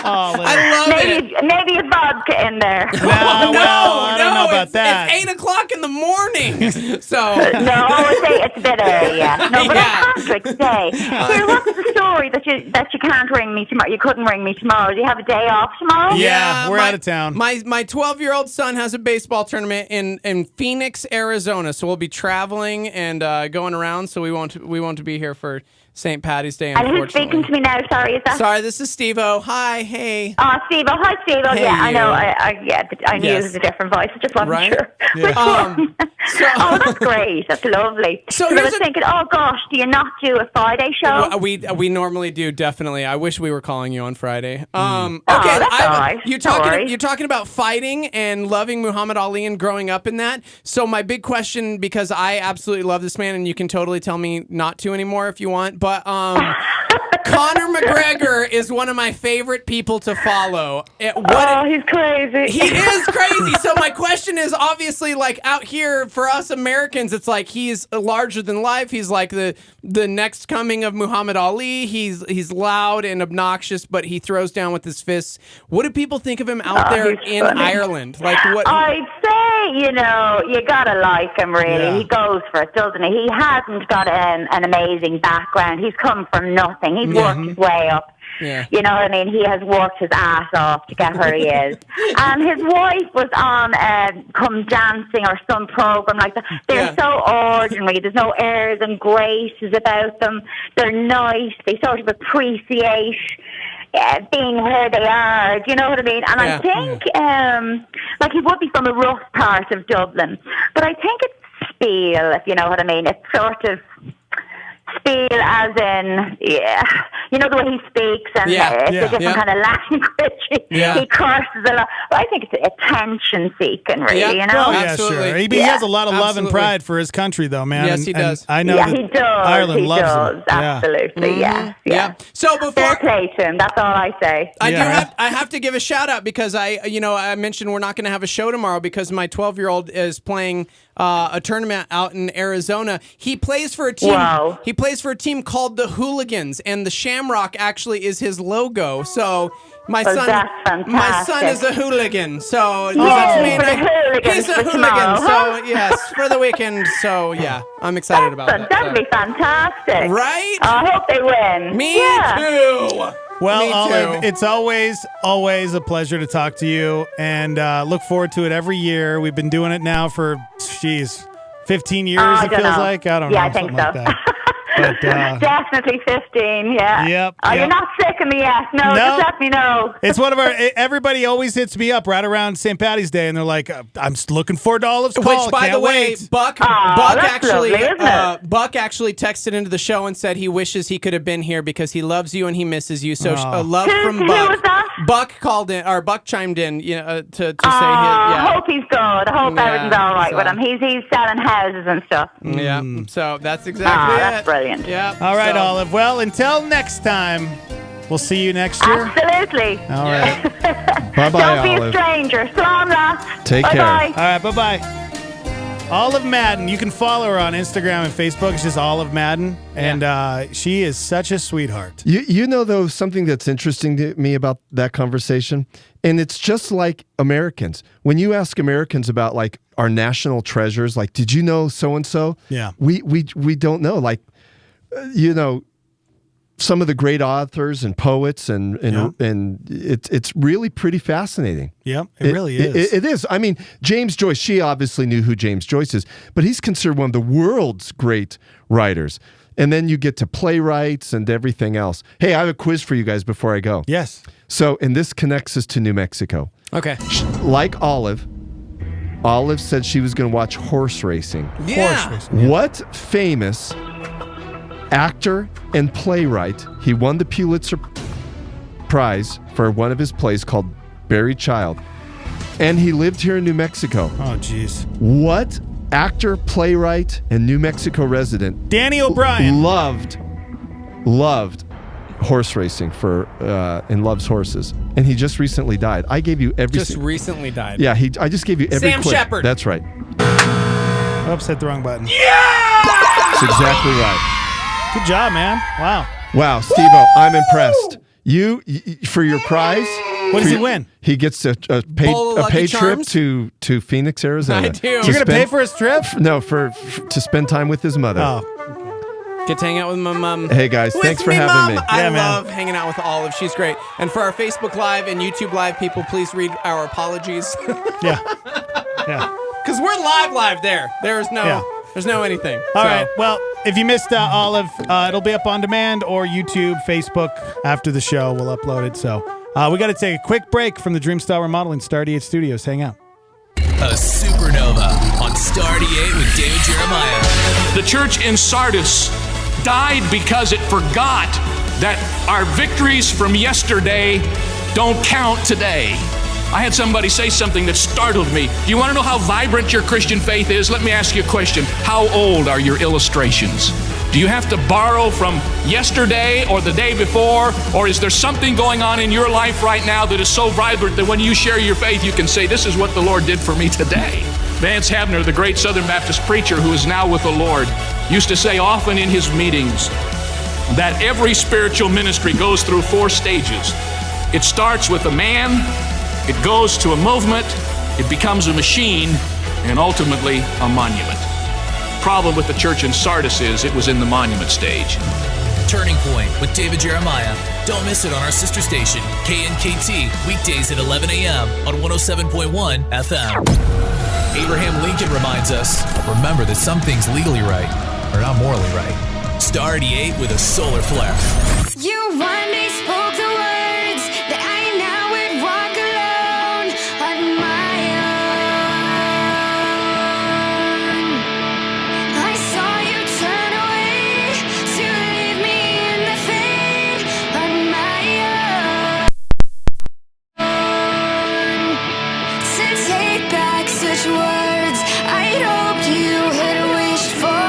Olive.
I love it.
Maybe a vodka in there.
No, I don't know about
it's,
that.
It's 8:00 in the morning. So
No, I would say it's a bit early, yeah. No, but
Yeah.
on Patrick's Day. Here, what's the story that you can't ring me tomorrow? You couldn't ring me tomorrow. Do you have a day off tomorrow?
Yeah, we're out of town.
My 12-year-old son has a baseball tournament in Phoenix, Arizona. So we'll be traveling and going around. So we won't be here for St. Paddy's Day.
And who's speaking to me now? Sorry, is that?
Sorry, this is Steve-O. Hi, hey.
Oh, Steve-O. Hi, Steve-O.
Hey,
Yeah, I know.
you.
I knew
Yes.
it was a different voice. I just wasn't
Right?
sure.
Yeah.
Which one? Oh, that's great. That's lovely.
So
I was
here's
thinking, oh gosh, do you not do a Friday show?
Well, we normally do, definitely. I wish we were calling you on Friday. Okay,
that's all right.
You're talking about fighting and loving Muhammad Ali and growing up in that. So my big question, because I absolutely love this man, and you can totally tell me not to anymore if you want, but Conor McGregor is one of my favorite people to follow.
He's crazy.
He is crazy. So my question is, obviously, like out here for us Americans, it's like he's larger than life. He's like the next coming of Muhammad Ali. He's loud and obnoxious, but he throws down with his fists. What do people think of him out there in Ireland? Like what?
I'd say, you gotta like him, really. Yeah. He goes for it, doesn't he? He hasn't got an amazing background. He's come from nothing. He's worked his way up.
Yeah.
You know what I mean? He has worked his ass off to get where he is. And his wife was on Come Dancing or some program like that. They're so ordinary. There's no airs and graces about them. They're nice. They sort of appreciate being where they are. Do you know what I mean? And I think, like, he would be from a rough part of Dublin. But I think it's spiel, if you know what I mean. It's sort of spiel as in, you know the way he speaks and it's a different kind of language. He curses a lot. But I think it's attention seeking, really, you know?
Oh, yeah, sure. He has a lot of love and pride for his country, though, man.
Yes, he does.
I know
he does.
Ireland loves him.
Absolutely, yeah.
So before
fair play to him, that's all I say.
I have to give a shout out because I mentioned we're not going to have a show tomorrow because my 12-year-old is playing a tournament out in Arizona. He plays for a team.
Wow.
He plays for a team called the Hooligans, and the Shamrock actually is his logo. So my son is a hooligan. So does that mean he's a hooligan? So yes, for the weekend. So yeah, I'm excited about that.
That'd be fantastic,
right?
I hope they win.
Me too.
Well, Olive, it's always a pleasure to talk to you, and look forward to it every year. We've been doing it now for, 15 years, it feels like. I don't know.
Yeah, I think so.
like that. But,
definitely 15, yeah.
Yep.
You're not sick of me yet. No, just let me know.
It's one of our, everybody always hits me up right around St. Patty's Day, and they're like, I'm looking forward to Olive's call.
Which, by
Can't
the way,
wait.
Buck actually texted into the show and said he wishes he could have been here because he loves you and he misses you. So love from Buck.
Who was that?
Buck called in, or Buck chimed in, to say
I hope he's good. I hope everything's all right with him. He's selling houses and stuff.
Yeah, so that's exactly it.
That's brilliant.
Yeah.
All right, Olive. Well, until next time, we'll see you next year.
Absolutely.
All right.
Bye-bye,
Don't be
Olive.
a stranger. Salam, lass.
Take
Bye-bye.
care.
All right, bye-bye. Olive Madden. You can follow her on Instagram and Facebook. It's just Olive Madden. And she is such a sweetheart.
You know, though, something that's interesting to me about that conversation, and it's just like Americans. When you ask Americans about, like, our national treasures, like, did you know so-and-so?
Yeah.
We don't know. Like, some of the great authors and poets and it's really pretty fascinating.
Yep, it really is.
It is. I mean, James Joyce, she obviously knew who James Joyce is, but he's considered one of the world's great writers. And then you get to playwrights and everything else. Hey, I have a quiz for you guys before I go.
Yes.
So, and this connects us to New Mexico.
Okay.
Like Olive said she was going to watch horse racing.
Yeah.
Horse racing, yeah.
What famous actor and playwright, he won the Pulitzer Prize for one of his plays called Buried Child, and he lived here in New Mexico.
Oh, jeez.
What actor, playwright, and New Mexico resident
Danny O'Brien
loved horse racing and loves horses, and he just recently died. I gave you every
recently died.
Yeah, I just gave you every
Sam
quiz.
Shepard.
That's right.
Oops, hit the wrong button.
That's exactly right.
Good job, man.
Wow, Steve-O, I'm impressed. You for your prize.
What does he win?
He gets a paid trip to Phoenix, Arizona.
I do.
You're going to pay for his trip?
No, to spend time with his mother.
Oh.
Get to hang out with my mom.
Hey, guys, thanks for having me.
I love hanging out with Olive. She's great. And for our Facebook Live and YouTube Live people, please read our apologies.
Yeah.
Because we're live there. There's no anything.
All right. Well, if you missed Olive, it'll be up on demand or YouTube, Facebook after the show. We'll upload it. So we got to take a quick break from the Dreamstyle Remodeling Star 88 Studios. Hang out.
A supernova on Star 88 with David Jeremiah.
The church in Sardis died because it forgot that our victories from yesterday don't count today. I had somebody say something that startled me. Do you want to know how vibrant your Christian faith is? Let me ask you a question. How old are your illustrations? Do you have to borrow from yesterday or the day before? Or is there something going on in your life right now that is so vibrant that when you share your faith, you can say, this is what the Lord did for me today? Vance Havner, the great Southern Baptist preacher who is now with the Lord, used to say often in his meetings that every spiritual ministry goes through 4 stages. It starts with a man, it goes to a movement, it becomes a machine, and ultimately a monument. Problem with the church in Sardis is it was in the monument stage.
Turning Point with David Jeremiah. Don't miss it on our sister station, KNKT, weekdays at 11 a.m. on 107.1 FM. Abraham Lincoln reminds us, remember that some things legally right are not morally right. Star 88 with a solar flare.
You one day spoke the words that I now would walk alone on my own. I saw you turn away to leave me in the fade on my own. To take back such words I'd hoped you had wished for.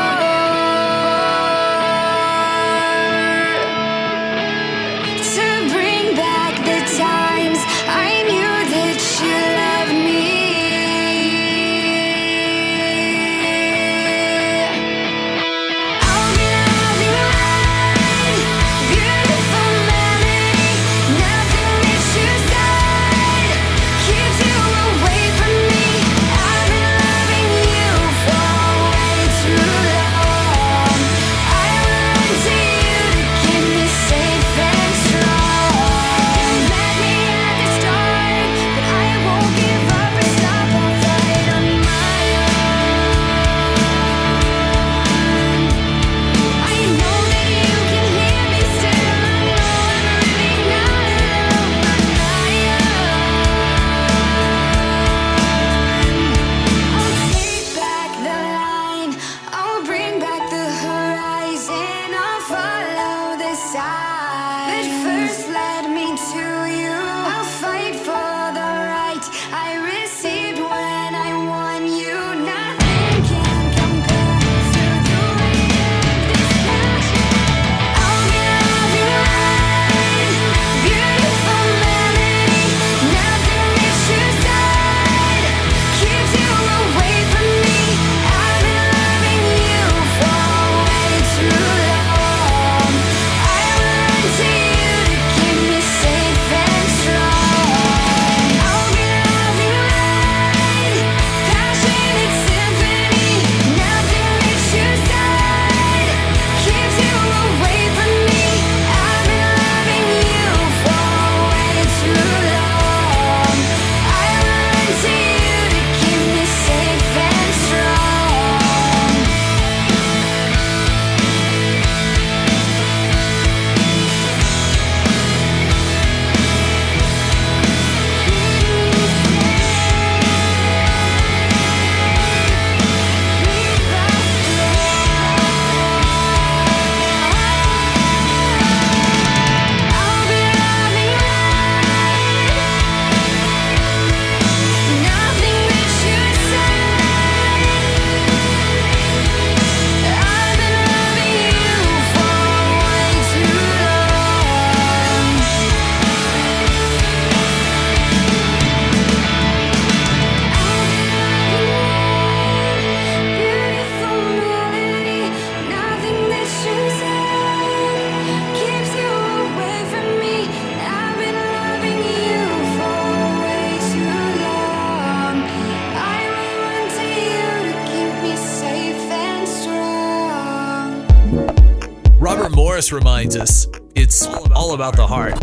Reminds us it's all about the heart.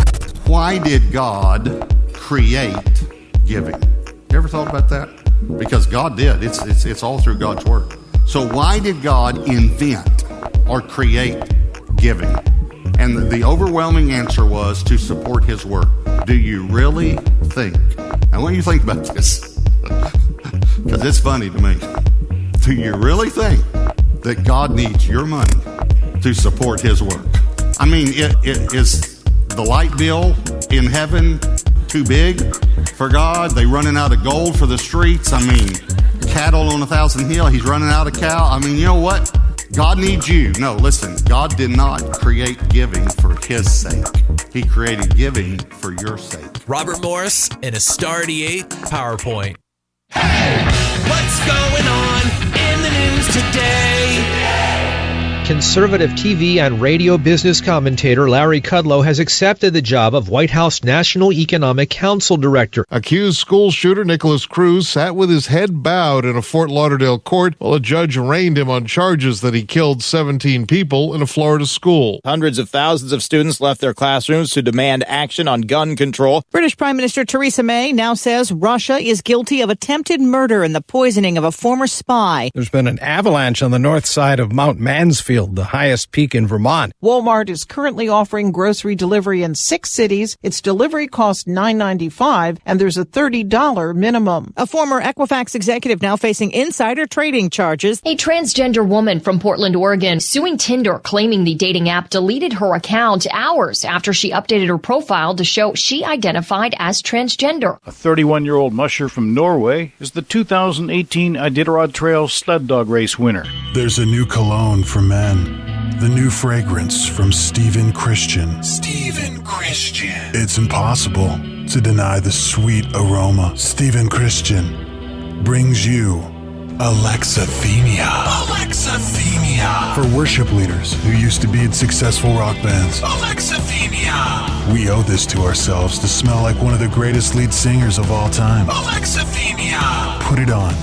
Why did God create giving? You ever thought about that? Because God did. It's all through God's word. So why did God invent or create giving? And the overwhelming answer was to support his work. Do you really think? I want you to think about this because it's funny to me. Do you really think that God needs your money to support his work? I mean, is the light bill in heaven too big for God? They running out of gold for the streets? I mean, cattle on 1,000 hill, he's running out of cow. I mean, you know what? God needs you. No, listen, God did not create giving for his sake. He created giving for your sake.
Robert Morris and a Star 88 PowerPoint. Hey, what's going on in the news today?
Conservative TV and radio business commentator Larry Kudlow has accepted the job of White House National Economic Council Director.
Accused school shooter Nicholas Cruz sat with his head bowed in a Fort Lauderdale court while a judge arraigned him on charges that he killed 17 people in a Florida school.
Hundreds of thousands of students left their classrooms to demand action on gun control.
British Prime Minister Theresa May now says Russia is guilty of attempted murder and the poisoning of a former spy.
There's been an avalanche on the north side of Mount Mansfield, the highest peak in Vermont.
Walmart is currently offering grocery delivery in 6 cities. Its delivery costs $9.95, and there's a $30 minimum. A former Equifax executive now facing insider trading charges.
A transgender woman from Portland, Oregon, suing Tinder, claiming the dating app deleted her account hours after she updated her profile to show she identified as transgender.
A 31-year-old musher from Norway is the 2018 Iditarod Trail sled dog race winner.
There's a new cologne for men. The new fragrance from Stephen Christian.
Stephen Christian.
It's impossible to deny the sweet aroma. Stephen Christian brings you Alexithymia.
Alexithymia.
For worship leaders who used to be in successful rock bands.
Alexithymia.
We owe this to ourselves to smell like one of the greatest lead singers of all time.
Alexithymia.
Put it on,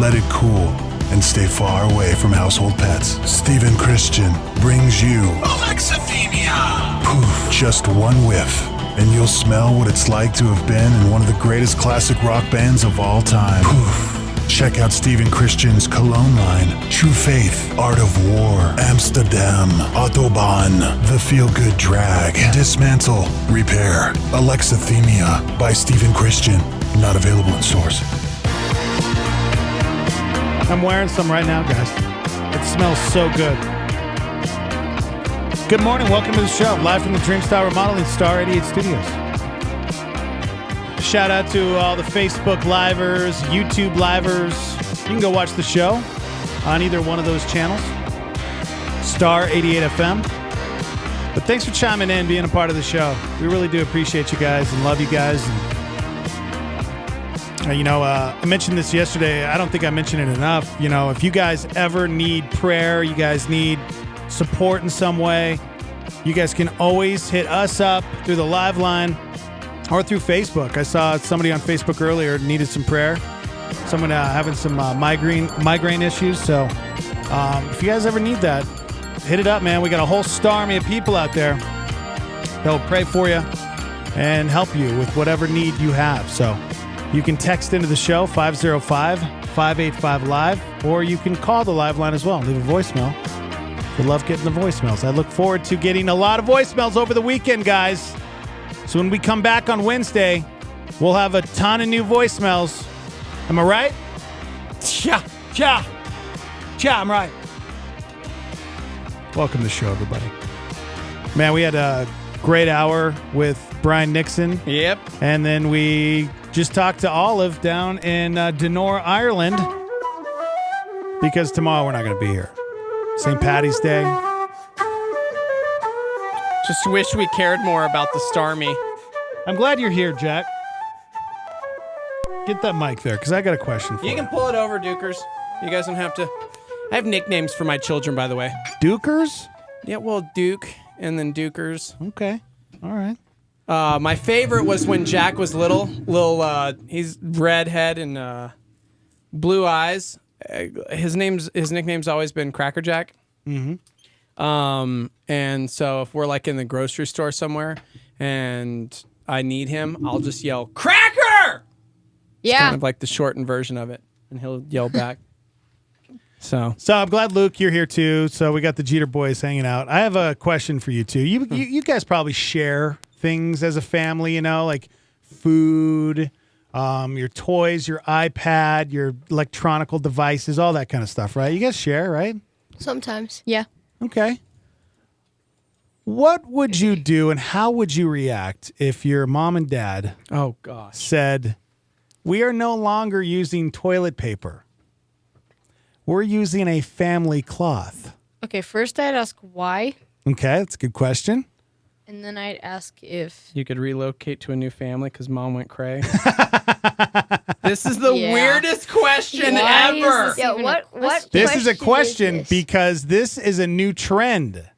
let it cool, and stay far away from household pets. Stephen Christian brings you
Alexithymia.
Poof, just one whiff, and you'll smell what it's like to have been in one of the greatest classic rock bands of all time. Poof. Check out Stephen Christian's cologne line, True Faith, Art of War, Amsterdam, Autobahn, The Feel Good Drag, Dismantle, Repair, Alexithymia by Stephen Christian. Not available in stores.
I'm wearing some right now, guys. It smells so good. Good morning. Welcome to the show. Live from the Dreamstyle Remodeling Star 88 Studios. Shout out to all the Facebook livers, YouTube livers. You can go watch the show on either one of those channels. Star 88 FM. But thanks for chiming in, being a part of the show. We really do appreciate you guys and love you guys. And I mentioned this yesterday. I don't think I mentioned it enough. If you guys ever need prayer, you guys need support in some way, you guys can always hit us up through the live line or through Facebook. I saw somebody on Facebook earlier needed some prayer. Someone having some migraine issues. So if you guys ever need that, hit it up, man. We got a whole army of people out there that will pray for you and help you with whatever need you have. So you can text into the show, 505-585-LIVE, or you can call the live line as well. Leave a voicemail. We love getting the voicemails. I look forward to getting a lot of voicemails over the weekend, guys. So when we come back on Wednesday, we'll have a ton of new voicemails. Am I right? Yeah, I'm right. Welcome to the show, everybody. Man, we had a great hour with Brian Nixon.
Yep.
And then we just talked to Olive down in Donore, Ireland, because tomorrow we're not going to be here. St. Paddy's Day.
Just wish we cared more about the Starmy.
I'm glad you're here, Jack. Get that mic there, because I got a question for you.
You can pull it over, Dukers. You guys don't have to. I have nicknames for my children, by the way.
Dukers?
Yeah, well, Duke and then Dukers.
Okay. All right.
My favorite was when Jack was little. He's redhead and blue eyes. His nickname's always been Cracker Jack.
Mm-hmm.
And so if we're like in the grocery store somewhere and I need him, I'll just yell, Cracker!
Yeah.
It's kind of like the shortened version of it. And he'll yell back. So
I'm glad, Luke, you're here too. So we got the Jeter boys hanging out. I have a question for you too. You guys probably share things as a family, like food, your toys, your iPad, your electronical devices, all that kind of stuff, right? You guys share, right?
Sometimes.
Yeah.
Okay. What would you do and how would you react if your mom and dad said, we are no longer using toilet paper. We're using a family cloth.
Okay, first I'd ask why,
Okay, that's a good question.
and then I'd ask if
You could relocate to a new family because mom went cray. This is the
Yeah.
weirdest question
Why is
ever.
this
Yeah,
even a
what
question?
This is a
question
question
is this?
because this is a new trend.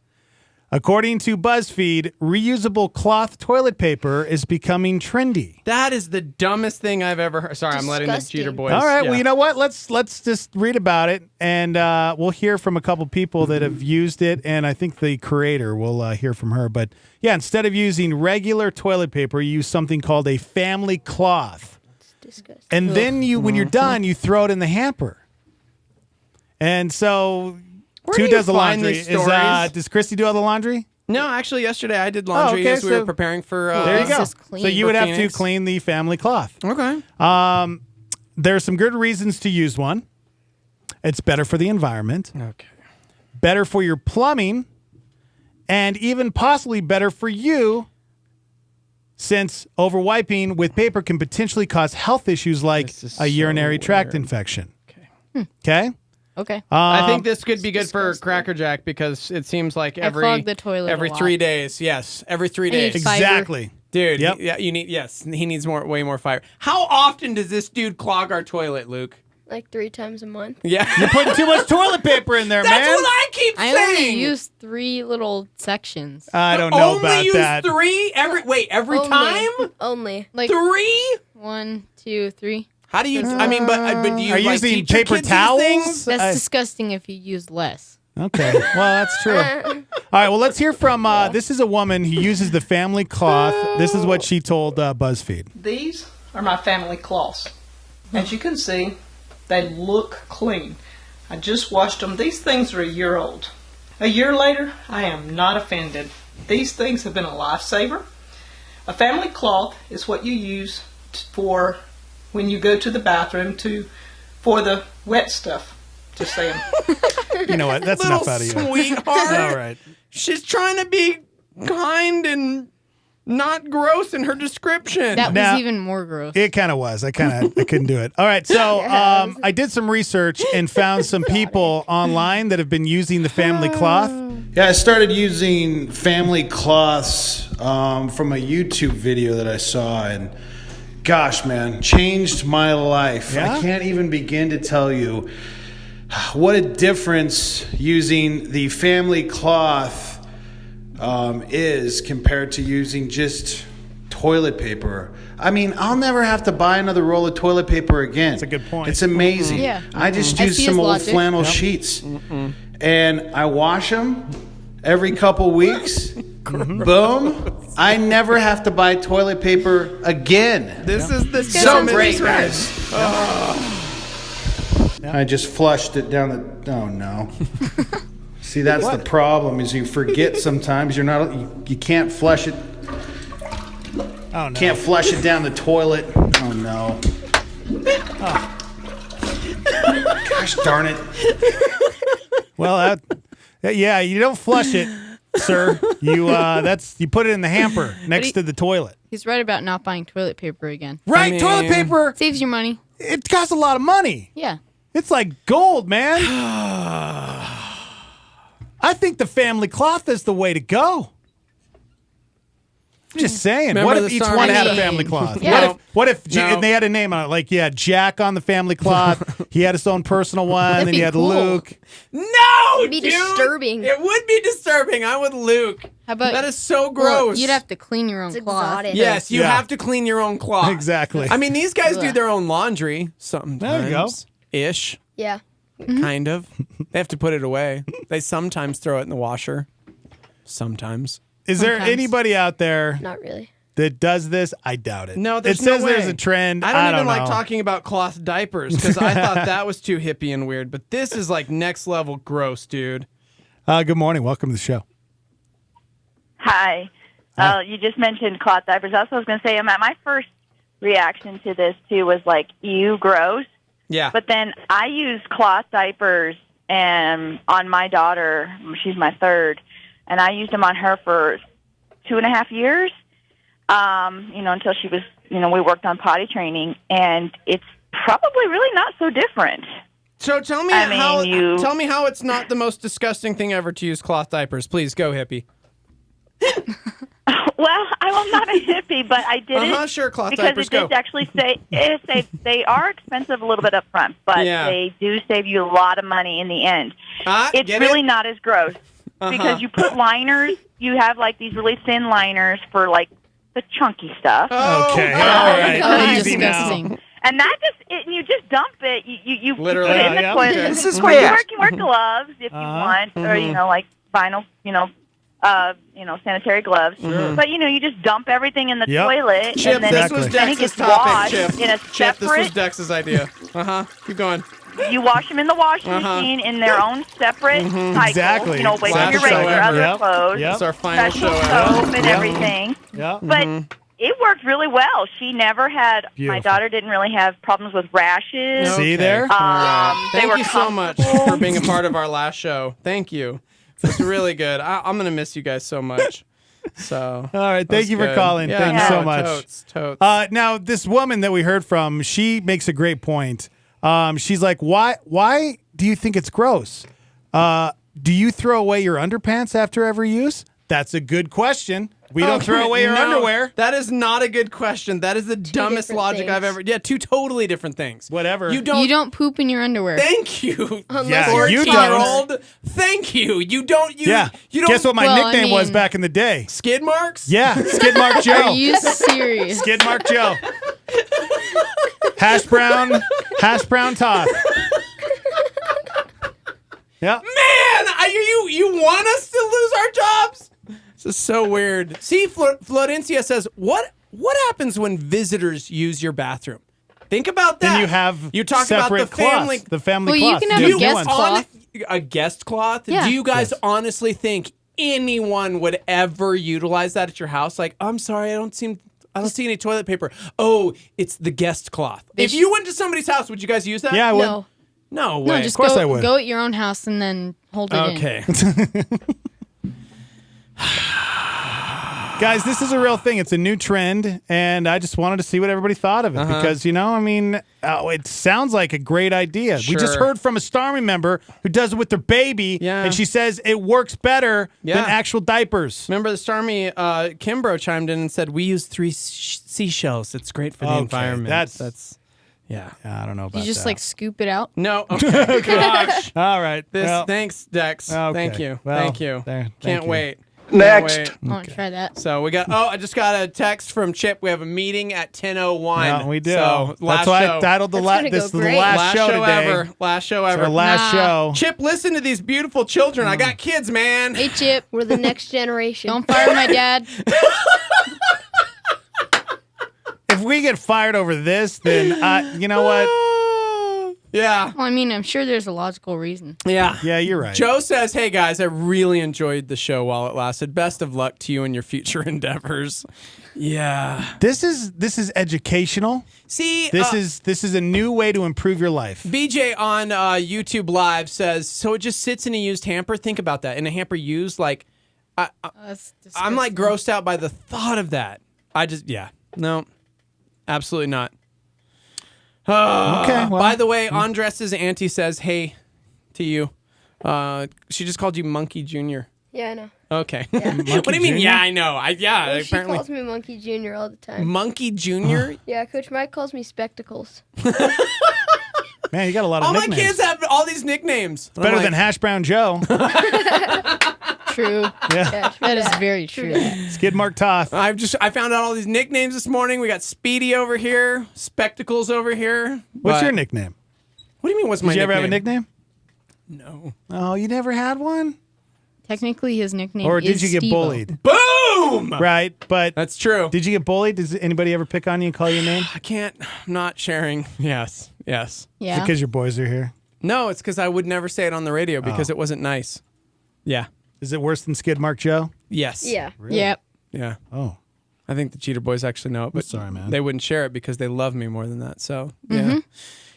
According to BuzzFeed, reusable cloth toilet paper is becoming trendy.
That is the dumbest thing I've ever heard. Sorry, I'm letting the
Disgusting.
Jeter boys.
All right,
yeah.
well, you know what? Let's just read about it, and we'll hear from a couple people that have used it, and I think the creator will hear from her. But yeah, instead of using regular toilet paper, you use something called a family cloth,
Disgusting.
and then when you're done, you throw it in the hamper. And so,
Where
who
do you
does the
find
laundry?
these stories?
Does Christy do all the laundry?
No, actually, yesterday I did laundry
okay,
as we
so-
were preparing for.
There you go.
Just clean.
So you
For
would have
Phoenix.
to clean the family cloth.
Okay.
There's some good reasons to use one. It's better for the environment,
Okay.
better for your plumbing, and even possibly better for you, since overwiping with paper can potentially cause health issues like
This is
a urinary
so
tract
weird.
infection. Okay?
Okay.
I think this could be good for Cracker Jack because it seems like every
clog the toilet
every
a lot.
3 days. Yes, every 3
I need
days.
fiber.
Exactly.
Dude,
Yep.
yeah, you need. Yes, he needs way more fiber. How often does this dude clog our toilet, Luke?
Like 3 times a month.
Yeah,
You're putting too much toilet paper in there,
that's
man.
what I keep
I
saying.
only use 3 little sections.
I don't know
Only
about
use
that.
3 every
Only.
time.
Only.
Like
3.
1, 2, 3.
How do you? I mean, but do you
Are you
like,
using
teach your
paper
kids these
towels?
things?
That's disgusting if you use less.
Okay. Well, that's true. All right. Well, let's hear from this is a woman who uses the family cloth. This is what she told BuzzFeed.
These are my family cloths. As you can see, they look clean. I just washed them. These things are a year old. A year later, I am not offended. These things have been a lifesaver. A family cloth is what you use for when you go to the bathroom for the wet stuff. Just saying.
You know what? That's
Little
enough out of you.
sweetheart.
All right.
She's trying to be kind and not gross in her description.
That
Now-
was even more gross.
It kind of was. I couldn't do it. All right. So I did some research and found some people online that have been using the family cloth.
Yeah, I started using family cloths from a YouTube video that I saw, and gosh, man, changed my life.
Yeah?
I can't even begin to tell you what a difference using the family cloth is compared to using just toilet paper. I mean, I'll never have to buy another roll of toilet paper again. That's
a good point.
It's amazing.
Yeah.
I just
I
use
see
some
his
old
logic.
flannel
Yep.
sheets, and I wash them every couple weeks. Boom. I never have to buy toilet paper again.
This is the
So
dumbest
great,
research.
guys. I just flushed it down the. Oh no! See, that's the problem. Is you forget sometimes. You're not. You can't flush it.
Oh, no.
Can't flush it down the toilet. Oh no! Gosh darn it!
Well, yeah, you don't flush it, sir. You you put it in the hamper next to the toilet.
He's right about not buying toilet paper again.
Right, toilet paper.
Saves your money.
It costs a lot of money.
Yeah.
It's like gold, man. I think the family cloth is the way to go. I'm just saying.
Remember
What if
the
each
song?
one had a
I mean,
family cloth?
yeah.
What if
No.
and they had a name on it? Like, yeah, Jack on the family cloth. He had his own personal one.
That'd
Then
be
he had
cool.
Luke.
No,
It'd be
dude.
disturbing.
It would be disturbing. I'm with Luke.
How about
That is so
Well,
gross.
you'd have to clean your own
It's
cloth.
exotic.
Yes, you
Yeah.
have to clean your own cloth.
Exactly.
I mean, these guys do
Ugh.
their own laundry sometimes.
There you go.
Ish,
Yeah.
kind of. They have to put it away. They sometimes throw it in the washer. Sometimes.
Is there
Sometimes.
anybody out there
Not really.
that does this? I doubt it.
No, there's
it says
no way.
there's a trend.
I don't even
know.
like talking about cloth diapers because I thought that was too hippie and weird. But this is like next level gross, dude.
Good morning. Welcome to the show.
Hi. You just mentioned cloth diapers. That's what I was going to say. My first reaction to this, too, was like, ew, gross.
Yeah.
But then I use cloth diapers on my daughter. She's my third. And I used them on her for 2.5 years, until she was, we worked on potty training. And it's probably really not so different.
So tell me tell me how it's not the most disgusting thing ever to use cloth diapers. Please go, hippie.
Well, I'm not a hippie, but I did it
Sure, cloth
because
diapers,
it did
go.
actually say they are expensive a little bit up front, but they do save you a lot of money in the end. It's really not as gross because you put liners. You have like these really thin liners for like the chunky stuff.
Okay, all right, easy now.
And that you just dump it. You
Literally.
put it in the toilet.
This is
You
weird.
wear gloves if you want, or like vinyl, sanitary gloves.
Sure.
But you just dump everything in the toilet,
Chip,
and then
this was
then it
Dex's
gets
topic.
washed
Chip,
in a
Chip, this was
separate.
Dex's idea. Keep going.
You wash them in the washing machine in their own separate cycle.
Exactly.
Away
Last
from your
show
regular
ever.
other clothes.
That's our final
Special
show ever.
soap and everything.
Yeah.
But it worked really well. She never had.
Beautiful.
My daughter didn't really have problems with rashes.
See there?
They
Thank
were
you so much for being a part of our last show. Thank you. It's really good. I'm going to miss you guys so much. So,
all right, thank you for
good.
calling.
Yeah,
Thank you so much.
Totes.
Now, this woman that we heard from, she makes a great point. She's like, why do you think it's gross? Do you throw away your underpants after every use? That's a good question. We don't throw away our underwear.
That is not a good question. That is the dumbest logic I've ever. Yeah, two totally different things.
Whatever.
You don't poop in your underwear.
Thank you.
Yeah, you don't.
14-year-old. Thank you. You don't. You don't.
Guess what my nickname was back in the day?
Skid marks?
Yeah, Skid Mark Joe.
Are you serious?
Skid Mark Joe. Hash brown Todd. Yeah.
Man, you want us to lose our jobs? This is so weird. See, Florencia says, what happens when visitors use your bathroom? Think about that.
Then you talk
about
separate
the family.
cloths, the family
Well,
cloth.
you can have a guest cloth.
A guest cloth?
Yeah.
Do you guys honestly think anyone would ever utilize that at your house? Like, I'm sorry, I don't see any toilet paper. Oh, it's the guest cloth. If you went to somebody's house, would you guys use that?
Yeah, I would.
No way.
No, just
Of course
go,
I would.
go at your own house and then hold it in.
Okay.
Guys, this is a real thing. It's a new trend, and I just wanted to see what everybody thought of it because, it sounds like a great idea. We just
Sure.
heard from a Starmy member who does it with their baby, and she says it works better than actual diapers.
Remember the Starmy Kimbrough chimed in and said, we use 3 seashells. It's great for the environment.
That's
yeah.
I don't know about
You just
that.
like scoop it out?
No. Okay. Gosh.
All right.
Thanks, Dex.
Okay.
Thank you.
Well,
Thank you.
thank
Can't
you.
wait.
Next.
Can't wait.
I want to try that.
So we got. I just got a text from Chip. We have a meeting at 10:01.
Yeah, we do.
So
That's why I titled the this the last show today.
ever. Last show
It's
ever.
our last show.
Chip, listen to these beautiful children. I got kids, man.
Hey, Chip.
We're the next generation.
Don't fire my dad.
If we get fired over this, then you know what?
Yeah.
Well, I mean, I'm sure there's a logical reason.
Yeah.
Yeah, you're right.
Joe says, hey guys, I really enjoyed the show while it lasted. Best of luck to you in your future endeavors. Yeah.
This is educational.
See,
this is a new way to improve your life.
BJ on YouTube Live says, so it just sits in a used hamper? Think about that. In a hamper used, like, I'm like grossed out by the thought of that. No, absolutely not.
Okay. Well,
by the way, Andres' auntie says, hey to you. She just called you Monkey Jr.
Yeah, I know.
Okay.
Yeah.
What do you mean?
Jr.?
Yeah, I know.
Well,
apparently.
she calls me Monkey Jr. all the time.
Monkey Jr.?
Yeah, Coach Mike calls me Spectacles.
Man, you got a lot of
all
nicknames.
my kids have all these nicknames.
It's better than Hash Brown Joe.
True.
Yeah.
That is very true.
Skid Mark Toth.
I found out all these nicknames this morning. We got Speedy over here, Spectacles over here.
What's your nickname?
What do you mean? What's my
Did you
nickname?
ever have a nickname?
No.
Oh, you never had one?
Technically, his nickname
Or
is
did you get
Steve-O.
bullied?
Boom!
Right, but
that's true.
Did you get bullied? Does anybody ever pick on you and call you a name?
I can't. I'm not sharing. Yes.
Is it because your boys are here?
No, it's because I would never say it on the radio because it wasn't nice. Yeah.
Is it worse than Skid Mark Joe?
Yes.
Yeah.
Really?
Yep.
Yeah.
Oh.
I think the Cheater Boys actually know it, but
sorry, man.
They wouldn't share it because they love me more than that. So yeah.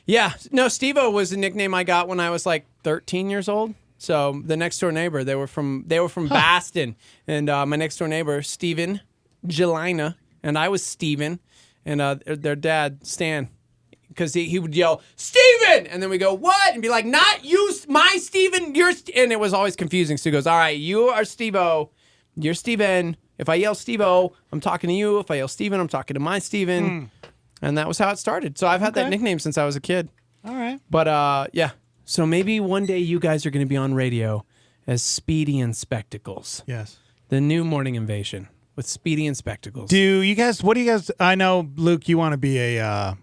Yeah. No, Steve-O was a nickname I got when I was like 13 years old. So the next door neighbor, they were from Baston, and my next door neighbor, Steven Jelina, and I was Steven, and their dad, Stan, because he would yell, Steven! And then we go, what? And be like, not you, my Steven, you're, and it was always confusing. So he goes, all right, you are Steve-O, you're Steven. If I yell Steve-O, I'm talking to you. If I yell Steven, I'm talking to my Steven. And that was how it started. So I've had that nickname since I was a kid.
All right.
But yeah, so maybe one day you guys are going to be on radio as Speedy and Spectacles.
Yes.
The new morning invasion with Speedy and Spectacles.
What do you guys, I know, Luke, you want to be a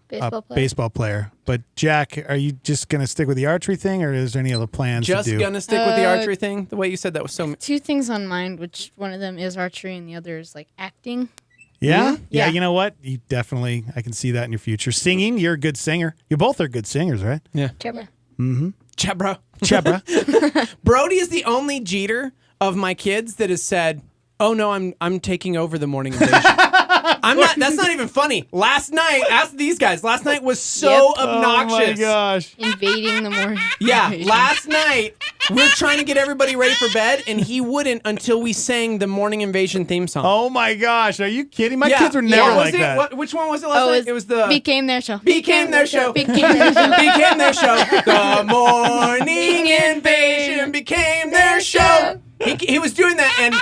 baseball player, but Jack, are you just going to stick with the archery thing, or is there any other plans
Just
to do?
going to stick with the archery thing? The way you said that was so...
Two things on mind, which one of them is archery and the other is like acting.
Yeah? Yeah, you know what? You definitely, I can see that in your future. Singing, you're a good singer. You both are good singers, right?
Yeah.
Chebra.
Mm-hmm.
Chebra. Brody is the only Jeter of my kids that has said, oh no, I'm taking over the morning invasion. That's not even funny. Last night, ask these guys, last night was so obnoxious.
Oh my gosh.
Invading the morning.
Yeah,
invasion.
last night, we're trying to get everybody ready for bed, and he wouldn't until we sang the morning invasion theme song.
Oh my gosh, are you kidding? My kids were never like that.
Which one was it last night? It was the...
Became their show.
Became their show.
Became their show.
Became their show. The morning invasion became their show. He was doing that, and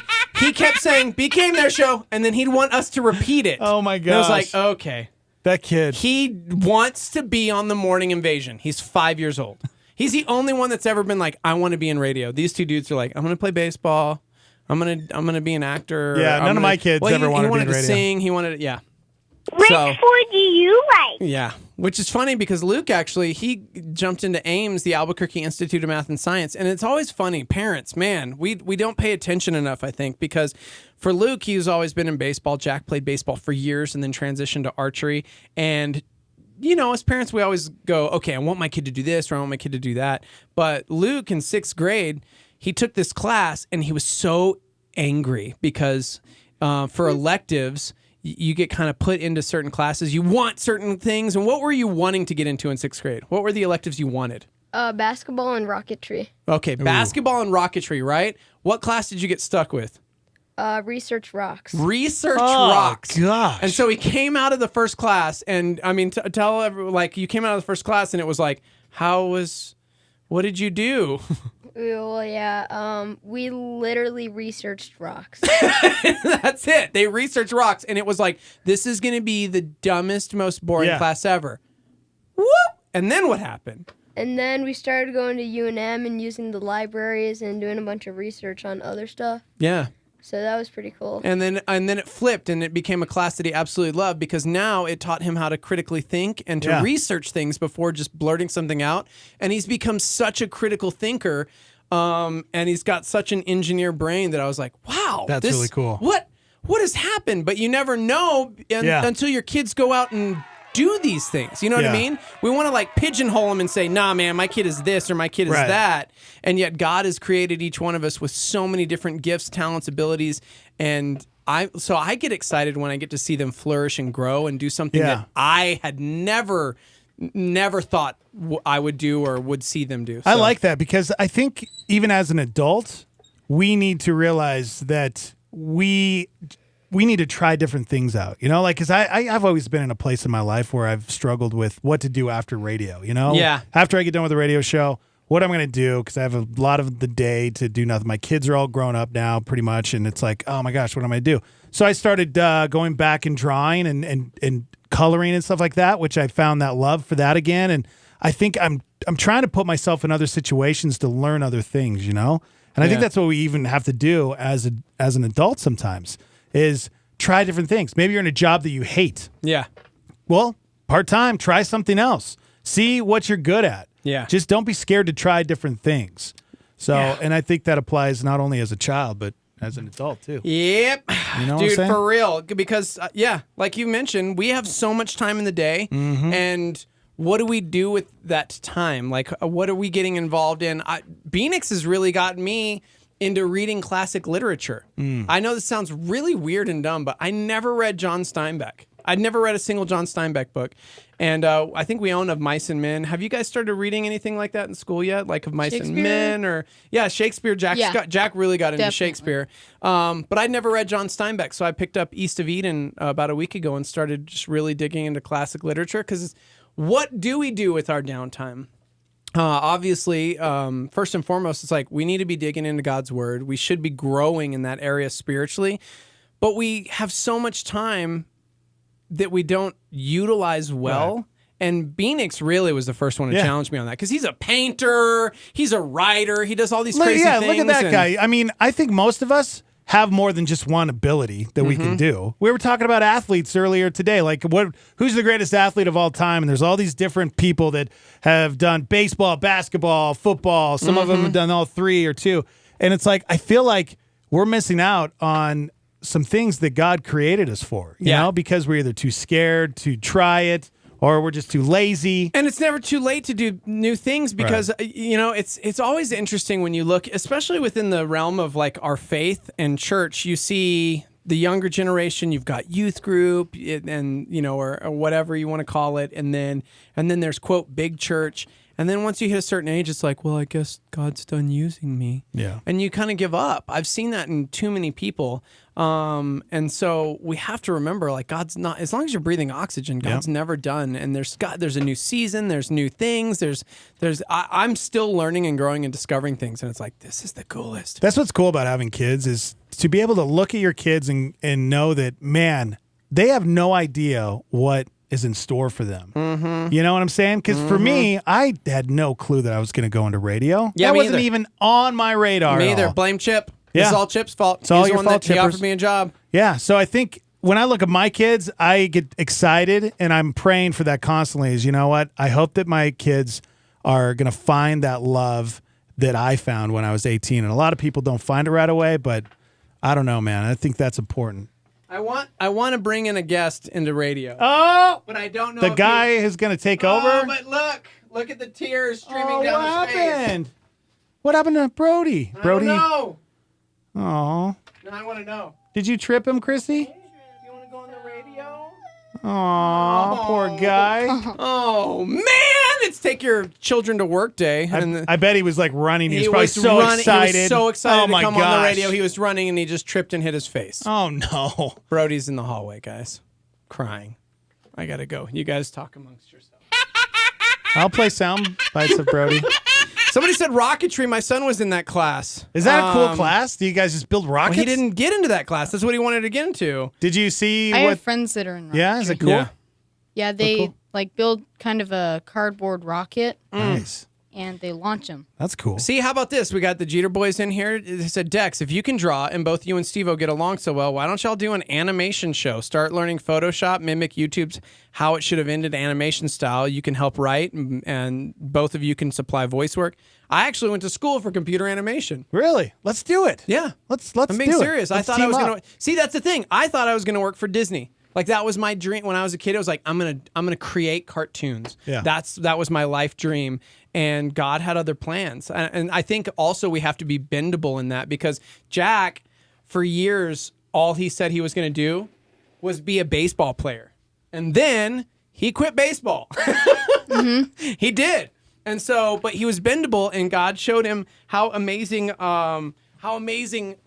he kept saying, became their show, and then he'd want us to repeat it.
Oh my gosh.
And I was like, okay.
That kid.
He wants to be on the morning invasion. He's 5 years old. He's the only one that's ever been like, I want to be in radio. These two dudes are like, I'm going to play baseball. I'm gonna be an actor.
Yeah, none of my kids ever wanted to be in radio.
He wanted to sing. He wanted to, yeah.
Which sport do you like?
Yeah, which is funny because Luke actually, he jumped into Ames, the Albuquerque Institute of Math and Science, and it's always funny. Parents, man, we don't pay attention enough, I think, because for Luke, he's always been in baseball. Jack played baseball for years and then transitioned to archery. And, you know, as parents, we always go, okay, I want my kid to do this or I want my kid to do that. But Luke in 6th grade, he took this class and he was so angry because for electives, you get kind of put into certain classes. You want certain things. And what were you wanting to get into in 6th grade? What were the electives you wanted?
Basketball and rocketry.
Okay, basketball and rocketry, right? What class did you get stuck with?
Research rocks.
Research rocks.
Gosh.
And so he came out of the first class, and I mean, tell everyone, like, you came out of the first class, and it was like, what did you do?
Well, yeah, we literally researched rocks.
That's it. They researched rocks, and it was like, this is going to be the dumbest, most boring class ever. Whoop! And then what happened?
And then we started going to UNM and using the libraries and doing a bunch of research on other stuff.
Yeah.
So that was pretty cool.
And then it flipped, and it became a class that he absolutely loved because now it taught him how to critically think and to research things before just blurting something out. And he's become such a critical thinker, and he's got such an engineer brain that I was like, wow.
That's really cool.
What has happened? But you never know until your kids go out and do these things. You know what I mean? We want to like pigeonhole them and say, nah, man, my kid is this or my kid is that. And yet God has created each one of us with so many different gifts, talents, abilities. And I get excited when I get to see them flourish and grow and do something that I had never thought I would do or would see them do. So.
I like that because I think even as an adult, we need to realize that we need to try different things out, you know, like, cause I've always been in a place in my life where I've struggled with what to do after radio, you know, after I get done with the radio show, what I'm going to do. Cause I have a lot of the day to do nothing. My kids are all grown up now pretty much. And it's like, oh my gosh, what am I going to do? So I started going back and drawing and coloring and stuff like that, which I found that love for that again. And I think I'm trying to put myself in other situations to learn other things, you know? And I think that's what we even have to do as an adult sometimes. Is try different things. Maybe you're in a job that you hate.
Yeah.
Well, part-time, try something else. See what you're good at.
Yeah.
Just don't be scared to try different things. So, and I think that applies not only as a child, but as an adult too.
Yep.
You know what
Dude,
I'm saying?
for real. Because, like you mentioned, we have so much time in the day.
Mm-hmm.
And what do we do with that time? Like, what are we getting involved in? Beanix has really gotten me into reading classic literature. I know this sounds really weird and dumb, but I never read John Steinbeck. I'd never read a single John Steinbeck book. And I think we own Of Mice and Men. Have you guys started reading anything like that in school yet? Like Of Mice and Men or Shakespeare. Jack really got into Shakespeare. But I'd never read John Steinbeck. So I picked up East of Eden about a week ago and started just really digging into classic literature because what do we do with our downtime? Obviously, first and foremost, it's like we need to be digging into God's word. We should be growing in that area spiritually, but we have so much time that we don't utilize well. Right. And Phoenix really was the first one to challenge me on that because he's a painter, he's a writer, he does all these crazy things.
Look at that guy. I mean, I think most of us have more than just one ability that we can do. We were talking about athletes earlier today. Like, who's the greatest athlete of all time? And there's all these different people that have done baseball, basketball, football. Some of them have done all three or two. And it's like, I feel like we're missing out on some things that God created us for, you know, because we're either too scared to try it or we're just too lazy.
And it's never too late to do new things because, you know, it's always interesting when you look, especially within the realm of like our faith and church, you see the younger generation, you've got youth group and, you know, or whatever you want to call it. And then there's, quote, big church. And then once you hit a certain age, it's like, well, I guess God's done using me. Yeah. And you kind of give up. I've seen that in too many people. And so we have to remember, like, God's not, as long as you're breathing oxygen, God's never done. And there's a new season, there's new things, I'm still learning and growing and discovering things. And it's like, this is the coolest.
That's what's cool about having kids is to be able to look at your kids and know that, man, they have no idea what is in store for them. You know what I'm saying? Because for me, I had no clue that I was going to go into radio.
Yeah,
that wasn't even on my radar.
Me either. Blame Chip. Yeah. It's all Chip's fault.
It's all your fault,
He offered me a job.
Yeah, so I think when I look at my kids, I get excited, and I'm praying for that constantly. Is, you know what? I hope that my kids are going to find that love that I found when I was 18. And a lot of people don't find it right away, but I don't know, man. I think that's important.
I want to bring in a guest into radio.
Oh,
but I don't know
the guy who's going to take over.
But look at the tears streaming down his face.
What happened to Brody?
Brody, I don't know.
Oh,
I want to know.
Did you trip him, Chrissy?
You want to go on the radio?
Oh, poor guy.
Oh man, it's take your children to work day.
I bet he was like running. He was probably so excited.
He was so excited to come
gosh.
on the radio. He was running and he just tripped and hit his face.
Oh no.
Brody's in the hallway, guys, crying. I gotta go. You guys talk amongst yourselves.
I'll play sound bites of Brody.
Somebody said rocketry. My son was in that class.
Is that a cool class? Do you guys just build rockets?
Well, he didn't get into that class. That's what he wanted to get into.
Did you see
I have friends that are in rocketry.
Yeah, is it cool?
Yeah, they like build kind of a cardboard rocket.
Nice.
And they launch them.
That's cool.
See, how about this? We got the Jeter boys in here. They said, Dex, if you can draw and both you and Steve-O get along so well, why don't y'all do an animation show? Start learning Photoshop, mimic YouTube's how it should have ended animation style. You can help write, and both of you can supply voice work. I actually went to school for computer animation.
Really? Let's do it.
Yeah.
Let's
I'm being serious.
Let's
I thought I was going to. See, that's the thing. I thought I was going to work for Disney. Like, that was my dream when I was a kid. I was like, I'm gonna create cartoons.
Yeah.
That was my life dream. And God had other plans. And I think also we have to be bendable in that, because Jack, for years, all he said he was going to do was be a baseball player. And then he quit baseball. He did. And so, but he was bendable, and God showed him how amazing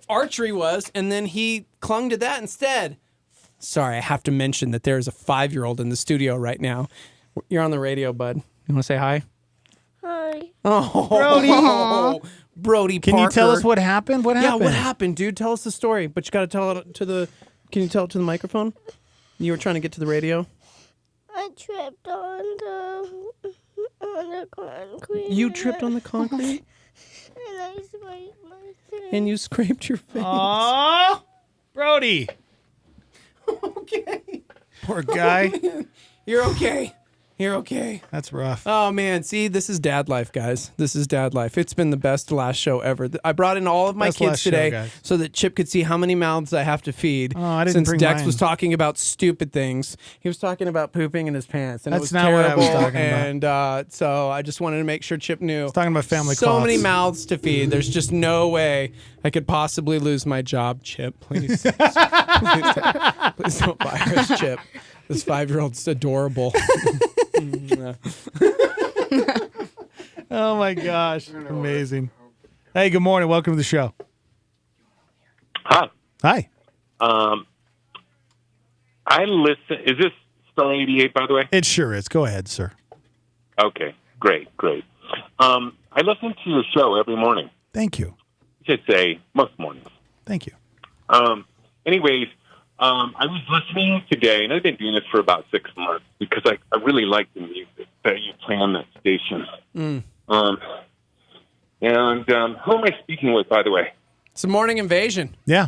archery was. And then he clung to that instead. Sorry, I have to mention that there's a 5-year-old in the studio right now. You're on the radio, bud. You want to say hi?
Hi.
Oh, Brody
Can
Parker.
you tell us what happened? What happened?
Yeah, what happened, dude? Tell us the story. But you got to tell it to the... Can you tell it to the microphone? You were trying to get to the radio?
I tripped on the concrete.
You tripped on the concrete?
And I scraped my face.
And you scraped your face.
Aww, Brody.
Okay.
Poor guy.
You're okay. You're okay.
That's rough.
Oh, man. See, this is dad life, guys. This is dad life. It's been the best last show ever. I brought in all of my kids today so that Chip could see how many mouths I have to feed.
Oh, I didn't
Since
bring
Dex
mine.
was talking about stupid things. He was talking about pooping in his pants. And
That's
it was
not
terrible.
what I was talking about.
And so I just wanted to make sure Chip knew. I was
talking about family
So
cloths.
many mouths to feed. There's just no way I could possibly lose my job, Chip. Please. Please don't fire us, Chip. This 5-year-old's adorable.
Oh my gosh. Amazing. Hey, good morning. Welcome to the show.
Hi.
Hi.
I listen. Is this Star 88, by the way?
It sure is. Go ahead, sir.
Okay, great. I listen to your show every morning.
Thank you.
I should say most mornings.
Thank you.
Anyways, I was listening today, and I've been doing this for about 6 months because I really like the music that you play on that station.
Mm.
And who am I speaking with, by the way?
It's a morning invasion.
Yeah.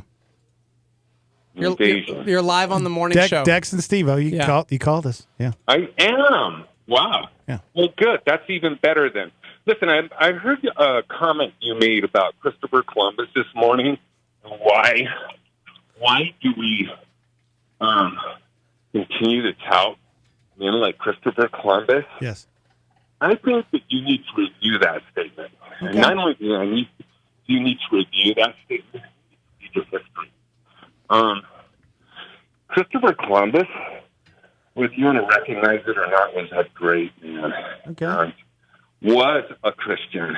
You're live on the morning show.
Dex and Steve-O, you called us. Yeah.
I am. Wow.
Yeah.
Well, good. That's even better then. Listen, I heard a comment you made about Christopher Columbus this morning. Why do we continue to tout men like Christopher Columbus?
Yes.
I think that you need to review that statement.
Okay.
And not only do you need to review that statement, you need to read your history. Christopher Columbus, whether you want to recognize it or not, was a great man.
Okay.
Was a Christian.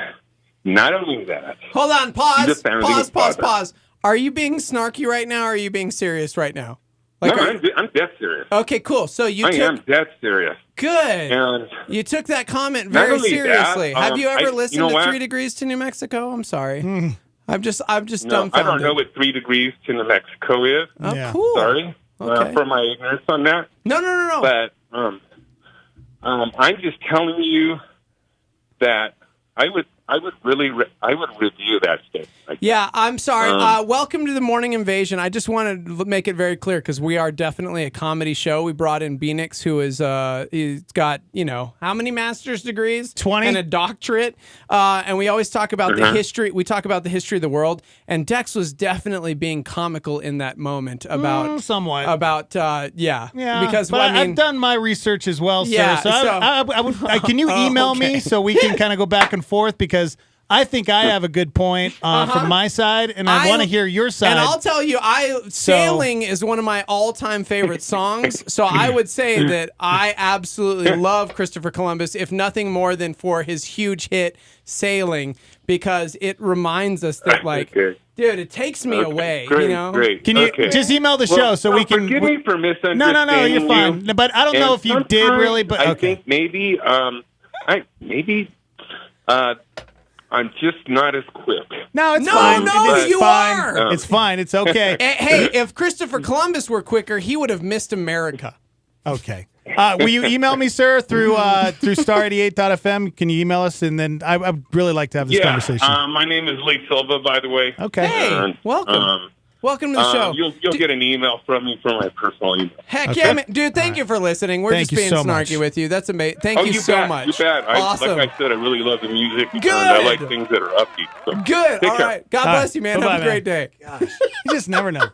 Not only that.
Hold on,
he's a founding father.
pause. Are you being snarky right now, or are you being serious right now?
No, I'm dead serious.
Okay, cool. So I
am dead serious.
Good.
And
you took that comment
not
very
only
seriously.
that,
Have you ever listened
you know
to
what?
3 Degrees to New Mexico? I'm sorry. I'm just
No,
dumbfounded.
I don't know what 3 degrees to New Mexico is.
Oh, yeah. Cool.
Sorry
Okay.
for my ignorance on that.
No.
But I'm just telling you that I would review that statement.
Yeah, I'm sorry. Welcome to the Morning Invasion. I just want to make it very clear because we are definitely a comedy show. We brought in Benix, who is he's got how many master's degrees?
20
and a doctorate. And we always talk about the history. We talk about the history of the world. And Dex was definitely being comical in that moment about
somewhat
yeah.
Yeah,
Because
but
I mean,
I've done my research as well,
Yeah,
sir. So can you email
Okay.
me so we can kind of go back and forth because I think I have a good point from my side, and I want to hear your side.
And I'll tell you, Sailing is one of my all-time favorite songs. So I would say that I absolutely love Christopher Columbus, if nothing more than for his huge hit, Sailing, because it reminds us that, like, dude, it takes me away,
Great.
Can you just email the show so we can...
Forgive me for misunderstanding.
No, you're fine.
you.
But I don't know
And
if you did really, but
I
okay.
think maybe I'm just not as quick.
No, it's fine. It's
you
fine.
are.
It's fine. It's okay.
Hey, if Christopher Columbus were quicker, he would have missed America.
Okay. Will you email me, sir, through star88.fm? Can you email us? And then I'd really like to have this conversation.
My name is Lee Silva, by the way.
Okay.
Hey, welcome. Welcome to the show.
You'll get an email from me from my personal email.
Heck yeah, man. Dude, thank you for listening. We're
Thank
just
you
being
so
snarky
much.
with you. That's amazing. Thank you so
bet,
much.
You bet.
Awesome.
Like I said, I really love the music.
Good.
And I like things that are upbeat. So.
Good.
Take
All
care.
right. God bless you, man.
Bye-bye,
Have a great
man.
day.
Gosh, you just never know.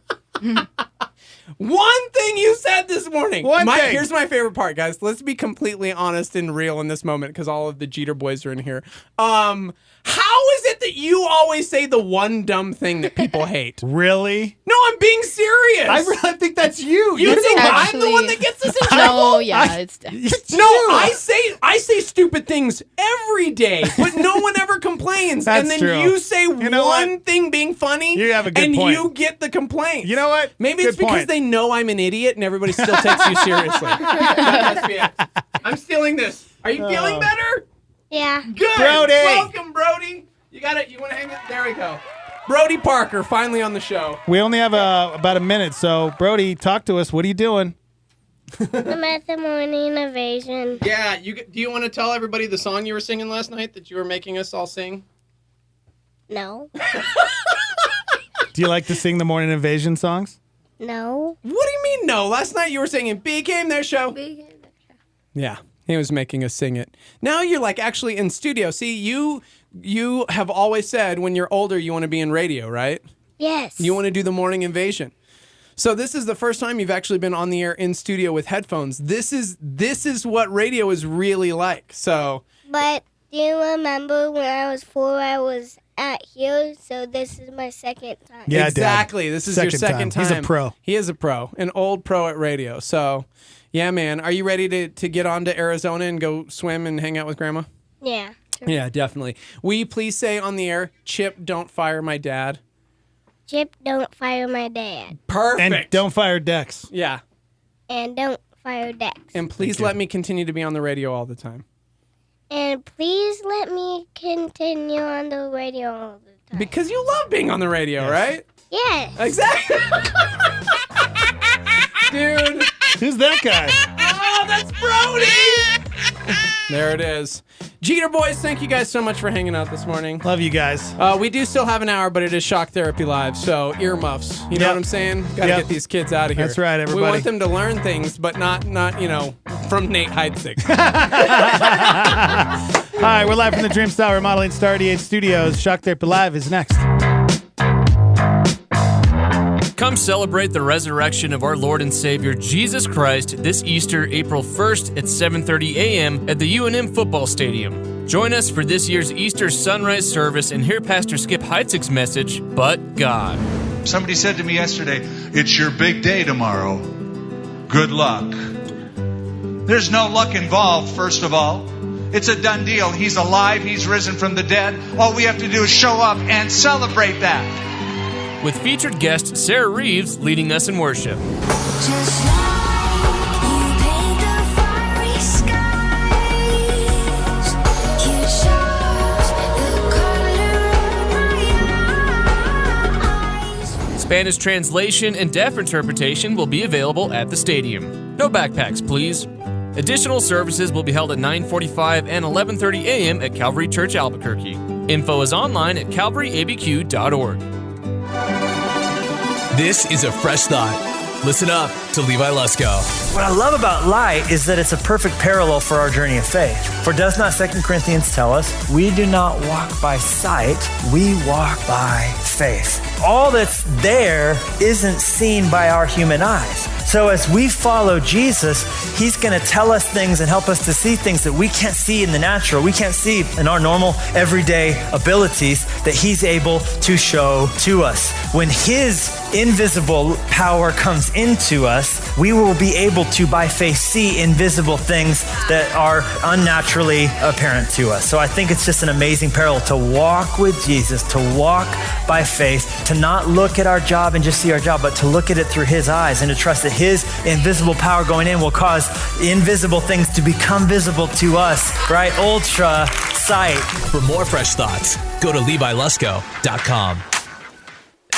One thing you said this morning.
One thing.
Here's my favorite part, guys. Let's be completely honest and real in this moment because all of the Jeter boys are in here. How is it that you always say the one dumb thing that people hate?
Really?
No, I'm being serious.
I really think that's you.
You think I'm the
Actually-
one that gets us in
No,
trouble?
yeah, it's
No, I say stupid things every day, but no one ever complains.
That's
and then
true.
you say
know
one
what?
thing being funny,
You have a good
and
point.
you get the complaints.
You know what?
Maybe
Good
it's because
point.
they know I'm an idiot and everybody still takes you seriously. That must be it. I'm stealing this. Are you feeling better?
Yeah.
Good.
Brody.
Welcome, Brody. You got it. You want to hang it? There we go. Brody Parker, finally on the show.
We only have about a minute, so Brody, talk to us. What are you doing?
I'm at the morning invasion.
Yeah. Do you want to tell everybody the song you were singing last night that you were making us all sing?
No.
Do you like to sing the Morning Invasion songs?
No.
What do you mean no? Last night you were singing Became Their Show. Yeah, he was making us sing it. Now you're like actually in studio. See, you have always said when you're older you want to be in radio, right?
Yes.
You want to do the Morning Invasion. So this is the first time you've actually been on the air in studio with headphones. This is what radio is really like. So
But do you remember when I was 4, I was at here, so this is my second time.
Yeah,
exactly.
Dad.
This is your second time.
He's a pro.
He is a pro, an old pro at radio. So, yeah, man. Are you ready to get on to Arizona and go swim and hang out with Grandma?
Yeah.
Yeah, definitely. Will you please say on the air, Chip, don't fire my dad?
Chip, don't fire my dad.
Perfect.
And don't fire Dex.
Yeah.
And don't
Fire Dex.
And please let me continue to be on the radio all the time.
And please let me continue on the radio all the time.
Because you love being on the radio, right?
Yes.
Exactly. Dude.
Who's that guy?
Oh, that's Brody. There it is. Jeter boys, thank you guys so much for hanging out this morning.
Love you guys.
We do still have an hour, but it is Shock Therapy Live, so earmuffs. You know what I'm saying? Got to get these kids out of here.
That's right, everybody.
We want them to learn things, but not from Nate Heidsieck.
Hi, we're live from the Dream Style Remodeling Star 88 Studios. Shock Therapy Live is next.
Come celebrate the resurrection of our Lord and Savior Jesus Christ this Easter, April 1st at 7:30 a.m. at the UNM Football Stadium. Join us for this year's Easter sunrise service and hear Pastor Skip Heitzig's message, But God.
Somebody said to me yesterday, it's your big day tomorrow. Good luck. There's no luck involved, first of all. It's a done deal. He's alive. He's risen from the dead. All we have to do is show up and celebrate that.
With featured guest Sarah Reeves leading us in worship. Spanish translation and deaf interpretation will be available at the stadium. No backpacks, please. Additional services will be held at 9:45 and 11:30 a.m. at Calvary Church, Albuquerque. Info is online at calvaryabq.org.
This is a fresh thought. Listen up to Levi Lusko.
What I love about light is that it's a perfect parallel for our journey of faith. For does not 2 Corinthians tell us, we do not walk by sight, we walk by faith. All that's there isn't seen by our human eyes. So as we follow Jesus, he's going to tell us things and help us to see things that we can't see in the natural. We can't see in our normal everyday abilities that he's able to show to us. When his invisible power comes into us, we will be able to, by faith, see invisible things that are unnaturally apparent to us. So I think it's just an amazing parallel to walk with Jesus, to walk by faith, to not look at our job and just see our job, but to look at it through his eyes and to trust that his invisible power going in will cause invisible things to become visible to us, right? Ultra sight.
For more fresh thoughts, go to LeviLusko.com.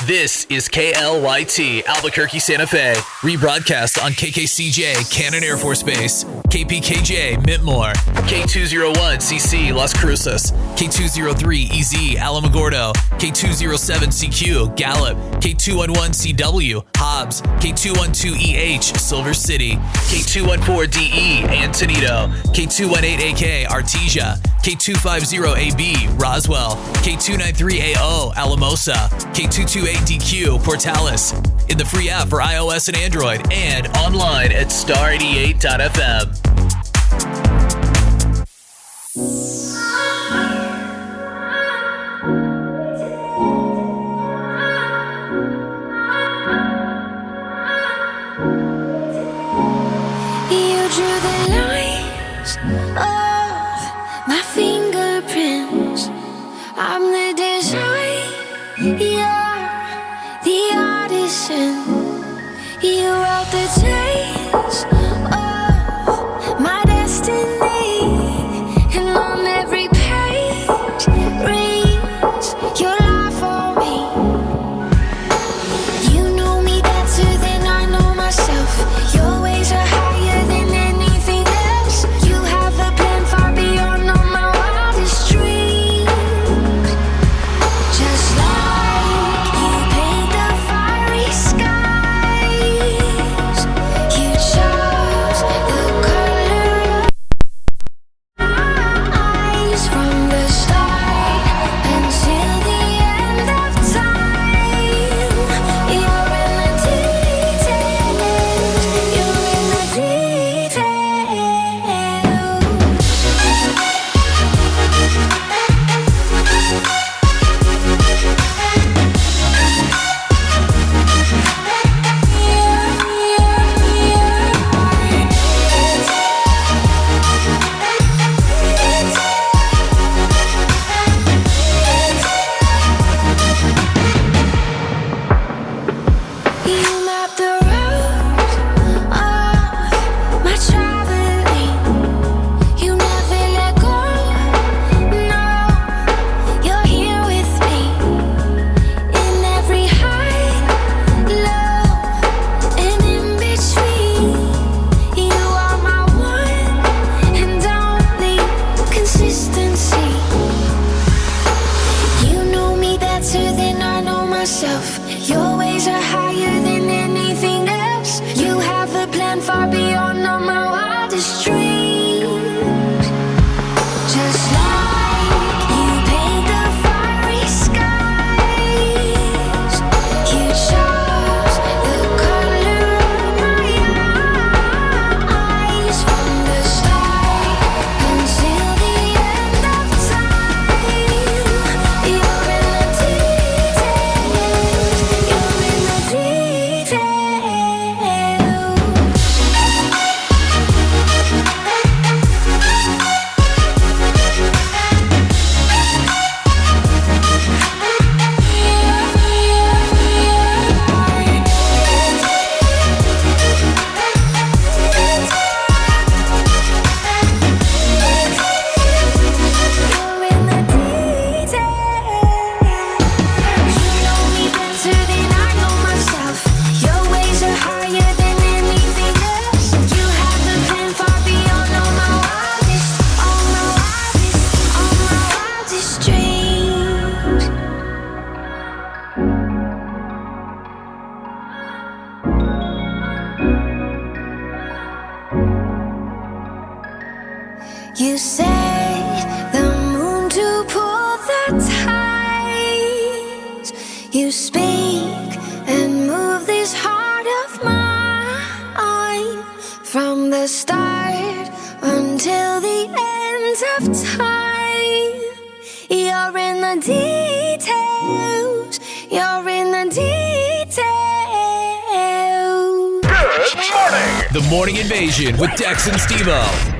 This is KLYT Albuquerque, Santa Fe. Rebroadcast on KKCJ Cannon Air Force Base, KPKJ Mintmore, K201CC Las Cruces, K203EZ Alamogordo, K207CQ Gallup, K211CW Hobbs, K212EH Silver City, K214DE Antonito, K218AK Artesia, K250AB Roswell, K293AO Alamosa, K228DQ Portales, in the free app for iOS and Android, and online at star88.fm.
You drew the lines of my fingerprints. I'm the design, you're the artisan. You wrote the tales of my destiny, and on every page reads your life for me. You know me better than I know myself. Your ways are higher than anything else. You have a plan far beyond all my wildest dreams. Just like you paint the fiery skies, you chose You say the moon to pull the tides. You speak and move this heart of mine. From the start until the end of time. You're in the details. You're in the details.
Good morning. The Morning Invasion with Dex and Steve-O.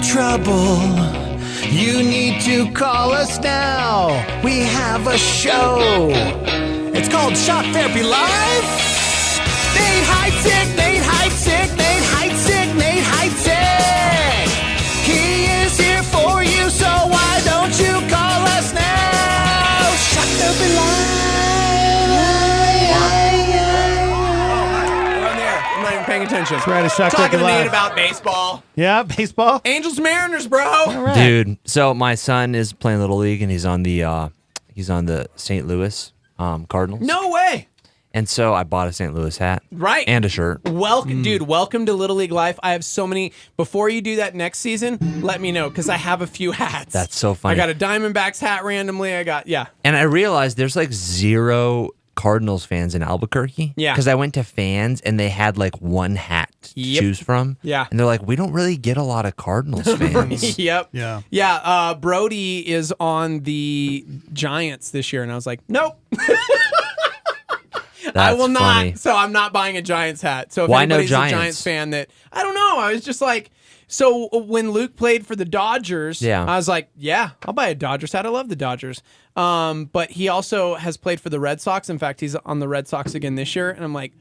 Trouble, you need to call us now. We have a show. It's called Shock Therapy Live. Nate Heitzig, Nate Heitzig, Nate Heitzig, Nate Heitzig. He is here for you, so why don't you call us now? Shock Therapy Live.
I'm not even paying attention.
That's right, a Shock
Talking
Therapy
to Nate
Live.
about baseball.
Yeah, baseball.
Angels Mariners, bro.
Dude, so my son is playing Little League and he's on the St. Louis Cardinals.
No way.
And so I bought a St. Louis hat.
Right.
And a shirt.
Welcome, dude. Welcome to Little League Life. I have so many. Before you do that next season, let me know because I have a few hats.
That's so funny.
I got a Diamondbacks hat randomly.
And I realized there's like 0 Cardinals fans in Albuquerque.
Yeah.
Because I went to fans and they had like one hat to choose from.
Yeah.
And they're like, we don't really get a lot of Cardinals fans.
Yep.
Yeah.
Yeah. Brody is on the Giants this year. And I was like, nope. I will not.
funny.
So I'm not buying a Giants hat. So if
Why no
anybody's
Giants?
a Giants fan that, I don't know. I was just like, so when Luke played for the Dodgers,
Yeah.
I was like, yeah, I'll buy a Dodgers hat. I love the Dodgers. But he also has played for the Red Sox. In fact, he's on the Red Sox again this year. And I'm like,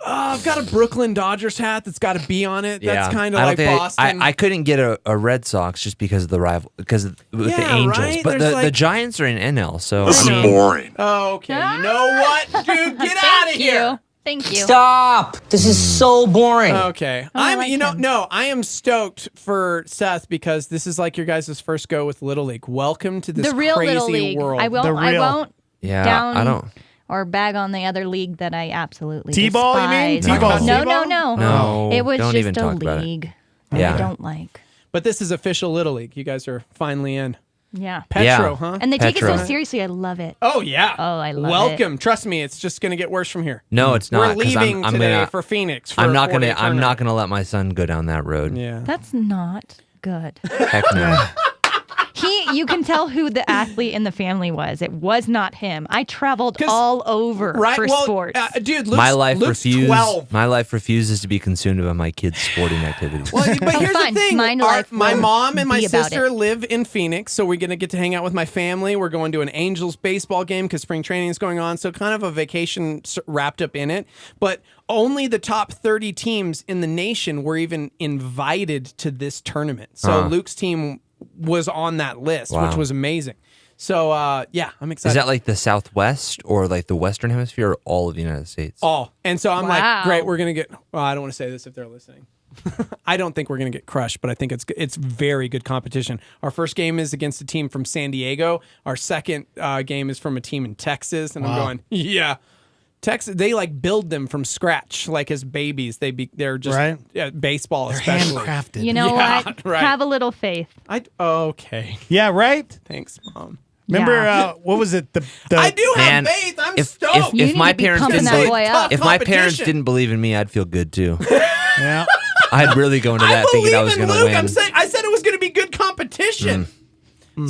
I've got a Brooklyn Dodgers hat that's got a B on it. That's kind of like Boston.
I couldn't get a Red Sox just because of the rival, with the Angels.
right?
But
There's
the Giants are in NL, so
This is boring.
Oh, okay. You know what, dude? Get out of here.
Thank you.
Stop! This is so boring.
Okay. I am stoked for Seth because this is like your guys' first go with Little League. Welcome to this
The real
crazy
Little League.
world.
I won't
Yeah,
down
I don't.
or bag on the other league that I absolutely
T-ball, you mean?
despise.
T-ball?
No.
No,
It was
don't
just
even
a
talk about it.
league that
Yeah.
I don't like.
But this is official Little League. You guys are finally in.
Yeah.
Petro, huh?
And they take it
Petro.
so seriously. I love it.
Oh, yeah.
Oh, I love it.
Welcome. Trust me, it's just going to get worse from here.
No, it's not.
We're
'cause
leaving
I'm
today
gonna,
for Phoenix. For
I'm
a
not
4-day
gonna. I'm
tournament.
not gonna let my son go down that road.
Yeah.
That's not good.
Heck no.
You can tell who the athlete in the family was. It was not him. I traveled all over for sports.
Dude,
my life
Luke's
12. My life refuses to be consumed by my kids' sporting activities.
Well, but here's
fine.
the thing.
My life
My
will
mom and my
be about
sister
it.
live in Phoenix, so we're going to get to hang out with my family. We're going to an Angels baseball game because spring training is going on, so kind of a vacation wrapped up in it. But only the top 30 teams in the nation were even invited to this tournament. So Luke's team was on that list,
Wow.
which was amazing. So, yeah, I'm excited.
Is that like the Southwest or like the Western Hemisphere or all of the United States?
All. And so I'm like,
Wow.
great, we're going to get, well, I don't want to say this if they're listening. I don't think we're going to get crushed, but I think it's very good competition. Our first game is against a team from San Diego. Our second game is from a team in Texas. And I'm going, yeah. Texas, they like build them from scratch, like as babies. They're just baseball,
They're
especially
handcrafted.
You know what?
Right.
Have a little faith.
Okay.
Yeah, right?
Thanks, Mom.
Remember, what was it? The
I do have
Man,
faith. I'm
if,
stoked.
If my parents
pumping
didn't
that boy up.
if my parents
Competition.
didn't believe in me, I'd feel good too.
Yeah.
I'd really go into that thinking I was going to
Luke.
win.
I said it was going to be good competition.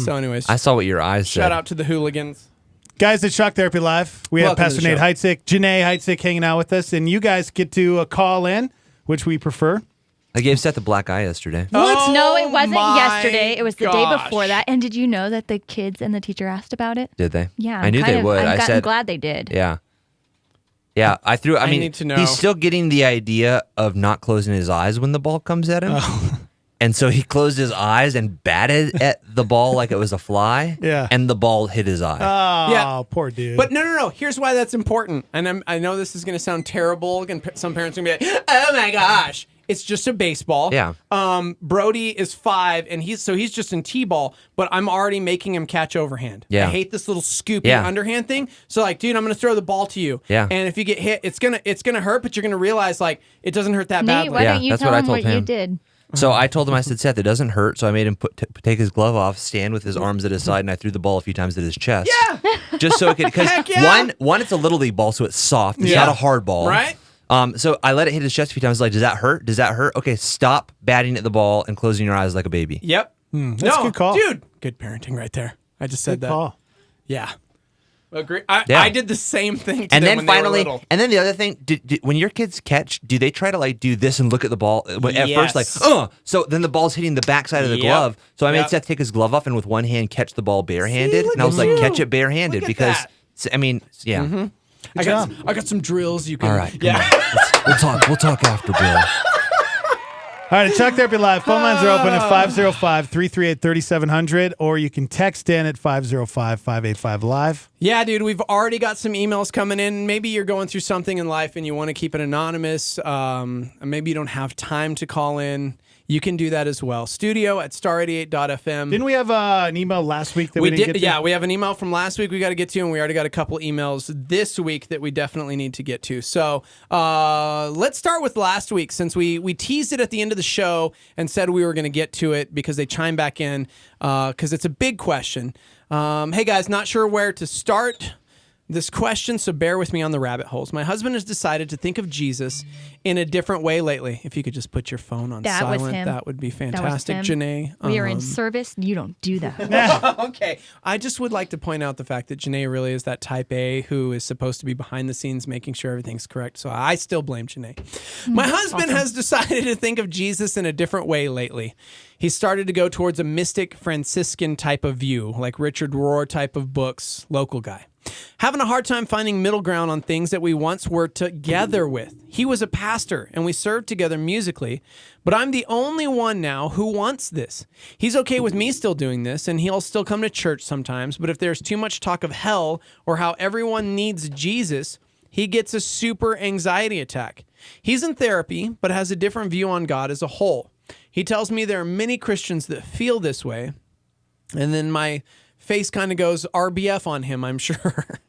So, anyways,
I saw what your eyes said.
shout out to the hooligans.
Guys at Shock Therapy Live, we have
Welcome to
Pastor
the
Nate
show.
Heitzig, Janae Heitzig hanging out with us, and you guys get to call in, which we prefer.
I gave Seth a black eye yesterday.
What? No, it wasn't
my
yesterday. It was the day
gosh.
before that. And did you know that the kids and the teacher asked about it?
Did they?
Yeah.
I knew they would.
I'm glad they did.
Yeah. Yeah, I mean,
need to know.
he's still getting the idea of not closing his eyes when the ball comes at him.
Oh.
And so he closed his eyes and batted at the ball like it was a fly.
Yeah.
And the ball hit his eye.
Oh,
Yeah.
poor dude.
But no. Here's why that's important. And I know this is going to sound terrible. And some parents are going to be like, oh my gosh. It's just a baseball.
Yeah.
Brody is 5, and he's just in T-ball, but I'm already making him catch overhand.
Yeah.
I hate this little scooping
Yeah.
underhand thing. So like, dude, I'm gonna throw the ball to you.
Yeah.
And if you get hit, it's gonna hurt, but you're gonna realize like it doesn't hurt that
Nate,
badly.
why don't you
that's
tell
what I
him
told
what you
him.
did?
So I told him, I said, Seth, it doesn't hurt. So I made him take his glove off, stand with his arms at his side, and I threw the ball a few times at his chest.
Yeah.
Just so it could, because
Heck yeah.
one, it's a little league ball, so it's soft. It's
Yeah.
not a hard ball.
Right?
So I let it hit his chest a few times. Like, does that hurt? Does that hurt? Okay, stop batting at the ball and closing your eyes like a baby.
Yep.
That's a good call.
Dude. Good parenting right there. I just said
Good
that.
call.
Yeah. Agree.
Yeah.
I did the same thing to
And
them
then
when they were
finally,
little.
and then the other thing, when your kids catch, do they try to like do this and look at the ball at first, like,
Yes.
so then the ball's hitting the backside of the
Yep.
glove. So I made
Yep.
Seth take his glove off and with one hand catch the ball barehanded,
look
and I was
at
like,
you.
catch it barehanded
Look at
because
that.
I mean, yeah.
Mm-hmm. I got some drills you can.
All right, come
yeah.
on. We'll talk after, Bill.
All right, at Shock Therapy Live, phone lines are open at 505-338-3700, or you can text in at 505-585-LIVE.
Yeah, dude, we've already got some emails coming in. Maybe you're going through something in life and you want to keep it anonymous. Maybe you don't have time to call in. You can do that as well. Studio at star88.fm.
Didn't we have an email last week that we didn't get to?
Yeah, we have an email from last week we got to get to, and we already got a couple emails this week that we definitely need to get to. So let's start with last week, since we teased it at the end of the show and said we were going to get to it because they chimed back in because it's a big question. Hey, guys, not sure where to start this question, so bear with me on the rabbit holes. My husband has decided to think of Jesus in a different way lately. If you could just put your phone on
That was
silent,
him.
that would be
That was
fantastic,
him.
Janae.
We are in service. You don't do that.
Okay. I just would like to point out the fact that Janae really is that type A who is supposed to be behind the scenes making sure everything's correct. So I still blame Janae. My husband has decided to think of Jesus in a different way lately. He started to go towards a mystic Franciscan type of view, like Richard Rohr type of books, local guy. Having a hard time finding middle ground on things that we once were together with. He was a pastor, and we served together musically, but I'm the only one now who wants this. He's okay with me still doing this, and he'll still come to church sometimes, but if there's too much talk of hell or how everyone needs Jesus, he gets a super anxiety attack. He's in therapy, but has a different view on God as a whole. He tells me there are many Christians that feel this way, and then my face kind of goes RBF on him, I'm sure.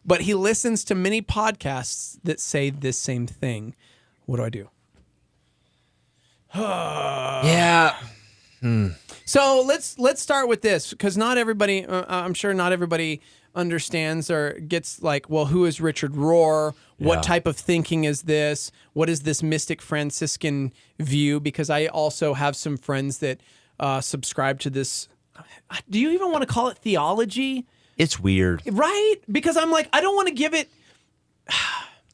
But he listens to many podcasts that say this same thing. What do I do?
Yeah.
So let's start with this, because not everybody, I'm sure not everybody understands or gets like, well, who is Richard Rohr? What type of thinking is this? What is this mystic Franciscan view? Because I also have some friends that subscribe to this. Do you even want to call it theology?
It's weird.
Right? Because I'm like, I don't want to give it...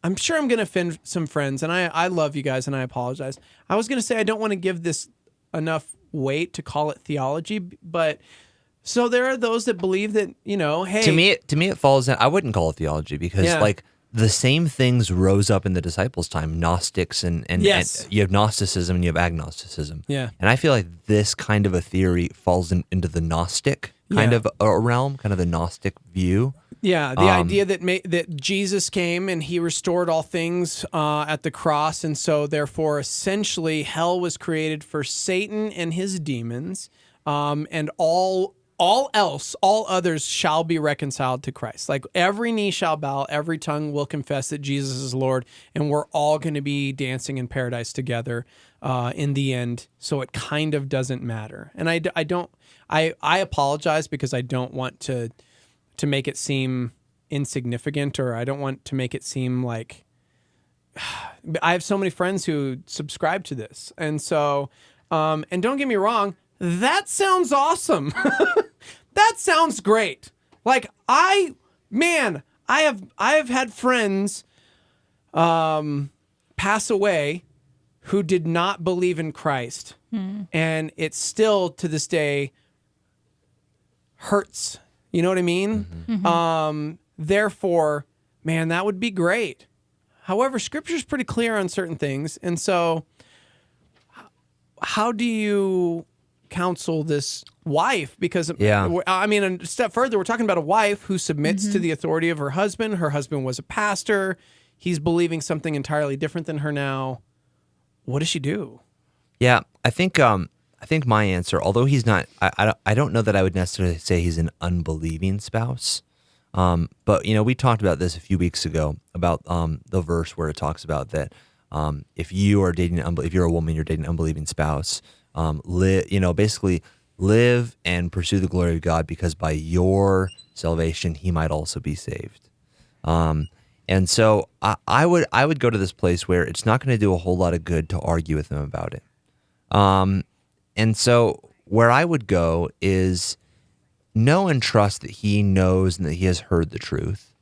I'm sure I'm going to offend some friends, and I love you guys, and I apologize. I was going to say I don't want to give this enough weight to call it theology, but... So there are those that believe that, you know, hey...
To me, it falls in... I wouldn't call it theology, because, like, the same things rose up in the disciples' time, Gnostics, and you have Gnosticism and you have agnosticism.
Yeah.
And I feel like this kind of a theory falls into the Gnostic kind of a realm, kind of the Gnostic view.
Yeah, the idea that Jesus came and he restored all things at the cross, and so therefore essentially hell was created for Satan and his demons, and all others shall be reconciled to Christ. Like every knee shall bow, every tongue will confess that Jesus is Lord, and we're all going to be dancing in paradise together in the end. So it kind of doesn't matter. And I apologize because I don't want to make it seem insignificant, or I don't want to make it seem like I have so many friends who subscribe to this. And so, and don't get me wrong, that sounds awesome. That sounds great. Like I have had friends pass away who did not believe in Christ. And it still to this day hurts. You know what I mean? Mm-hmm. Therefore, man, that would be great. However, Scripture's pretty clear on certain things. And so how do you counsel this wife? Because, I mean, a step further, we're talking about a wife who submits to the authority of her husband. Her husband was a pastor. He's believing something entirely different than her now. What does she do?
Yeah, I think my answer, although he's not, I don't know that I would necessarily say he's an unbelieving spouse. But, you know, we talked about this a few weeks ago about the verse where it talks about that if you're a woman, you're dating an unbelieving spouse, basically live and pursue the glory of God, because by your salvation, he might also be saved. And so I would go to this place where it's not going to do a whole lot of good to argue with him about it. And so where I would go is know and trust that he knows and that he has heard the truth.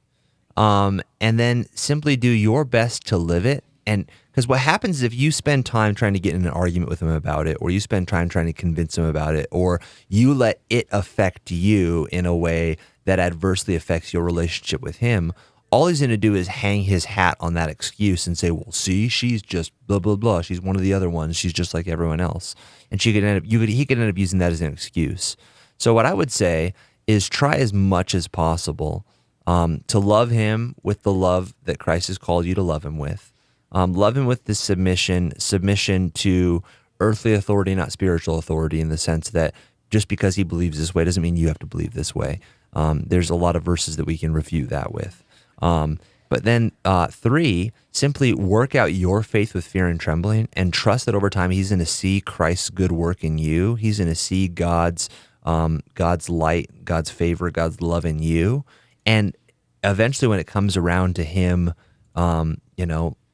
And then simply do your best to live it. And because what happens is if you spend time trying to get in an argument with him about it, or you spend time trying to convince him about it, or you let it affect you in a way that adversely affects your relationship with him, all he's going to do is hang his hat on that excuse and say, well, see, she's just blah, blah, blah. She's one of the other ones. She's just like everyone else. And he could end up using that as an excuse. So what I would say is try as much as possible to love him with the love that Christ has called you to love him with. Love him with the submission to earthly authority, not spiritual authority, in the sense that just because he believes this way doesn't mean you have to believe this way. There's a lot of verses that we can refute that with. But then 3, simply work out your faith with fear and trembling, and trust that over time he's going to see Christ's good work in you. He's going to see God's light, God's favor, God's love in you. And eventually when it comes around to him,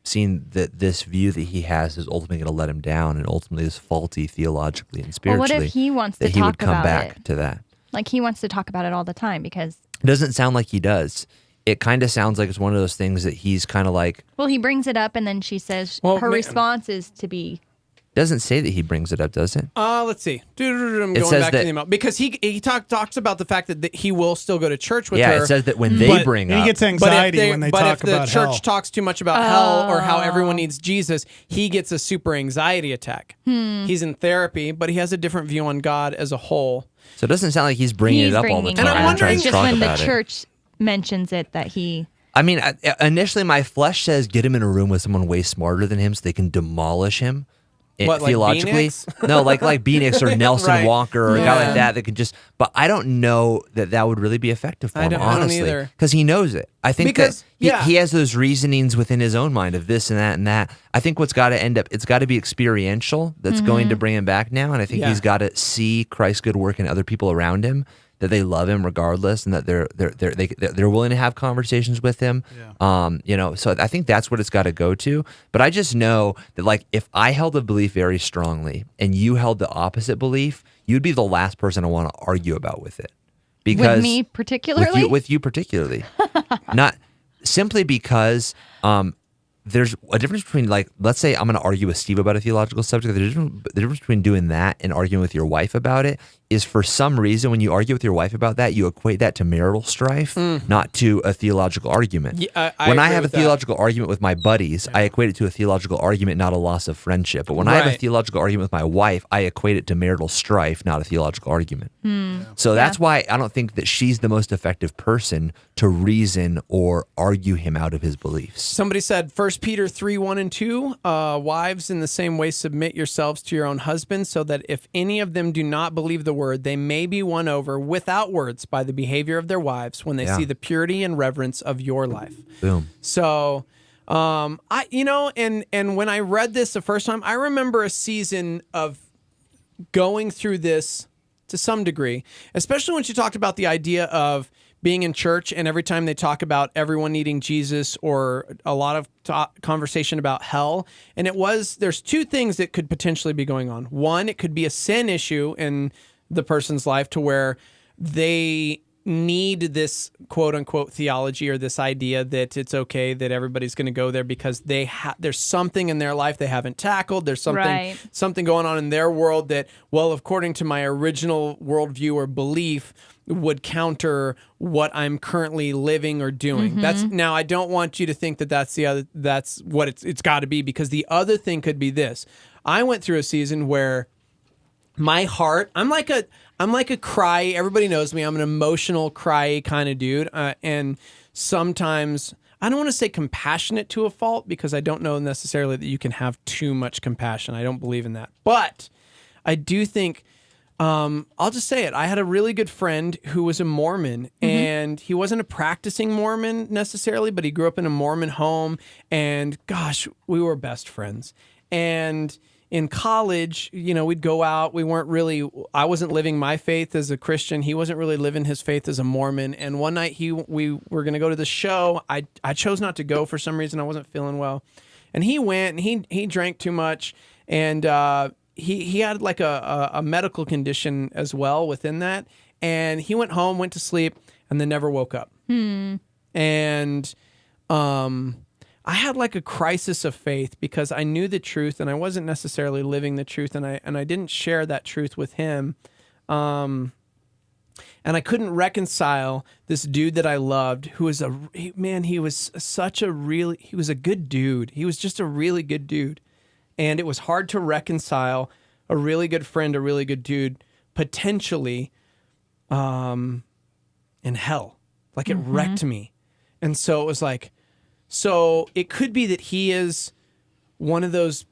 seeing that this view that he has is ultimately going to let him down, and ultimately is faulty theologically and spiritually.
Well, what if he wants to
that he
talk
would come
about
back
it?
to that?
Like he wants to talk about it all the time, because
It doesn't sound like he does. It kind of sounds like it's one of those things that he's kind of like...
Well, he brings it up, and then she says her response is to be
Doesn't say that he brings it up, does it?
Let's see. I'm going back to the email because he talks about the fact that he will still go to church with her.
Yeah, it says that when they bring up,
he gets anxiety when they talk about hell.
But if the church talks too much about hell or how everyone needs Jesus, he gets a super anxiety attack. He's in therapy, but he has a different view on God as a whole.
So it doesn't sound like he's bringing it up all the time.
And I'm wondering,
just when the church mentions it, that he.
I mean, initially my flesh says get him in a room with someone way smarter than him so they can demolish him.
What,
theologically,
like
no, like Phoenix or Nelson
Right.
Walker or a guy like that could just. But I don't know that would really be effective for him, honestly, because he knows it. I think that he has those reasonings within his own mind of this and that and that. I think what's got to end up, it's got to be experiential. That's going to bring him back now, and I think he's got to see Christ's good work in other people around him. That they love him regardless, and that they're willing to have conversations with him. So I think that's what it's got to go to. But I just know that, like, if I held a belief very strongly and you held the opposite belief, you'd be the last person I want to argue about with it. Because
with me particularly,
with you particularly, not simply because there's a difference between, like, let's say I'm going to argue with Steve about a theological subject. The difference between doing that and arguing with your wife about it is, for some reason, when you argue with your wife about that, you equate that to marital strife, not to a theological argument.
Yeah,
when I have a theological argument with my buddies, I equate it to a theological argument, not a loss of friendship. But when I have a theological argument with my wife, I equate it to marital strife, not a theological argument. So that's why I don't think that she's the most effective person to reason or argue him out of his beliefs.
Somebody said 1 Peter 3:1-2, wives, in the same way submit yourselves to your own husbands, so that if any of them do not believe the word, they may be won over without words by the behavior of their wives when they see the purity and reverence of your life.
Boom.
So, and when I read this the first time, I remember a season of going through this to some degree, especially when she talked about the idea of being in church, and every time they talk about everyone needing Jesus or a lot of conversation about hell. And there's two things that could potentially be going on. One, it could be a sin issue in the person's life to where they need this quote unquote theology or this idea that it's okay that everybody's going to go there because there's something in their life they haven't tackled. There's something going on in their world that, well, according to my original worldview or belief, would counter what I'm currently living or doing. Now, I don't want you to think that that's what it's got to be, because the other thing could be this. I went through a season where my heart, I'm like a cry. Everybody knows me. I'm an emotional, cry kind of dude. And sometimes, I don't want to say compassionate to a fault, because I don't know necessarily that you can have too much compassion. I don't believe in that. But I do think, I'll just say it. I had a really good friend who was a Mormon, and he wasn't a practicing Mormon necessarily, but he grew up in a Mormon home, and gosh, we were best friends. And in college, we'd go out. I wasn't living my faith as a Christian. He wasn't really living his faith as a Mormon. And one night we were going to go to the show. I chose not to go for some reason. I wasn't feeling well. And he went, and he drank too much. And he had like a medical condition as well within that. And he went home, went to sleep, and then never woke up. And I had like a crisis of faith, because I knew the truth and I wasn't necessarily living the truth, and I didn't share that truth with him. And I couldn't reconcile this dude that I loved, who was he was a good dude. He was just a really good dude. And it was hard to reconcile a really good friend, a really good dude, potentially in hell. Like, it wrecked me. And so it was like, so it could be that he is one of those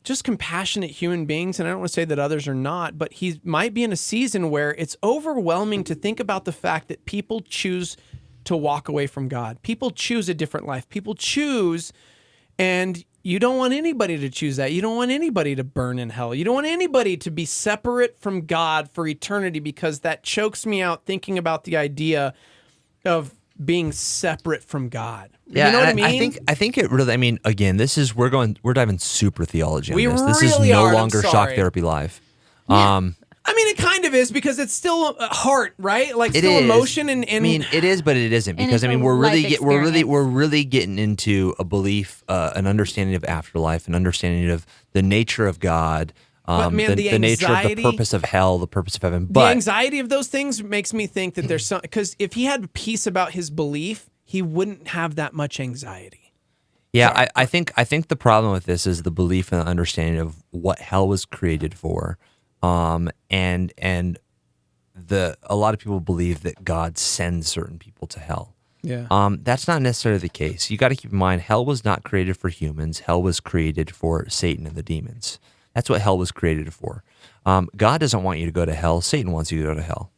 just compassionate human beings, and I don't want to say that others are not, but he might be in a season where it's overwhelming to think about the fact that people choose to walk away from God. People choose a different life. People choose, and you don't want anybody to choose that. You don't want anybody to burn in hell. You don't want anybody to be separate from God for eternity, because that chokes me out thinking about the idea of being separate from God.
Yeah,
you know what I mean?
I think it really, again, we're diving super theology on this. This is
really
no
are.
longer Shock Therapy Live.
I mean, it kind of is because it's still heart, right? Like
It
still
is.
emotion, and
I mean, it is, but it isn't because I mean, we're really getting into a belief, an understanding of afterlife, an understanding of the nature of God,
But, man,
the nature of the
anxiety-
purpose of hell, the purpose of heaven.
the
But
anxiety of those things makes me think that there's some, because if he had peace about his belief, he wouldn't have that much anxiety.
yeah, I think the problem with this is the belief and the understanding of what hell was created for, and a lot of people believe that God sends certain people to hell.
Yeah.
That's not necessarily the case. You got to keep in mind, hell was not created for humans. Hell was created for Satan and the demons. That's what hell was created for. God doesn't want you to go to hell. Satan wants you to go to hell.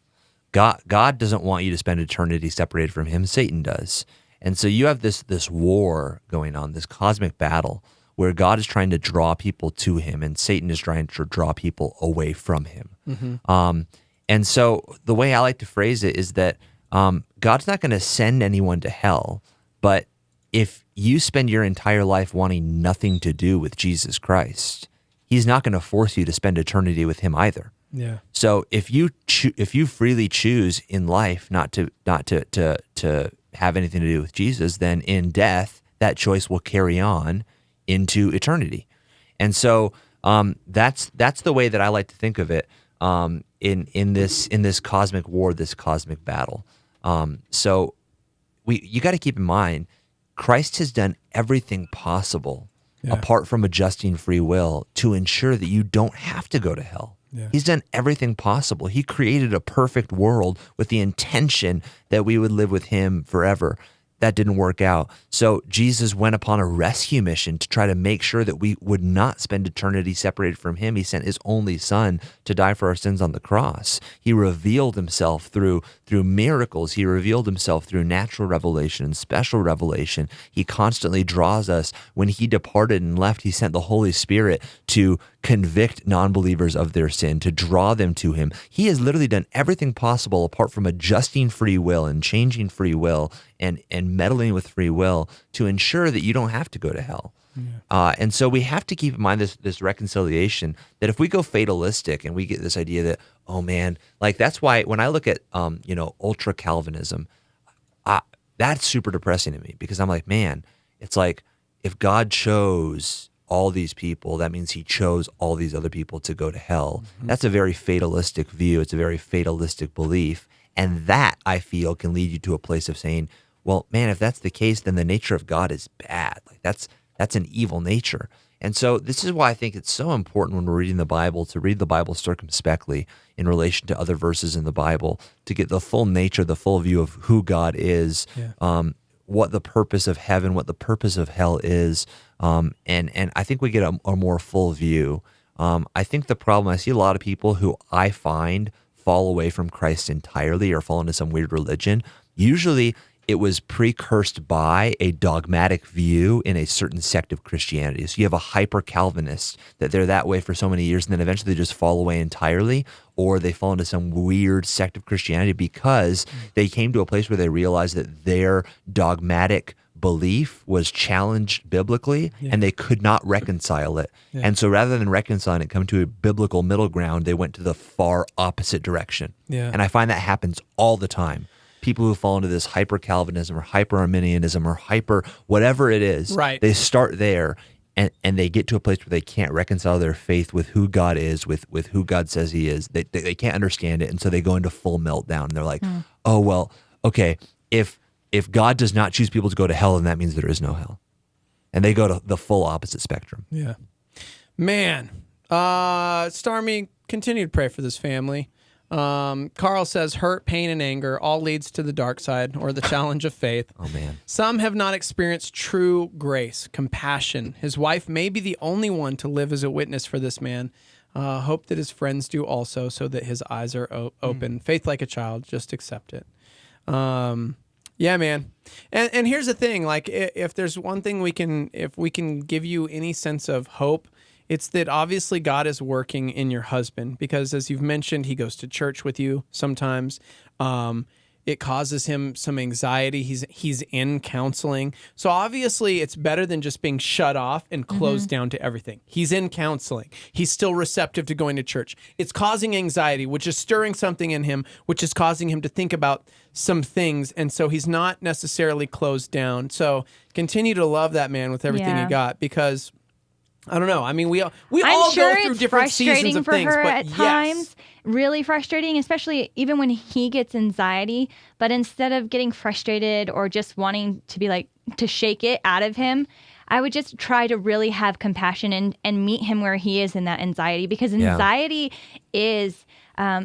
God doesn't want you to spend eternity separated from him. Satan does. And so you have this war going on, this cosmic battle where God is trying to draw people to him and Satan is trying to draw people away from him.
Mm-hmm.
And so the way I like to phrase it is that God's not going to send anyone to hell, but if you spend your entire life wanting nothing to do with Jesus Christ, he's not going to force you to spend eternity with him either.
Yeah.
So if you freely choose in life not to have anything to do with Jesus, then in death that choice will carry on into eternity. And so that's the way that I like to think of it in this cosmic war, this cosmic battle. So you got to keep in mind, Christ has done everything possible apart from adjusting free will to ensure that you don't have to go to hell.
Yeah.
He's done everything possible. He created a perfect world with the intention that we would live with him forever. That didn't work out. So Jesus went upon a rescue mission to try to make sure that we would not spend eternity separated from him. He sent his only son to die for our sins on the cross. He revealed himself through miracles. He revealed himself through natural revelation, special revelation. He constantly draws us. When he departed and left, he sent the Holy Spirit to convict non-believers of their sin, to draw them to him. He has literally done everything possible apart from adjusting free will and changing free will and meddling with free will to ensure that you don't have to go to hell. And so we have to keep in mind this reconciliation, that if we go fatalistic and we get this idea that, oh man, like that's why when I look at ultra Calvinism, that's super depressing to me, because I'm like, man, it's like if God chose all these people, that means he chose all these other people to go to hell. Mm-hmm. That's a very fatalistic view. It's a very fatalistic belief. And that, I feel, can lead you to a place of saying, well, man, if that's the case, then the nature of God is bad. Like that's an evil nature. And so this is why I think it's so important when we're reading the Bible to read the Bible circumspectly in relation to other verses in the Bible, to get the full nature, the full view of who God is, what the purpose of heaven, what the purpose of hell is. And I think we get a more full view. I think the problem, I see a lot of people who I find fall away from Christ entirely or fall into some weird religion. Usually it was precursed by a dogmatic view in a certain sect of Christianity. So you have a hyper-Calvinist that they're that way for so many years, and then eventually they just fall away entirely, or they fall into some weird sect of Christianity because they came to a place where they realized that their dogmatic belief was challenged biblically, and they could not reconcile it. Yeah. And so rather than reconciling it, come to a biblical middle ground, they went to the far opposite direction. Yeah. And I find that happens all the time. People who fall into this hyper-Calvinism or hyper-Arminianism or hyper whatever it is, they start there and they get to a place where they can't reconcile their faith with who God is, with who God says he is. They can't understand it, and so they go into full meltdown. And they're like, oh, well, okay, if God does not choose people to go to hell, then that means there is no hell. And they go to the full opposite spectrum.
Yeah. Man. Starmy, continue to pray for this family. Carl says, hurt, pain, and anger all leads to the dark side or the challenge of faith.
Oh, man.
Some have not experienced true grace, compassion. His wife may be the only one to live as a witness for this man. Hope that his friends do also, so that his eyes are open. Faith like a child, just accept it. Yeah, man. And here's the thing, like if there's one thing if we can give you any sense of hope, it's that obviously God is working in your husband, because as you've mentioned, he goes to church with you sometimes. It causes him some anxiety. He's in counseling. So obviously it's better than just being shut off and closed down to everything. He's in counseling. He's still receptive to going to church. It's causing anxiety, which is stirring something in him, which is causing him to think about some things. And so he's not necessarily closed down. So continue to love that man with everything you got, because I don't know. I mean, we all go through different seasons of things,
her
but
at times. Really frustrating, especially even when he gets anxiety. But instead of getting frustrated or just wanting to be like to shake it out of him, I would just try to really have compassion and meet him where he is in that anxiety, because anxiety is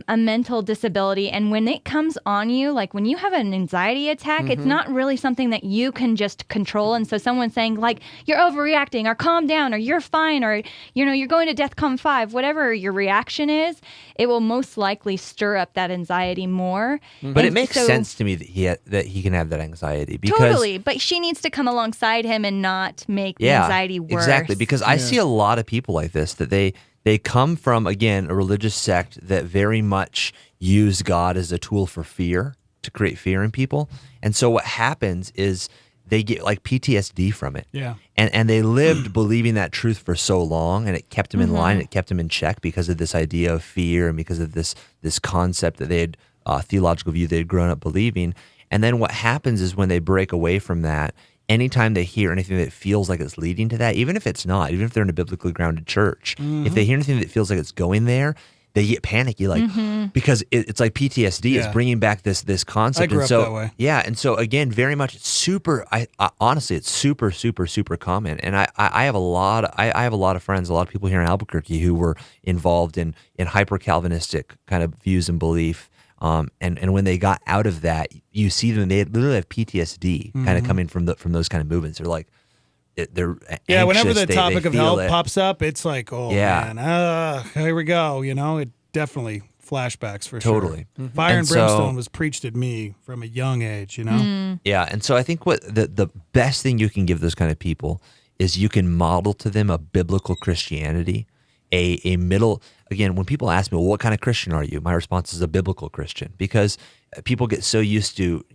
a mental disability. And when it comes on you, like when you have an anxiety attack, it's not really something that you can just control. And so someone saying like, you're overreacting, or calm down, or you're fine, or, you're going to DEFCON 5, whatever your reaction is, it will most likely stir up that anxiety more.
But it makes sense to me that he can have that anxiety, because
totally. But she needs to come alongside him and not make the anxiety worse.
Exactly, because I see a lot of people like this, that they come from, again, a religious sect that very much use God as a tool for fear, to create fear in people. And so what happens is they get like PTSD from it.
Yeah.
And they lived believing that truth for so long, and it kept them in line, it kept them in check because of this idea of fear and because of this concept that they had, theological view they had grown up believing. And then what happens is when they break away from that, anytime they hear anything that feels like it's leading to that, even if it's not, even if they're in a biblically grounded church, if they hear anything that feels like it's going there, they get panicky, like because it's like PTSD is bringing back this concept.
I grew up that way.
Yeah, and so again, very much it's super. Honestly, it's super common, and I have a lot. I have a lot of friends, a lot of people here in Albuquerque who were involved in hyper Calvinistic kind of views and belief. And when they got out of that, you see them, they literally have PTSD kind of coming from those kind of movements. They're like, they're anxious,
whenever the topic of hell
it.
pops up, it's like, oh man, here we go. It definitely flashbacks for
totally.
Sure. Fire and brimstone was preached at me from a young age,
Yeah, and so I think what the best thing you can give those kind of people is you can model to them a biblical Christianity, a middle. Again, when people ask me, well, what kind of Christian are you? My response is a biblical Christian, because people get so used to,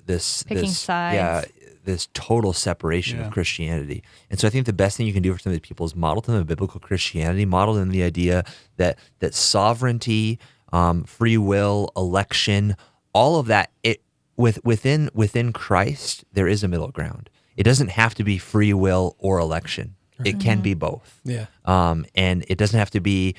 this
sides.
This total separation of Christianity. And so I think the best thing you can do for some of these people is model them a biblical Christianity, model them the idea that sovereignty, free will, election, all of that, within Christ, there is a middle ground. It doesn't have to be free will or election. It can be both.
Yeah.
And it doesn't have to be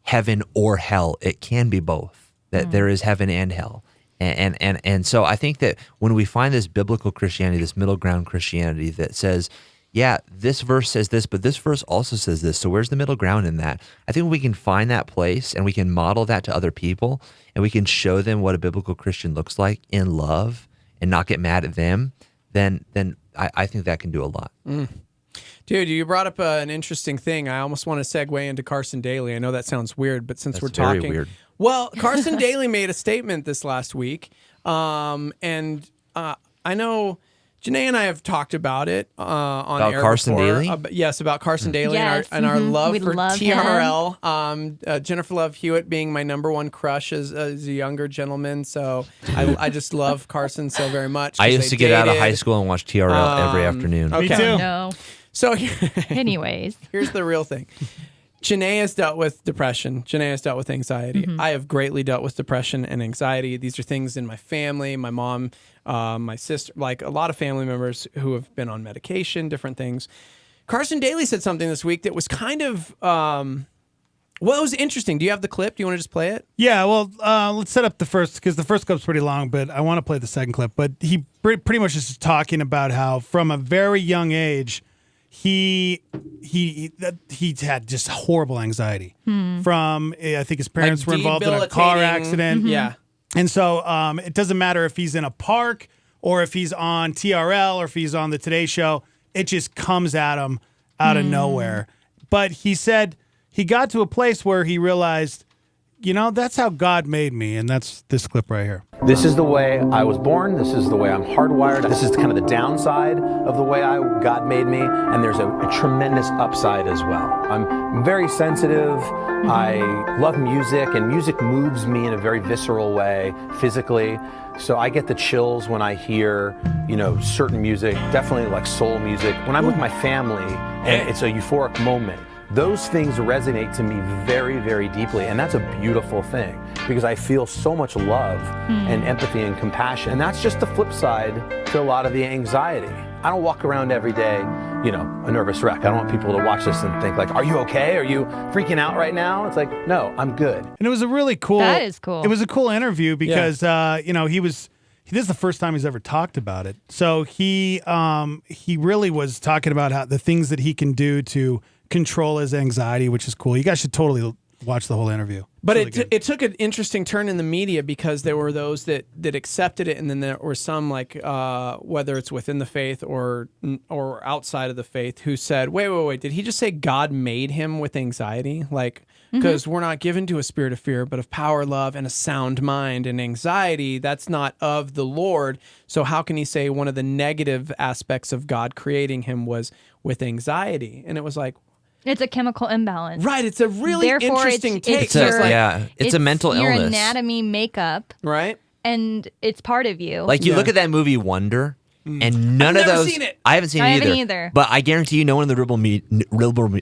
heaven or hell. It can be both. That there is heaven and hell. And so I think that when we find this biblical Christianity, this middle ground Christianity that says, yeah, this verse says this, but this verse also says this. So where's the middle ground in that? I think we can find that place and we can model that to other people, and we can show them what a biblical Christian looks like in love and not get mad at them, then I think that can do a lot.
Dude, you brought up an interesting thing. I almost want to segue into Carson Daly. I know that sounds weird, but since we're talking,
very weird.
Well, Carson Daly made a statement this last week, and I know Janae and I have talked about it on
about
air
Carson
before.
Daly.
Yes, about Carson Daly
Yes,
and our love
we
for
love
TRL. Jennifer Love Hewitt being my number one crush as a younger gentleman. So I just love Carson so very much.
I used to get out of high school and watch TRL every afternoon.
Okay.
Me too.
No.
So
Anyways.
here's the real thing. Janae has dealt with depression. Janae has dealt with anxiety. I have greatly dealt with depression and anxiety. These are things in my family, my mom, my sister, like a lot of family members who have been on medication, different things. Carson Daly said something this week that was kind of, it was interesting. Do you have the clip? Do you want to just play it?
Yeah, well, let's set up the first, because the first clip's pretty long, but I want to play the second clip. But he pretty much is talking about how from a very young age, he had just horrible anxiety from, I think his parents were involved in a car accident.
Yeah.
And so it doesn't matter if he's in a park or if he's on TRL or if he's on the Today Show. It just comes at him out of nowhere. But he said he got to a place where he realized that's how God made me, and that's this clip right here.
This is the way I was born. This is the way I'm hardwired. This is kind of the downside of the way God made me. And there's a tremendous upside as well. I'm very sensitive. I love music, and music moves me in a very visceral way, physically. So I get the chills when I hear, certain music, definitely like soul music. When I'm with my family and it's a euphoric moment, those things resonate to me very, very deeply. And that's a beautiful thing because I feel so much love and empathy and compassion. And that's just the flip side to a lot of the anxiety. I don't walk around every day, a nervous wreck. I don't want people to watch this and think like, are you okay? Are you freaking out right now? It's like, no, I'm good.
And it was a really cool.
That is cool.
It was a cool interview because, this is the first time he's ever talked about it. So he really was talking about how the things that he can do to control his anxiety, which is cool. You guys should totally watch the whole interview.
But it took an interesting turn in the media because there were those that accepted it, and then there were some like whether it's within the faith or outside of the faith who said, wait, did he just say God made him with anxiety? Like, because we're not given to a spirit of fear, but of power, love, and a sound mind. And anxiety, that's not of the Lord. So how can he say one of the negative aspects of God creating him was with anxiety? And it was like,
it's a chemical imbalance.
Right. It's a really interesting take.
It's a mental illness.
Your anatomy makeup.
Right.
And it's part of you.
Like you look at that movie Wonder, and none of those.
Seen it.
I haven't seen it
haven't either.
But I guarantee you, no one in the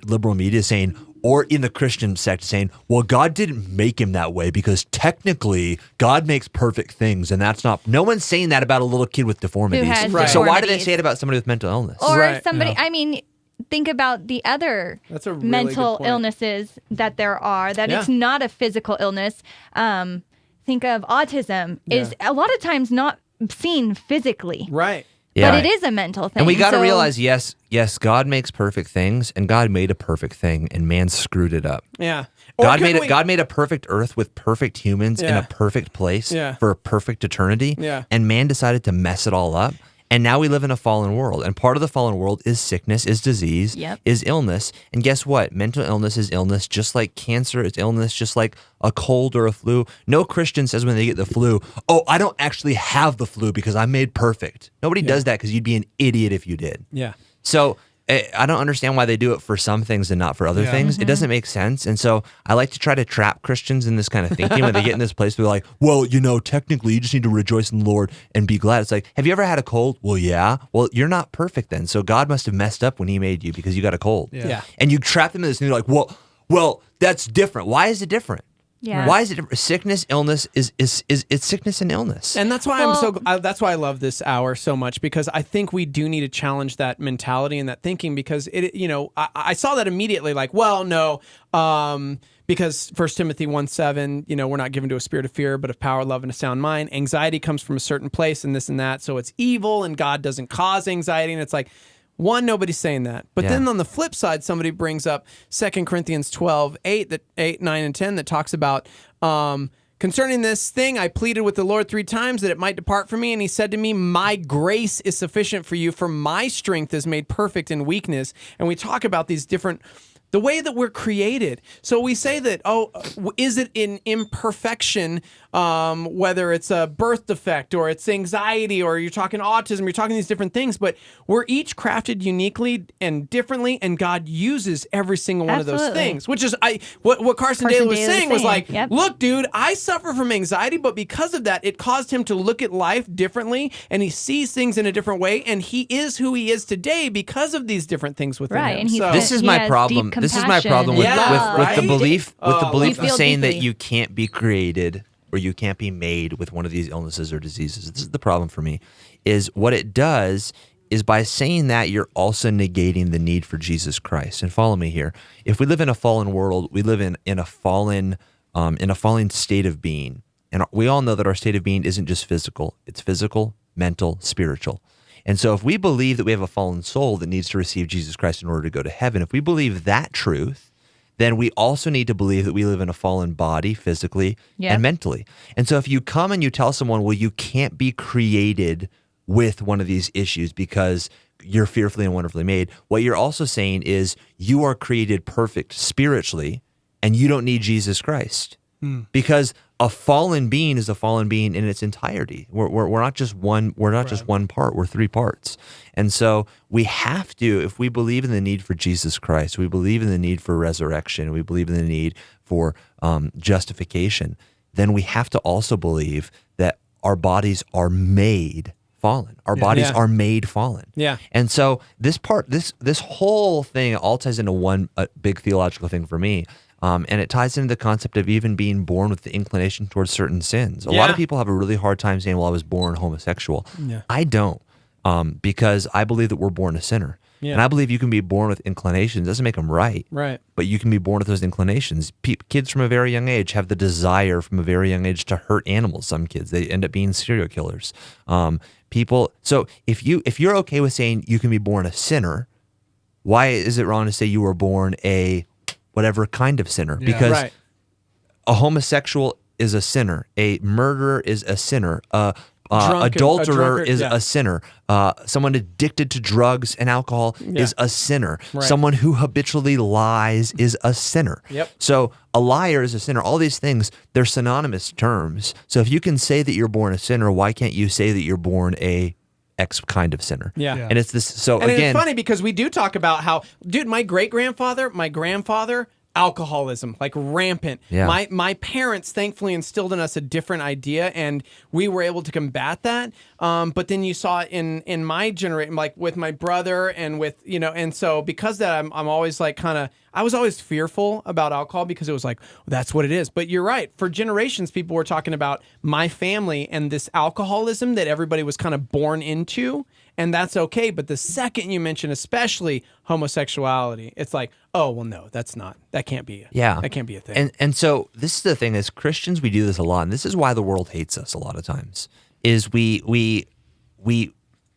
liberal media is saying, or in the Christian sect saying, well, God didn't make him that way because technically God makes perfect things, and that's not. No one's saying that about a little kid with deformities. So why do they say it about somebody with mental illness?
Or somebody. I mean. Think about the other
really
mental illnesses that there are, that it's not a physical illness. Think of autism is a lot of times not seen physically.
Right.
Yeah.
But it is a mental thing.
And we got to realize, yes, God makes perfect things, and God made a perfect thing, and man screwed it up.
Yeah.
God made a perfect earth with perfect humans in a perfect place for a perfect eternity, and man decided to mess it all up. And now we live in a fallen world. And part of the fallen world is sickness, is disease, is illness. And guess what? Mental illness is illness, just like cancer is illness, just like a cold or a flu. No Christian says when they get the flu, oh, I don't actually have the flu because I'm made perfect. Nobody does that because you'd be an idiot if you did.
Yeah.
So I don't understand why they do it for some things and not for other things. It doesn't make sense. And so I like to try to trap Christians in this kind of thinking when they get in this place. They're like, well, technically you just need to rejoice in the Lord and be glad. It's like, have you ever had a cold? Well, yeah. Well, you're not perfect then. So God must have messed up when he made you because you got a cold.
Yeah.
And you trap them in this and you're like, well, that's different. Why is it different?
Yeah.
Why is it different? Sickness, illness is it's sickness and illness.
And that's why that's why I love this hour so much, because I think we do need to challenge that mentality and that thinking, because I saw that immediately, like, well, no, because 1 Timothy 1:7, we're not given to a spirit of fear, but of power, love, and a sound mind. Anxiety comes from a certain place and this and that, so it's evil, and God doesn't cause anxiety. And it's like, one, nobody's saying that. But then on the flip side, somebody brings up 2 Corinthians 12:8, 9, and 10 that talks about, concerning this thing, I pleaded with the Lord 3 times that it might depart from me. And he said to me, my grace is sufficient for you, for my strength is made perfect in weakness. And we talk about these different, the way that we're created. So we say that, is it an imperfection, whether it's a birth defect or it's anxiety or you're talking autism, you're talking these different things, but we're each crafted uniquely and differently, and God uses every single one of those things, which is what Carson Daly was saying was like, look, dude, I suffer from anxiety, but because of that, it caused him to look at life differently, and he sees things in a different way, and he is who he is today because of these different things within him.
And
this is my problem. This is my problem with the belief of saying that you can't be created or you can't be made with one of these illnesses or diseases. This is the problem for me, is what it does is by saying that you're also negating the need for Jesus Christ. And follow me here. If we live in a fallen world, we live in a fallen state of being. And we all know that our state of being isn't just physical. It's physical, mental, spiritual. And so if we believe that we have a fallen soul that needs to receive Jesus Christ in order to go to heaven, if we believe that truth, then we also need to believe that we live in a fallen body physically and mentally. And so if you come and you tell someone, well, you can't be created with one of these issues because you're fearfully and wonderfully made, what you're also saying is you are created perfect spiritually and you don't need Jesus Christ. because a fallen being is a fallen being in its entirety. We're not just one. We're not just one part. We're three parts. And so we have to, if we believe in the need for Jesus Christ, we believe in the need for resurrection, we believe in the need for justification, then we have to also believe that our bodies are made fallen. Our bodies are made fallen.
Yeah.
And so this part, this whole thing all ties into one big theological thing for me. And it ties into the concept of even being born with the inclination towards certain sins. A lot of people have a really hard time saying, well, I was born homosexual.
Yeah.
I don't, because I believe that we're born a sinner.
Yeah.
And I believe you can be born with inclinations. It doesn't make them right.
Right.
But you can be born with those inclinations. Kids from a very young age have the desire from a very young age to hurt animals. Some kids, they end up being serial killers. So if you're okay with saying you can be born a sinner, why is it wrong to say you were born a whatever kind of sinner?
Yeah.
Because a homosexual is a sinner. A murderer is a sinner. Adulterer is a sinner. Someone addicted to drugs and alcohol is a sinner.
Right.
Someone who habitually lies is a sinner.
Yep.
So a liar is a sinner. All these things, they're synonymous terms. So if you can say that you're born a sinner, why can't you say that you're born a X kind of sinner?
Yeah.
And it's this. So
And
again,
it's funny because we do talk about how, dude, my grandfather, alcoholism, like rampant.
Yeah.
My parents thankfully instilled in us a different idea, and we were able to combat that. But then you saw it in my generation, like with my brother and with, and so because of that, I'm always like I was always fearful about alcohol because it was like, well, that's what it is. But you're right. For generations, people were talking about my family and this alcoholism that everybody was kind of born into. And that's okay. But the second you mention, especially homosexuality, it's like, oh, well, no, that can't be. That can't be a thing.
And so this is the thing: as Christians, we do this a lot, and this is why the world hates us a lot of times. Is we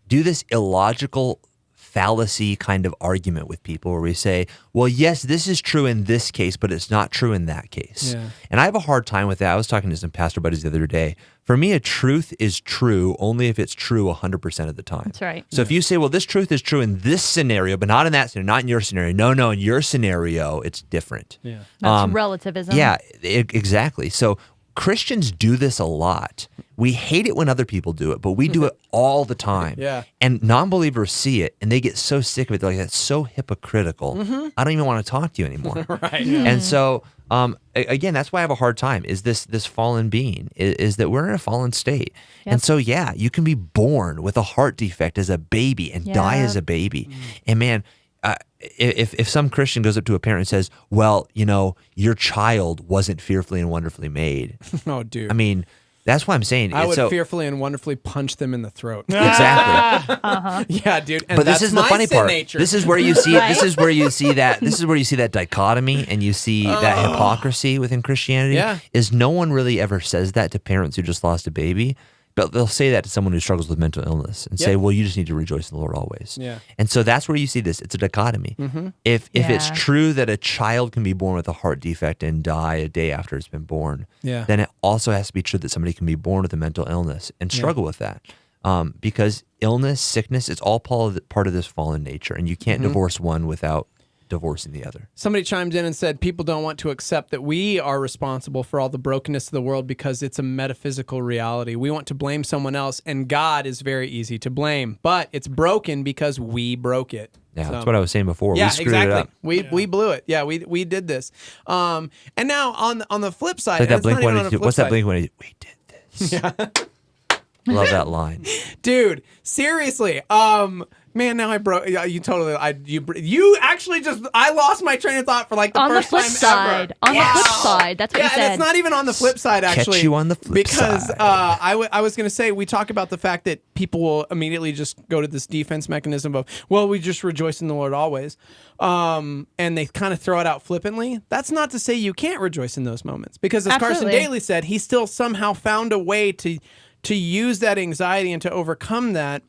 do this illogical fallacy kind of argument with people where we say, well, yes, this is true in this case, but it's not true in that case.
Yeah.
And I have a hard time with that. I was talking to some pastor buddies the other day. For me, a truth is true only if it's true 100% of the time.
That's right.
So if you say, well, this truth is true in this scenario, but not in that scenario, not in your scenario. No, in your scenario, it's different.
Yeah.
That's relativism.
Yeah, exactly. So Christians do this a lot. We hate it when other people do it, but we do it all the time.
Yeah.
And non-believers see it, and they get so sick of it. They're like, that's so hypocritical.
Mhm.
I don't even want to talk to you anymore.
Right.
And so, again, that's why I have a hard time, is this fallen being, is that we're in a fallen state.
Yep.
And so, yeah, you can be born with a heart defect as a baby and die as a baby. And man, if some Christian goes up to a parent and says, well, your child wasn't fearfully and wonderfully made.
Oh, dude.
I mean, that's what I'm saying.
I would
So-
fearfully and wonderfully punch them in the throat.
Exactly.
Yeah, dude. And
But this
that's
is the
my
funny
sin
part.
nature.
This is where you see this is where you see that dichotomy, and you see that hypocrisy within Christianity.
Yeah.
Is no one really ever says that to parents who just lost a baby, but they'll say that to someone who struggles with mental illness and say,
Yep.
well, you just need to rejoice in the Lord always.
Yeah.
And so that's where you see this. It's a dichotomy.
Mhm.
If it's
Yeah.
true that a child can be born with a heart defect and die a day after it's been born,
Yeah.
then it also has to be true that somebody can be born with a mental illness and
Yeah.
struggle with that. Because illness, sickness, it's all part of this fallen nature, and you can't
Mhm.
divorce one without divorcing the other.
Somebody chimed in and said people don't want to accept that we are responsible for all the brokenness of the world because it's a metaphysical reality. We want to blame someone else, and God is very easy to blame, but it's broken because we broke it.
Yeah,
So-
that's what I was saying before.
Yeah,
We screwed
exactly.
it up.
We blew it. Yeah, we did this. And now on the flip side,
Like that
and it's not even on the
Blink-182.
flip
What's that
side.
Blink-182? We did this. Love that line.
Dude, seriously. Man, now I broke. You totally. You actually just. I lost my train of thought for like the
On the
first
flip
time
side.
ever.
On the flip side. That's what
Yeah,
you said.
and it's not even on the flip side. Actually,
Catch you on the flip
because
side.
I was going to say we talk about the fact that people will immediately just go to this defense mechanism of, well, we just rejoice in the Lord always, and they kind of throw it out flippantly. That's not to say you can't rejoice in those moments, because as Carson
Absolutely.
Daly said, he still somehow found a way to use that anxiety and to overcome that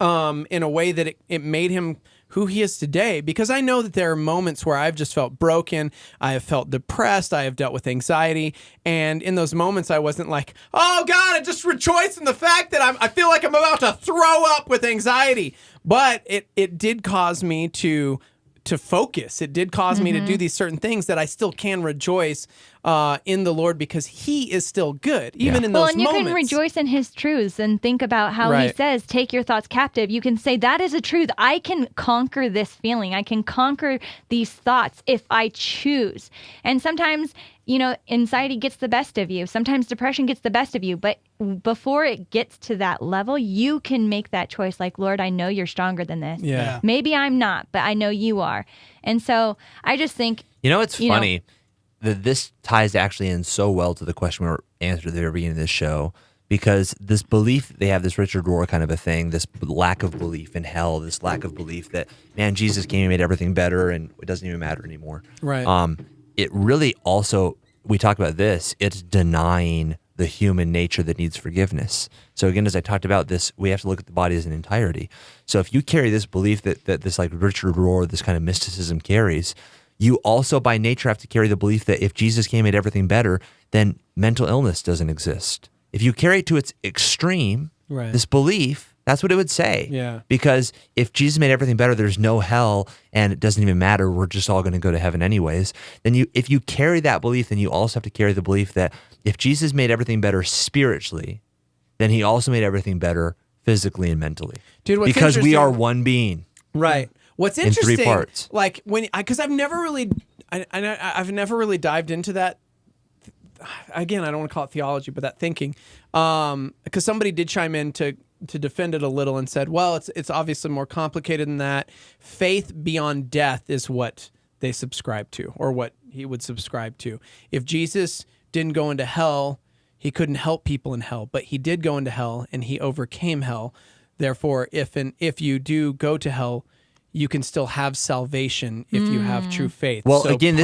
in a way that it made him who he is today. Because I know that there are moments where I've just felt broken, I have felt depressed, I have dealt with anxiety, and in those moments I wasn't like, oh God, I just rejoice in the fact that I feel like I'm about to throw up with anxiety. But it did cause me to to focus. It did cause me to do these certain things that I still can rejoice in the Lord because He is still good, even in those
and you
moments.
can rejoice in His truths and think about how He
Right.
says, take your thoughts captive. You can say, that is a truth. I can conquer this feeling. I can conquer these thoughts if I choose. And sometimes, anxiety gets the best of you. Sometimes depression gets the best of you. But before it gets to that level, you can make that choice. Like, Lord, I know you're stronger than this.
Yeah.
Maybe I'm not, but I know you are. And so I just think,
It's funny that this ties actually in so well to the question we were answered at the very beginning of this show, because this belief they have, this Richard Rohr kind of a thing, this lack of belief in hell, this lack of belief that, man, Jesus came and made everything better and it doesn't even matter anymore.
Right.
It really also, we talk about this, it's denying the human nature that needs forgiveness. So again, as I talked about this, we have to look at the body as an entirety. So if you carry this belief that this like Richard Rohr, this kind of mysticism carries, you also by nature have to carry the belief that if Jesus came and made everything better, then mental illness doesn't exist. If you carry it to its extreme,
Right.
this belief, that's what it would say.
Yeah.
Because if Jesus made everything better, there's no hell and it doesn't even matter, we're just all going to go to heaven anyways. Then if you carry that belief, then you also have to carry the belief that if Jesus made everything better spiritually, then He also made everything better physically and mentally.
Dude, what's
because we
interesting-
are one being.
Right. What's
in
interesting,
3 parts.
like because I've never really, I've never really dived into that. Again, I don't want to call it theology, but that thinking, because somebody did chime in to defend it a little and said, well, it's obviously more complicated than that. Faith beyond death is what they subscribe to, or what he would subscribe to. If Jesus didn't go into hell, He couldn't help people in hell, but He did go into hell and He overcame hell. Therefore, if you do go to hell, you can still have salvation if you have true faith.
Well,
So
again,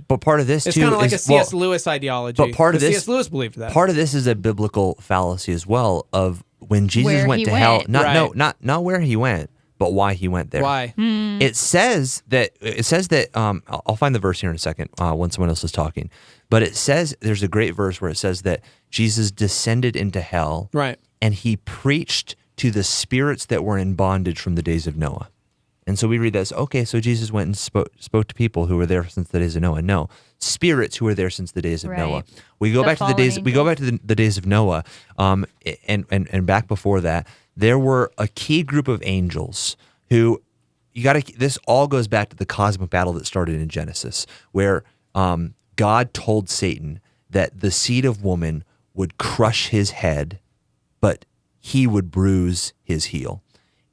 but part of this
it's
too
kind of like
is,
a C.S. Lewis ideology.
But part of this,
C.S. Lewis believed that.
Part of this is a biblical fallacy as well. Of when Jesus
Where
went
he
to hell,
went.
not
Right.
not where he went, but why he went there.
Why?
It says that I'll find the verse here in a second when someone else is talking. But it says there's a great verse where it says that Jesus descended into hell,
right,
and He preached to the spirits that were in bondage from the days of Noah. And so we read this, okay, so Jesus went and spoke to people who were there since the days of Noah. No, spirits who were there since the days of
Right.
Noah. We go back to the days. We go back to the days of Noah, and back before that, there were a key group of angels who This all goes back to the cosmic battle that started in Genesis, where God told Satan that the seed of woman would crush his head, but he would bruise his heel.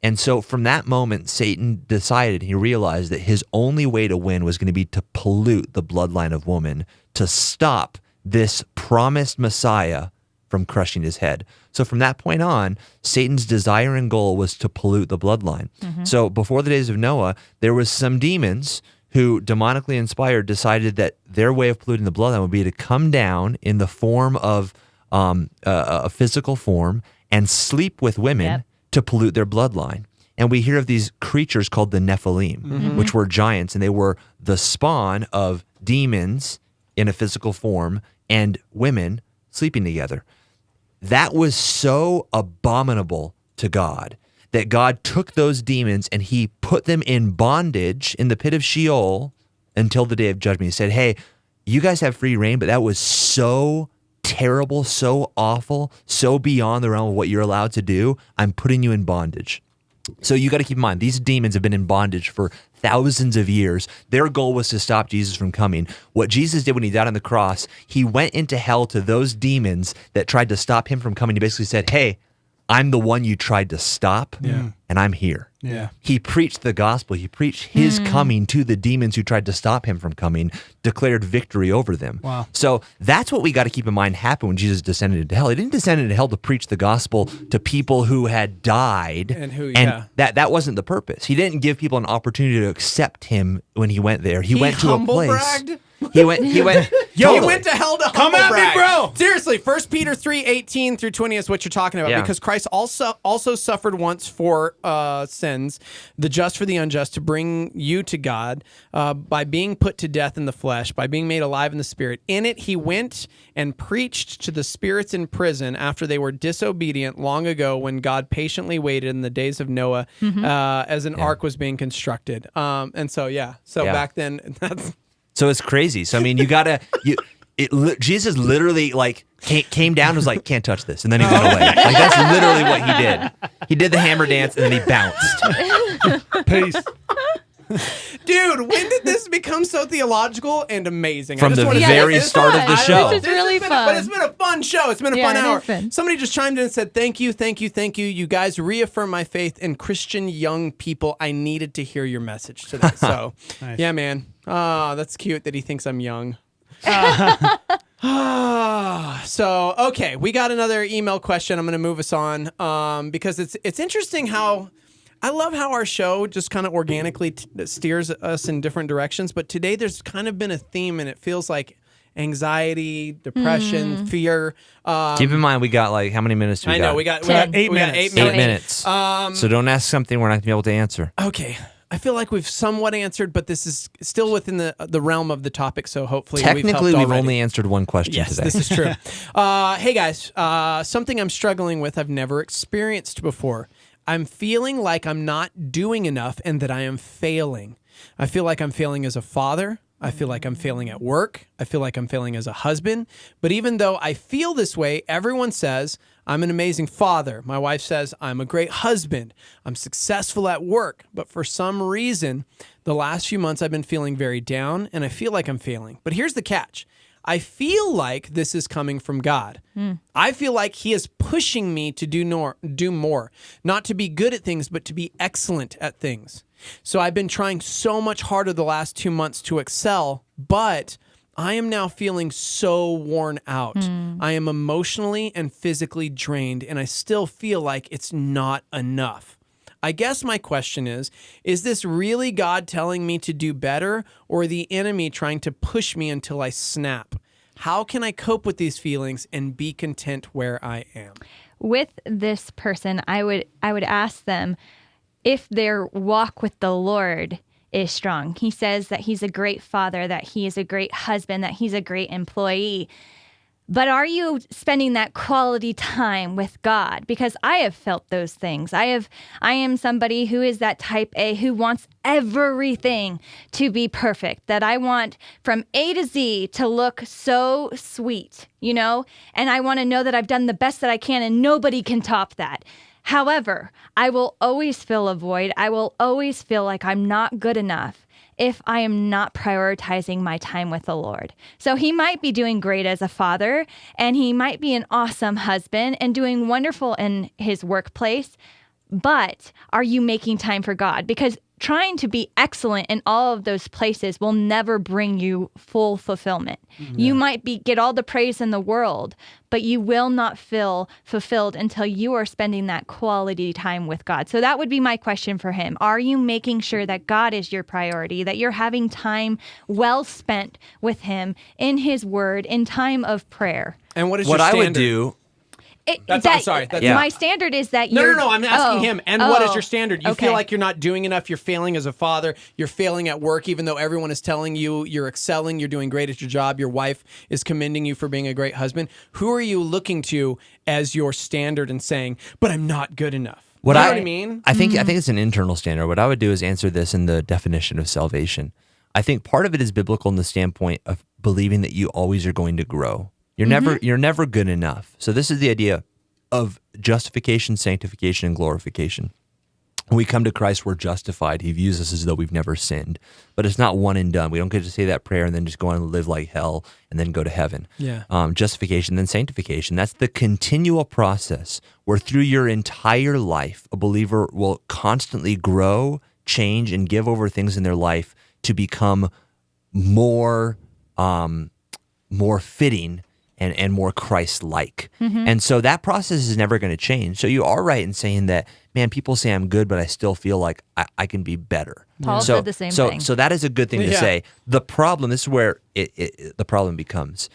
And so from that moment, Satan decided, he realized that his only way to win was going to be to pollute the bloodline of woman, to stop this promised Messiah from crushing his head. So from that point on, Satan's desire and goal was to pollute the bloodline.
Mhm.
So before the days of Noah, there was some demons who, demonically inspired, decided that their way of polluting the bloodline would be to come down in the form of a physical form and sleep with women to pollute their bloodline. And we hear of these creatures called the Nephilim,
Mhm.
which were giants, and they were the spawn of demons in a physical form and women sleeping together. That was so abominable to God that God took those demons and He put them in bondage in the pit of Sheol until the day of judgment. He said, hey, you guys have free reign, but that was so terrible, so awful, so beyond the realm of what you're allowed to do. I'm putting you in bondage. So you got to keep in mind, these demons have been in bondage for thousands of years. Their goal was to stop Jesus from coming. What Jesus did when He died on the cross, He went into hell to those demons that tried to stop Him from coming. He basically said, hey, I'm the one you tried to stop, and I'm here.
Yeah.
He preached the gospel. He preached His coming to the demons who tried to stop Him from coming, declared victory over them.
Wow.
So that's what we got to keep in mind happened when Jesus descended into hell. He didn't descend into hell to preach the gospel to people who had died.
And
that wasn't the purpose. He didn't give people an opportunity to accept Him when He went there. He went to a
humble
place.
bragged?
He went.
He went to hell to
Come
humble
at me,
brag.
bro.
Seriously, 1 Peter 3:18 through 20 is what you're talking about.
Yeah.
Because Christ also suffered once for sins, the just for the unjust, to bring you to God by being put to death in the flesh, by being made alive in the spirit. In it, he went and preached to the spirits in prison after they were disobedient long ago, when God patiently waited in the days of Noah as an ark was being constructed. And so, back then, that's.
So it's crazy. So I mean, Jesus literally like came down and was like, can't touch this, and then he went away. Like that's literally what he did. He did the hammer dance and then he bounced.
Peace.
Dude, when did this become so theological and amazing?
From the very start of the show.
This is really fun.
But it's been a fun show. It's been a fun
it
hour.
has been.
Somebody just chimed in and said, thank you. You guys reaffirm my faith in Christian young people. I needed to hear your message today. So,
Nice.
yeah, man. Oh, that's cute that he thinks I'm young. So, okay, we got another email question. I'm going to move us on because it's interesting how I love how our show just kind of organically steers us in different directions. But today there's kind of been a theme, and it feels like anxiety, depression, fear.
Keep in mind, we got like how many minutes do we got?
I know we got
8 minutes.
8 minutes.
8 minutes. So don't ask something we're not going to be able to answer.
Okay. I feel like we've somewhat answered, but this is still within the realm of the topic, so hopefully
Technically,
we've
we've only answered one question
Yes,
today.
this is true. Hey, guys, something I'm struggling with I've never experienced before. I'm feeling like I'm not doing enough and that I am failing. I feel like I'm failing as a father. I feel like I'm failing at work. I feel like I'm failing as a husband. But even though I feel this way, everyone says I'm an amazing father. My wife says I'm a great husband. I'm successful at work. But for some reason, the last few months I've been feeling very down and I feel like I'm failing. But here's the catch. I feel like this is coming from God. I feel like he is pushing me to do more, not to be good at things, but to be excellent at things. So I've been trying so much harder the last 2 months to excel, but I am now feeling so worn out. I am emotionally and physically drained, and I still feel like it's not enough. I guess my question is this really God telling me to do better, or the enemy trying to push me until I snap? How can I cope with these feelings and be content where I am?
With this person, I would ask them if their walk with the Lord is strong. He says that he's a great father, that he is a great husband, that he's a great employee. But are you spending that quality time with God? Because I have felt those things. I am somebody who is that type A who wants everything to be perfect, that I want from A to Z to look so sweet, and I want to know that I've done the best that I can and nobody can top that. However, I will always feel a void. I will always feel like I'm not good enough if I am not prioritizing my time with the Lord. So he might be doing great as a father, and he might be an awesome husband and doing wonderful in his workplace, but are you making time for God? Because trying to be excellent in all of those places will never bring you full fulfillment. You might get all the praise in the world, but you will not feel fulfilled until you are spending that quality time with God. So that would be my question for him. Are you making sure that God is your priority, that you're having time well spent with him in his word, in time of prayer?
And what is your standard?
I would do...
I'm sorry.
My standard is that you're...
No. I'm asking him. And what is your standard? You
okay.
feel like you're not doing enough. You're failing as a father. You're failing at work, even though everyone is telling you you're excelling. You're doing great at your job. Your wife is commending you for being a great husband. Who are you looking to as your standard and saying, but I'm not good enough? You know what I mean?
I think it's an internal standard. What I would do is answer this in the definition of salvation. I think part of it is biblical in the standpoint of believing that you always are going to grow. You're never good enough. So this is the idea of justification, sanctification, and glorification. When we come to Christ, we're justified. He views us as though we've never sinned. But it's not one and done. We don't get to say that prayer and then just go on and live like hell and then go to heaven.
Yeah.
Justification, then sanctification. That's the continual process where through your entire life, a believer will constantly grow, change, and give over things in their life to become more fitting and more Christ-like.
Mhm.
And so that process is never going to change. So you are right in saying that, man, people say I'm good, but I still feel like I can be better.
Paul
so,
said the same
so,
thing.
So that is a good thing to say. The problem, this is where the problem becomes,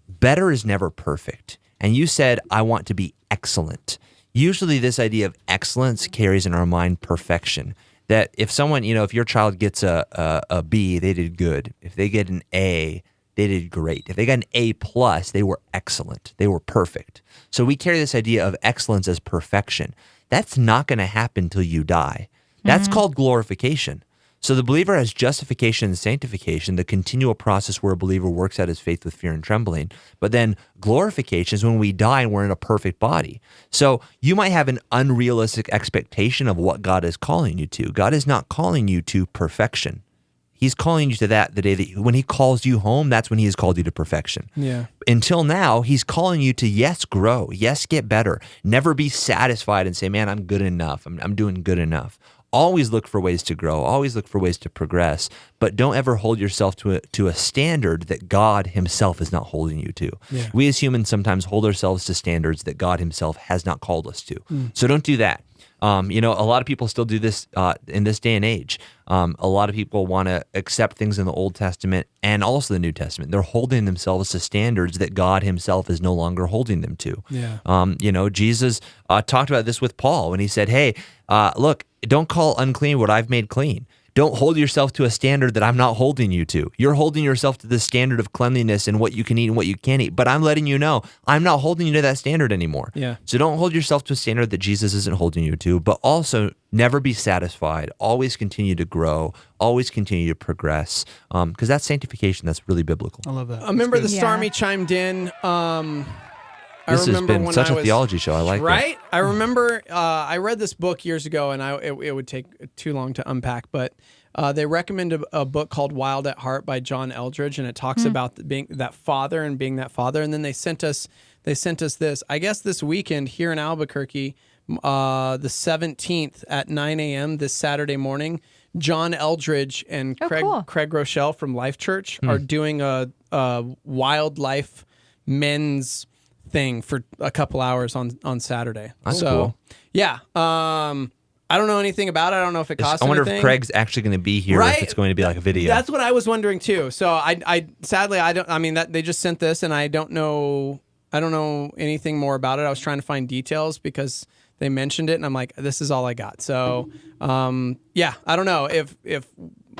better is never perfect. And you said, I want to be excellent. Usually this idea of excellence carries in our mind perfection. That if someone, if your child gets a B, they did good. If they get an A, they did great. If they got an A+, they were excellent. They were perfect. So we carry this idea of excellence as perfection. That's not going to happen until you die. That's called glorification. So the believer has justification and sanctification, the continual process where a believer works out his faith with fear and trembling. But then glorification is when we die and we're in a perfect body. So you might have an unrealistic expectation of what God is calling you to. God is not calling you to perfection. He's calling you to that the day that when he calls you home, that's when he has called you to perfection.
Yeah.
Until now, he's calling you to, yes, grow, yes, get better. Never be satisfied and say, man, I'm good enough. I'm doing good enough. Always look for ways to grow. Always look for ways to progress. But don't ever hold yourself to a standard that God himself is not holding you to.
Yeah.
We as humans sometimes hold ourselves to standards that God himself has not called us to.
Mm.
So don't do that. A lot of people still do this in this day and age. A lot of people want to accept things in the Old Testament and also the New Testament. They're holding themselves to standards that God himself is no longer holding them to.
Yeah.
Jesus talked about this with Paul when he said, hey, look, don't call unclean what I've made clean. Don't hold yourself to a standard that I'm not holding you to. You're holding yourself to the standard of cleanliness and what you can eat and what you can't eat. But I'm letting you know, I'm not holding you to that standard anymore.
Yeah.
So don't hold yourself to a standard that Jesus isn't holding you to, but also never be satisfied. Always continue to grow. Always continue to progress. Because that's sanctification. That's really biblical.
I love that.
I remember the Stormy chimed in.
This has been
when
such
I
a
was-
theology show. I like
right?
it.
I remember I read this book years ago, and it would take too long to unpack, but they recommended a book called Wild at Heart by John Eldridge, and it talks about being that father and being that father. And then they sent us this, I guess this weekend here in Albuquerque, the 17th at 9 a.m. this Saturday morning. John Eldridge and Craig Rochelle from Life Church are doing a wildlife men's thing for a couple hours on Saturday.
That's
so
cool.
yeah, I don't know anything about it. I don't know if it costs
I wonder
anything.
if Craig's actually going to be here, or
Right?
if it's going to be like a video.
That's what I was wondering too. So I sadly I don't. I mean that they just sent this, and I don't know anything more about it. I was trying to find details because they mentioned it, and I'm like, this is all I got. So yeah, I don't know if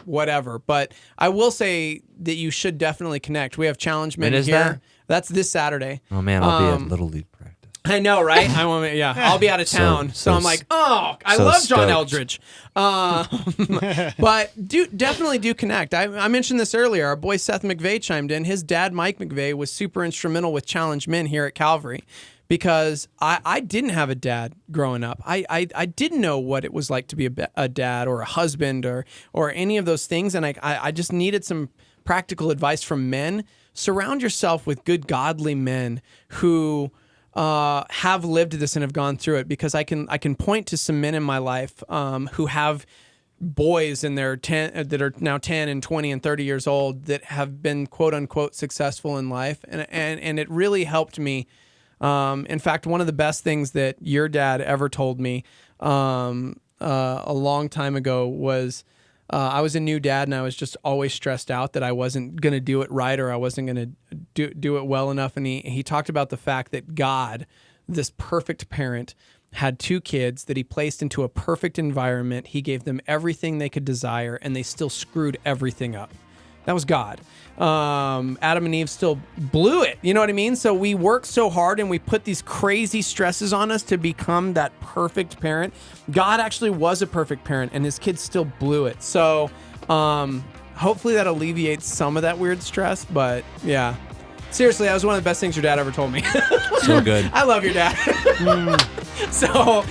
whatever, but I will say that you should definitely connect. We have challenge men
When is
here.
that?
That's this Saturday.
Oh man, I'll be at Little League practice.
I know, right? I'll be out of town, so I'm like, I love John Eldridge. But definitely do connect. I mentioned this earlier. Our boy Seth McVeigh chimed in. His dad, Mike McVeigh, was super instrumental with Challenge Men here at Calvary, because I didn't have a dad growing up. I didn't know what it was like to be a dad or a husband or any of those things, and I just needed some practical advice from men. Surround yourself with good, godly men who have lived this and have gone through it, because I can point to some men in my life who have boys in their that are now 10 and 20 and 30 years old that have been quote unquote successful in life, and it really helped me. In fact, one of the best things that your dad ever told me a long time ago was I was a new dad, and I was just always stressed out that I wasn't going to do it right, or I wasn't going to do it well enough. And he talked about the fact that God, this perfect parent, had two kids that he placed into a perfect environment. He gave them everything they could desire, and they still screwed everything up. That was God. Adam and Eve still blew it. You know what I mean? So we work so hard and we put these crazy stresses on us to become that perfect parent. God actually was a perfect parent, and his kids still blew it. So hopefully that alleviates some of that weird stress. But yeah, seriously, that was one of the best things your dad ever told me.
So good.
I love your dad. So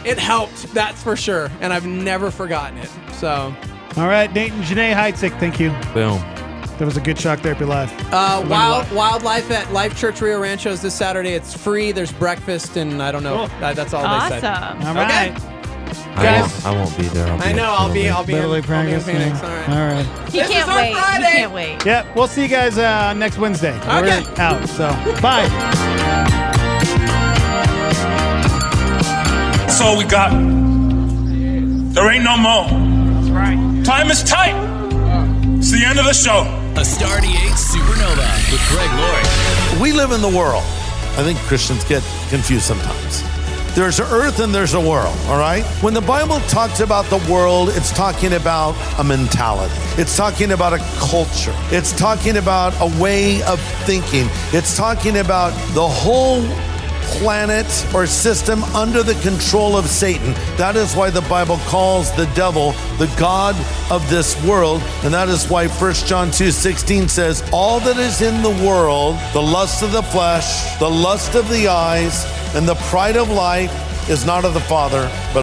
it helped, that's for sure. And I've never forgotten it. So.
All right, Dayton, Janae Heitzig, thank you.
Boom.
That was a good Shock Therapy Live.
Wildlife at Life Church Rio Rancho is this Saturday. It's free. There's breakfast, and I don't know.
Cool.
That's all they said.
Awesome.
All right. Guys,
I won't be there.
I'll be
Literally
in
practice,
Phoenix.
yeah.
All right.
All right.
He can't wait. He can't wait.
Yeah, we'll see you guys next Wednesday.
Okay.
We're out. So, bye.
That's all we got. There ain't no more. That's right. Time is tight. It's the end of the show.
A Star 88 Supernova with Greg Laurie.
We live in the world. I think Christians get confused sometimes. There's an earth and there's a world, all right? When the Bible talks about the world, it's talking about a mentality. It's talking about a culture. It's talking about a way of thinking. It's talking about the whole planet or system under the control of Satan. That is why the Bible calls the devil the god of this world. And that is why 1 John 2:16 says, all that is in the world, the lust of the flesh, the lust of the eyes, and the pride of life is not of the Father, but